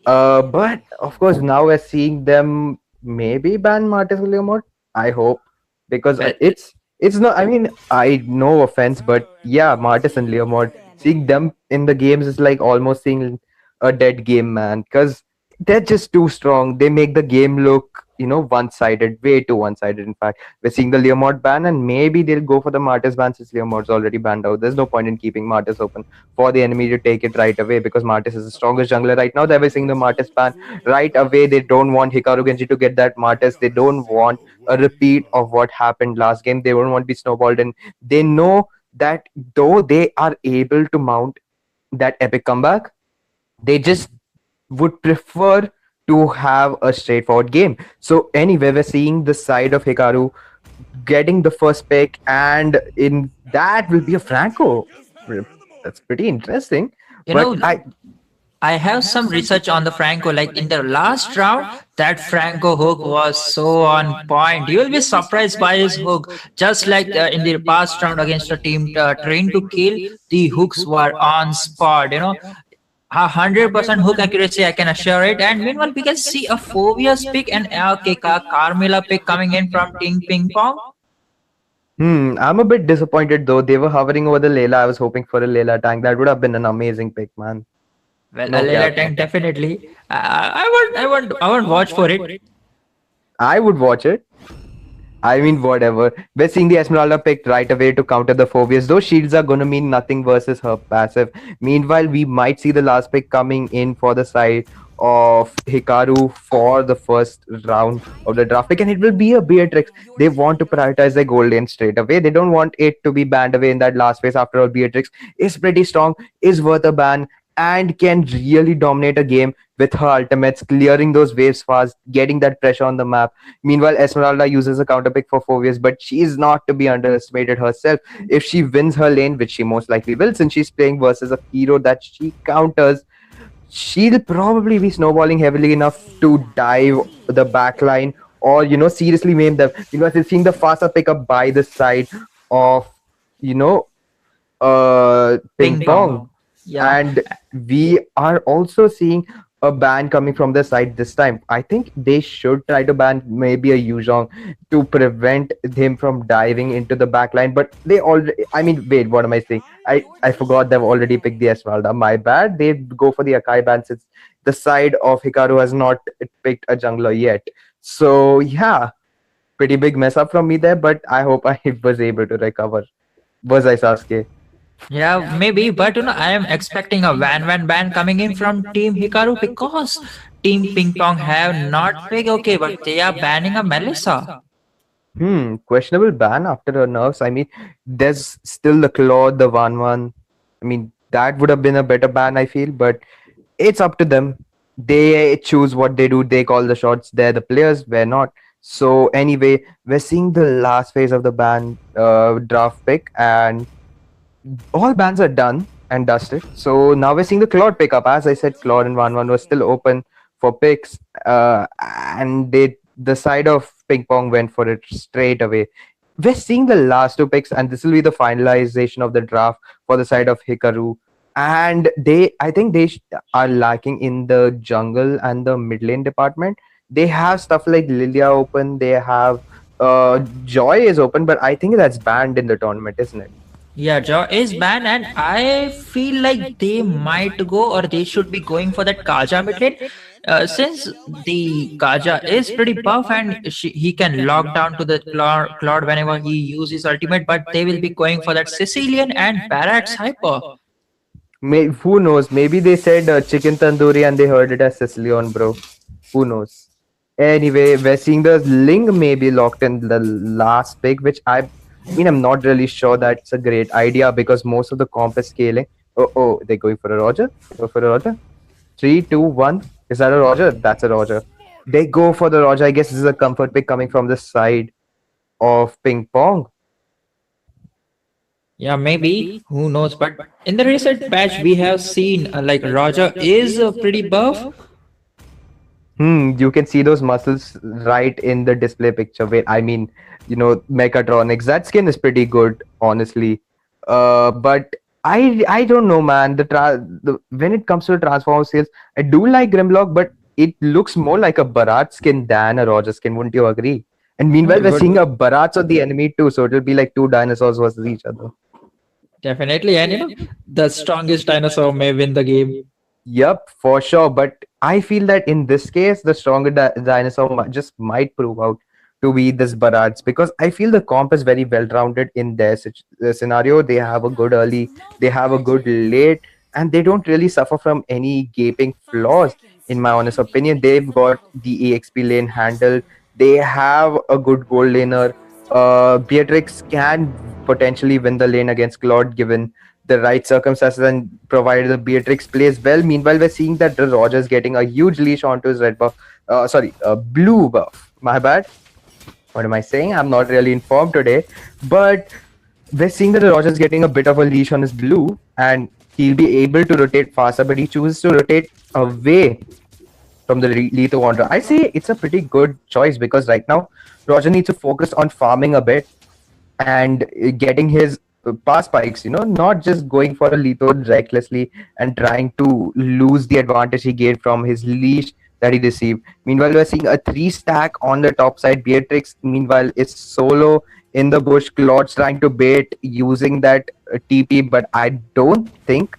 S6: But of course, now we're seeing them maybe ban Martis or Leomord. I hope, because
S2: Well,
S6: it's not. I mean, I no offense, but yeah, Martis and Leomord, seeing them in the games is like almost seeing a dead game, man. Because they're just too strong. They make the game look, one-sided, way too one-sided. In fact, we're seeing the Leomord ban, and maybe they'll go for the Martis ban since Leomord's already banned out. There's no point in keeping Martis open for the enemy to take it right away, because Martis is the strongest jungler right now. They're seeing the Martis ban right away. They don't want Hikaru Genji to get that Martis. They don't want a repeat of what happened last game. They don't want to be snowballed, and they know that though they are able to mount that epic comeback, they just would prefer to have a straightforward game. So anyway, we're seeing the side of Hikaru getting the first pick, and in that will be a Franco. That's pretty interesting.
S2: you
S6: But
S2: know, I have some research on the Franco. Like in the last round, that Franco hook was so on point. You will be surprised by his hook. Just like in the past round against a team trained to kill, the hooks were on spot. 100% hook accuracy, I can assure it. And meanwhile, we can see a Phobia's pick and Carmilla pick coming in from Team Ping Pong.
S6: I'm a bit disappointed though. They were hovering over the Layla. I was hoping for a Layla tank. That would have been an amazing pick, man.
S2: Well,
S6: No
S2: a Layla
S6: cap.
S2: tank definitely. I want watch for it.
S6: I would watch it. I mean, whatever. We're seeing the Esmeralda picked right away to counter the Phobias. Those shields are going to mean nothing versus her passive. Meanwhile, we might see the last pick coming in for the side of Hikaru for the first round of the draft pick, and it will be a Beatrix. They want to prioritize their gold lane straight away. They don't want it to be banned away in that last phase. After all, Beatrix is pretty strong, is worth a ban, and can really dominate a game with her ultimates, clearing those waves fast, getting that pressure on the map. Meanwhile, Esmeralda uses a counter pick for Phobius, but she is not to be underestimated herself. If she wins her lane, which she most likely will, since she's playing versus a hero that she counters, she'll probably be snowballing heavily enough to dive the backline, or seriously maim them. Seeing the faster pickup by the side of you know Ping Pong.
S2: Yeah.
S6: And we are also seeing a ban coming from the side this time. I think they should try to ban maybe a Yuzhong to prevent him from diving into the backline. But they already, I mean, wait, what am I saying? I forgot they've already picked the Esmeralda. My bad. They go for the Akai ban since the side of Hikaru has not picked a jungler yet. So yeah, pretty big mess up from me there, but I hope I was able to recover. Was I, Sasuke?
S2: Yeah, maybe, but I am expecting a Van ban coming in from Team Hikaru because Team Ping Pong have not picked okay, but they are banning a Melissa.
S6: Questionable ban after her nerfs. I mean, there's still the Claw, the 1-1. I mean, that would have been a better ban, I feel, but it's up to them. They choose what they do. They call the shots. They're the players. We're not. So anyway, we're seeing the last phase of the ban draft pick, and all bans are done and dusted. So now we're seeing the Claude pickup. As I said, Claude and 1-1 was still open for picks, and the side of ping pong went for it straight away. We're seeing the last two picks, and this will be the finalization of the draft for the side of Hikaru. And I think are lacking in the jungle and the mid lane department. They have stuff like Lilia open. They have Joy is open, but I think that's banned in the tournament, isn't it?
S2: Yeah, Jaw is banned, and I feel like they might go or they should be going for that Kaja mid lane. Since the Kaja is pretty buff and he can lock down to the Claude whenever he uses ultimate, but they will be going for that Sicilian and Barracks Hyper.
S6: Who knows? Maybe they said chicken tandoori and they heard it as Sicilian, bro. Who knows? Anyway, we're seeing the Ling maybe locked in the last pick, which I'm not really sure that's a great idea because most of the comp is scaling. Oh, they're going for a Roger? Go for a Roger? 3, 2, 1. Is that a Roger? That's a Roger. They go for the Roger. I guess this is a comfort pick coming from the side of Ping Pong.
S2: Yeah, maybe. Who knows? But in the recent patch, we have seen like Roger is pretty buff.
S6: You can see those muscles right in the display picture. Wait, Mechatronics. That skin is pretty good, honestly. But I don't know, man. When it comes to the transformer sales, I do like Grimlock, but it looks more like a Bharat skin than a Roger skin. Wouldn't you agree? And meanwhile, we're seeing a Bharat on the enemy too, so it'll be like two dinosaurs versus each other.
S2: Definitely, and the strongest dinosaur may win the game.
S6: Yep, for sure. But I feel that in this case, the stronger dinosaur just might prove out to be this Bharat's, because I feel the comp is very well rounded in their scenario. They have a good early, they have a good late, and they don't really suffer from any gaping flaws. In my honest opinion, they've got the EXP lane handled. They have a good gold laner. Beatrix can potentially win the lane against Claude given the right circumstances, and provided the Beatrix plays well. Meanwhile, we're seeing that the Roger's getting a huge leash onto his red buff. Blue buff. My bad. What am I saying? I'm not really informed today. But we're seeing that the Roger's getting a bit of a leash on his blue, and he'll be able to rotate faster, but he chooses to rotate away from the lethal wanderer. I say it's a pretty good choice because right now Roger needs to focus on farming a bit and getting his pass spikes, not just going for a lethal recklessly and trying to lose the advantage he gained from his leash that he received. Meanwhile, we're seeing a 3-stack on the top side. Beatrix, meanwhile, is solo in the bush. Claude's trying to bait using that TP, but I don't think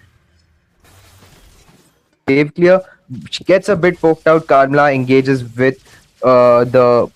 S6: save clear. She gets a bit poked out. Carmela engages with the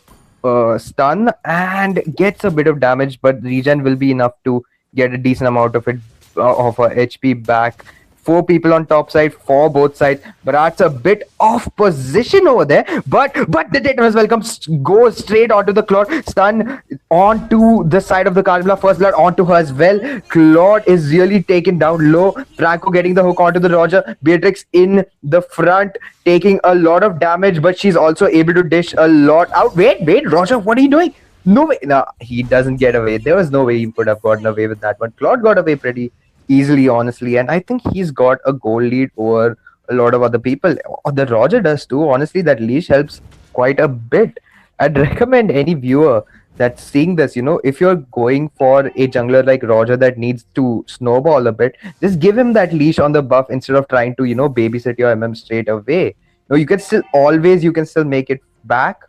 S6: stun and gets a bit of damage, but regen will be enough to get a decent amount of it of her HP back. 4 people on top side for both sides. Bharat's a bit off position over there, but the Dayton welcome goes straight onto the Claude. Stun onto the side of the Carmela. First blood onto her as well. Claude is really taken down low. Franco getting the hook onto the Roger. Beatrix in the front taking a lot of damage, but she's also able to dish a lot out. Wait, Roger, what are you doing? No way. No, he doesn't get away. There was no way he could have gotten away with that one. Claude got away pretty easily, honestly, and I think he's got a goal lead over a lot of other people. The Roger does too. Honestly, that leash helps quite a bit. I'd recommend any viewer that's seeing this, if you're going for a jungler like Roger that needs to snowball a bit, just give him that leash on the buff instead of trying to, babysit your MM straight away. You can still make it back,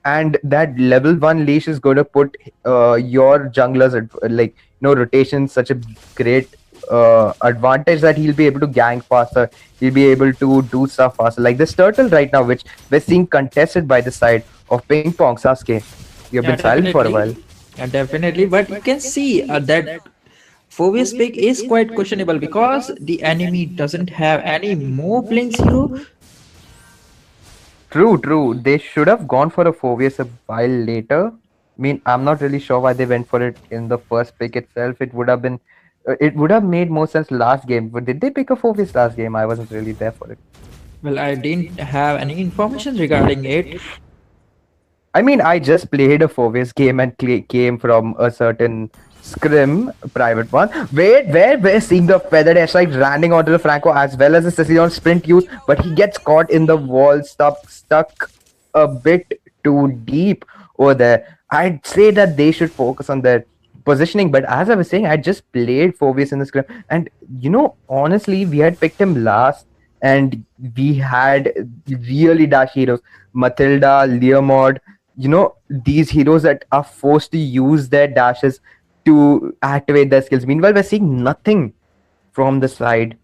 S6: and that level 1 leash is going to put your junglers at rotation such a great advantage that he'll be able to gank faster. He'll be able to do stuff faster. Like this turtle right now, which we're seeing contested by the side of Ping Pong. Sasuke, you've been silent for a while.
S2: Yeah, definitely. But you can see that Phobia's pick is quite questionable because the enemy doesn't have any more Blink's hero.
S6: True. They should have gone for a Phobius a while later. I'm not really sure why they went for it in the first pick itself. It would have made more sense last game. But did they pick a Phobius last game? I wasn't really there for it.
S2: Well, I didn't have any information regarding it.
S6: I mean, I just played a 4 vs game and came from a certain scrim, private one, where we're seeing the feathered airstrike landing onto the Franco as well as the Sicilian sprint use, but he gets caught in the wall, stuck a bit too deep over there. I'd say that they should focus on their positioning, but as I was saying, I just played 4 vs in the scrim, and honestly, we had picked him last, and we had really dash heroes, Matilda, Leomord, these heroes that are forced to use their dashes to activate their skills. Meanwhile, we're seeing nothing from the side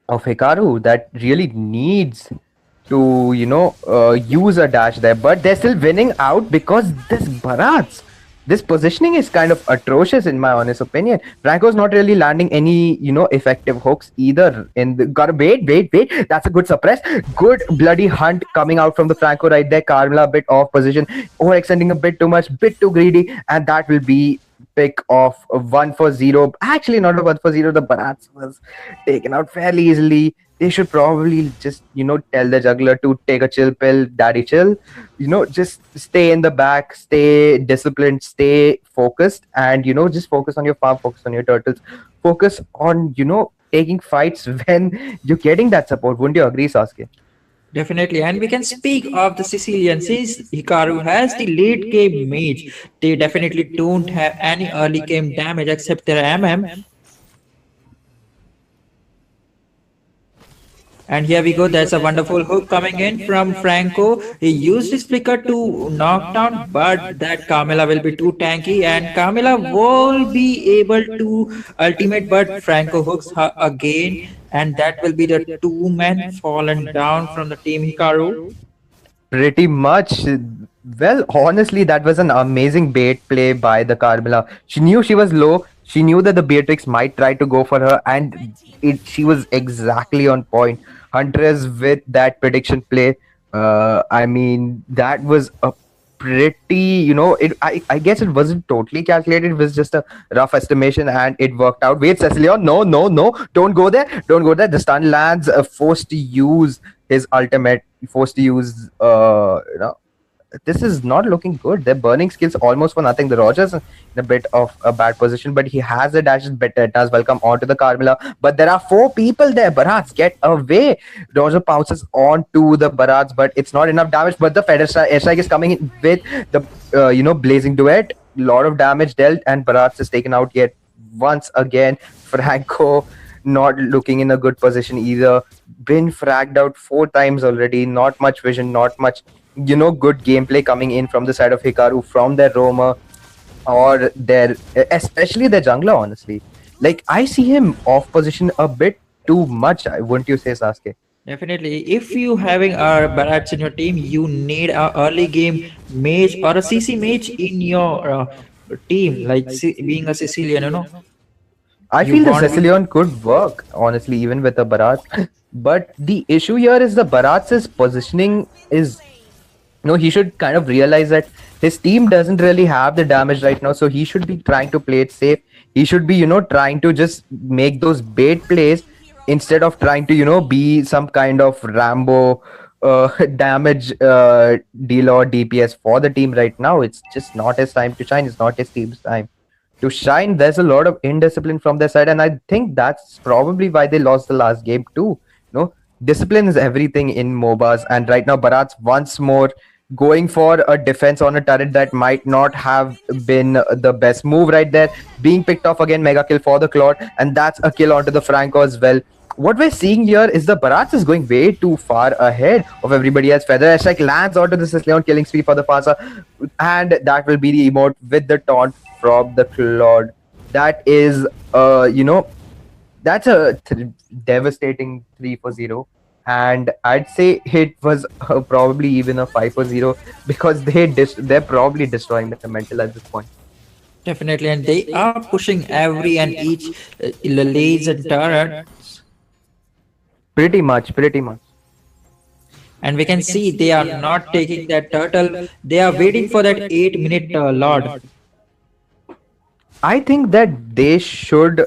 S6: of Hikaru that really needs to, use a dash there. But they're still winning out because this positioning is kind of atrocious in my honest opinion. Franco's not really landing any, effective hooks either. Gotta wait. That's a good suppress. Good bloody hunt coming out from the Franco right there. Carmela a bit off position, overextending a bit too much, bit too greedy, and that will be pick of 1-for-0. Actually, not a 1-for-0. The Barats was taken out fairly easily. They should probably just, tell the juggler to take a chill pill, daddy chill. Just stay in the back, stay disciplined, stay focused, and, just focus on your farm, focus on your turtles, focus on, taking fights when you're getting that support. Wouldn't you agree, Sasuke?
S2: Definitely, and we can speak of the Sicilians. Since Hikaru has the late game mage, they definitely don't have any early game damage except their MM. And here we go. There's a wonderful hook coming in from Franco. He used his flicker to knock down, but that Carmela will be too tanky, and Carmela will be able to ultimate, but Franco hooks her again, and that will be the 2 men fallen down from the team Hikaru.
S6: Pretty much. Well, honestly, that was an amazing bait play by the Carmela. She knew she was low. She knew that the Beatrix might try to go for her, and she was exactly on point. Huntress with that prediction play. I mean, that was a pretty, I guess it wasn't totally calculated. It was just a rough estimation, and it worked out. Wait, Cecilion, no, don't go there. The stun lands, forced to use his ultimate, forced to use, this is not looking good. They're burning skills almost for nothing. The Rogers in a bit of a bad position, but he has the dashes better. It does welcome onto the Carmela, but there are 4 people there. Barats, get away. Roger pounces onto the Barats, but it's not enough damage. But the Feder airstrike is coming in with the blazing duet. Lot of damage dealt, and Barats is taken out yet once again. Franco not looking in a good position either. Been fragged out 4 times already. Not much vision, not much good gameplay coming in from the side of Hikaru, from their roamer or especially their jungler, honestly. Like, I see him off position a bit too much, wouldn't you say, Sasuke?
S2: Definitely. If you having a Barats in your team, you need a early game mage or a CC mage in your team, like being a Sicilian,
S6: I feel the Sicilian could work, honestly, even with the Barats. But the issue here is the Barats' positioning is, he should kind of realize that his team doesn't really have the damage right now, so he should be trying to play it safe. He should be, trying to just make those bait plays instead of trying to, be some kind of Rambo damage dealer or DPS for the team right now. It's just not his time to shine. It's not his team's time to shine. There's a lot of indiscipline from their side, and I think that's probably why they lost the last game too. Discipline is everything in MOBAs, and right now Barats once more going for a defense on a turret that might not have been the best move right there. Being picked off again, mega kill for the Claude, and that's a kill onto the Franco as well. What we're seeing here is the Barats is going way too far ahead of everybody else. Feather airstrike lands onto the Sicilian, killing spree for the Fasa, and that will be the emote with the taunt from the Claude. That is, that's a devastating 3-for-0. And I'd say it was probably even a 5-for-0 because they're probably destroying the mental at this point.
S2: Definitely, and they are pushing every and each lanes and turrets.
S6: Pretty much.
S2: And we can see they are not taking that turtle. They are waiting for that 8-minute Lord.
S6: I think that they should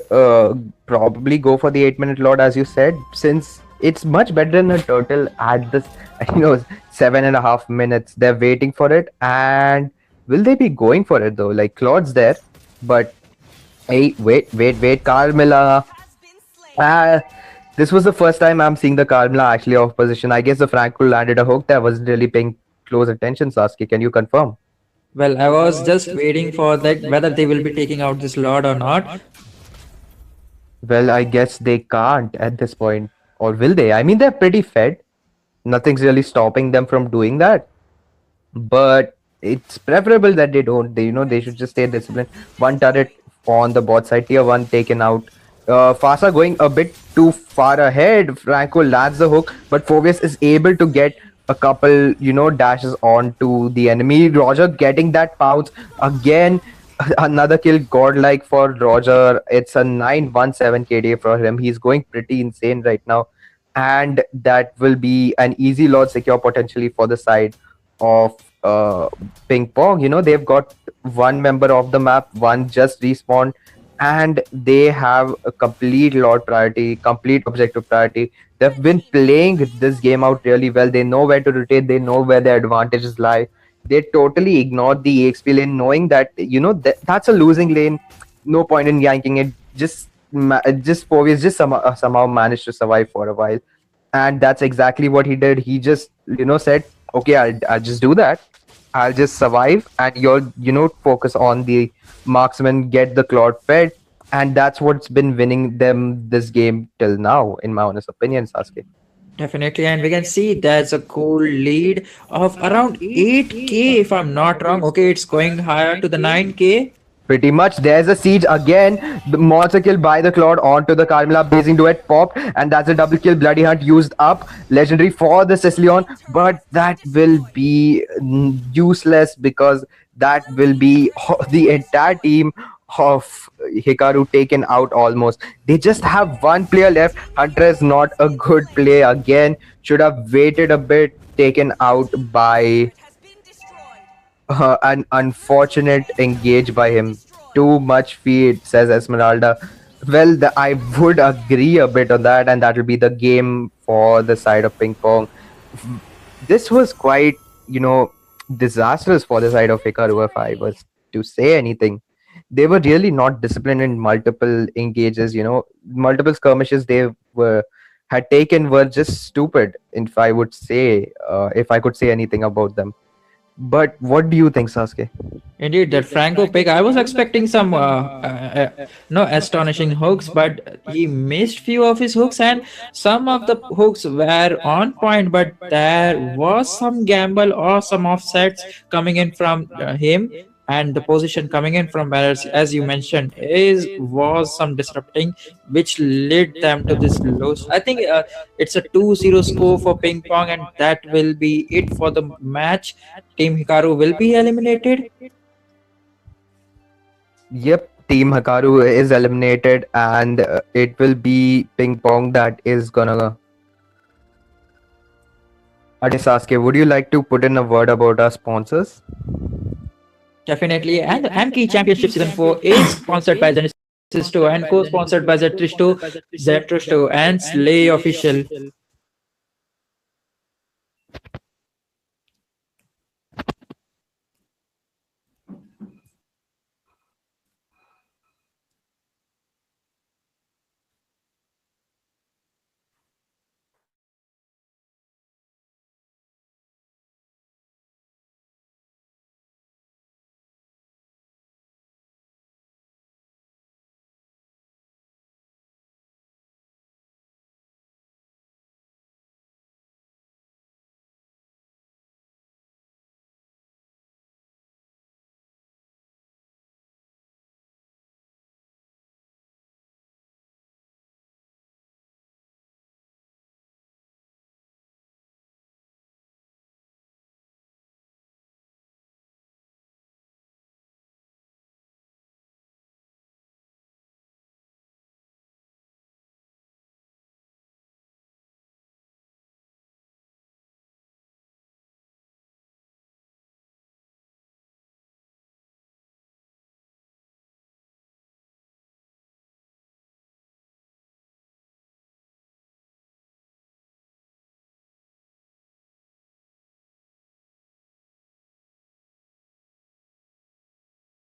S6: probably go for the 8-minute Lord, as you said, since it's much better than a turtle at this, 7.5 minutes. They're waiting for it, and will they be going for it though? Like Claude's there, but hey, wait, Carmilla.
S5: Has been slain.
S6: Ah, this was the first time I'm seeing the Carmilla actually off position. I guess the Franco landed a hook that I wasn't really paying close attention. Sasuke, can you confirm?
S2: Well, I was just waiting for that whether they will be taking out this Lord or not.
S6: Well, I guess they can't at this point, or will they? I mean, they're pretty fed. Nothing's really stopping them from doing that. But it's preferable that they don't. They should just stay disciplined. One turret on the bot side, tier one taken out. Fasa going a bit too far ahead. Franco lands the hook, but Phobius is able to get a couple, dashes onto the enemy. Roger getting that pounce again. Another kill godlike for Roger. It's a 917 KDA for him. He's going pretty insane right now. And that will be an easy Lord secure potentially for the side of Ping Pong. They've got one member of the map, one just respawned, and they have a complete Lord priority, complete objective priority. They've been playing this game out really well. They know where to rotate, they know where their advantages lie. They totally ignored the EXP lane, knowing that that's a losing lane. No point in yanking it. Just Povius just somehow managed to survive for a while, and that's exactly what he did. He just said, "Okay, I'll just do that. I'll just survive, and you'll focus on the marksman, get the Claude fed." And that's what's been winning them this game till now, in my honest opinion, Sasuke.
S2: Definitely, and we can see there's a cool lead of around 8k if I'm not wrong. Okay, it's going higher to the 9k.
S6: Pretty much, there's a siege again. The monster kill by the Claude onto the Carmilla. Blazing Duet popped, and that's a double kill. Bloody Hunt used up. Legendary for the Sicilian, but that will be useless because that will be the entire team of Hikaru taken out almost. They just have one player left. Hunter is not a good play again. Should have waited a bit. Taken out by
S5: Has been destroyed.
S6: an unfortunate engage by him. Too much feed, says Esmeralda. Well, I would agree a bit on that, and that will be the game for the side of Ping Pong. This was quite, disastrous for the side of Hikaru, if I was to say anything. They were really not disciplined in multiple engages, multiple skirmishes they had taken were just stupid, if I would say, if I could say anything about them. But what do you think, Sasuke?
S2: Indeed, that Franco pick. I was expecting some no astonishing hooks, but he missed few of his hooks, and some of the hooks were on point. But there was some gamble or some offsets coming in from him, and the position coming in from where, as you mentioned, was some disrupting, which led them to this loss. I think it's a 2-0 score for Ping Pong, and that will be it for the match. Team Hikaru will be eliminated.
S6: Yep, Team Hikaru is eliminated, and it will be Ping Pong that is gonna. Ade Sasuke, would you like to put in a word about our sponsors?
S2: Definitely, and the MKE Championship Season 4 is sponsored by Zentro Store and co-sponsored by Zentro Store and Slay Official.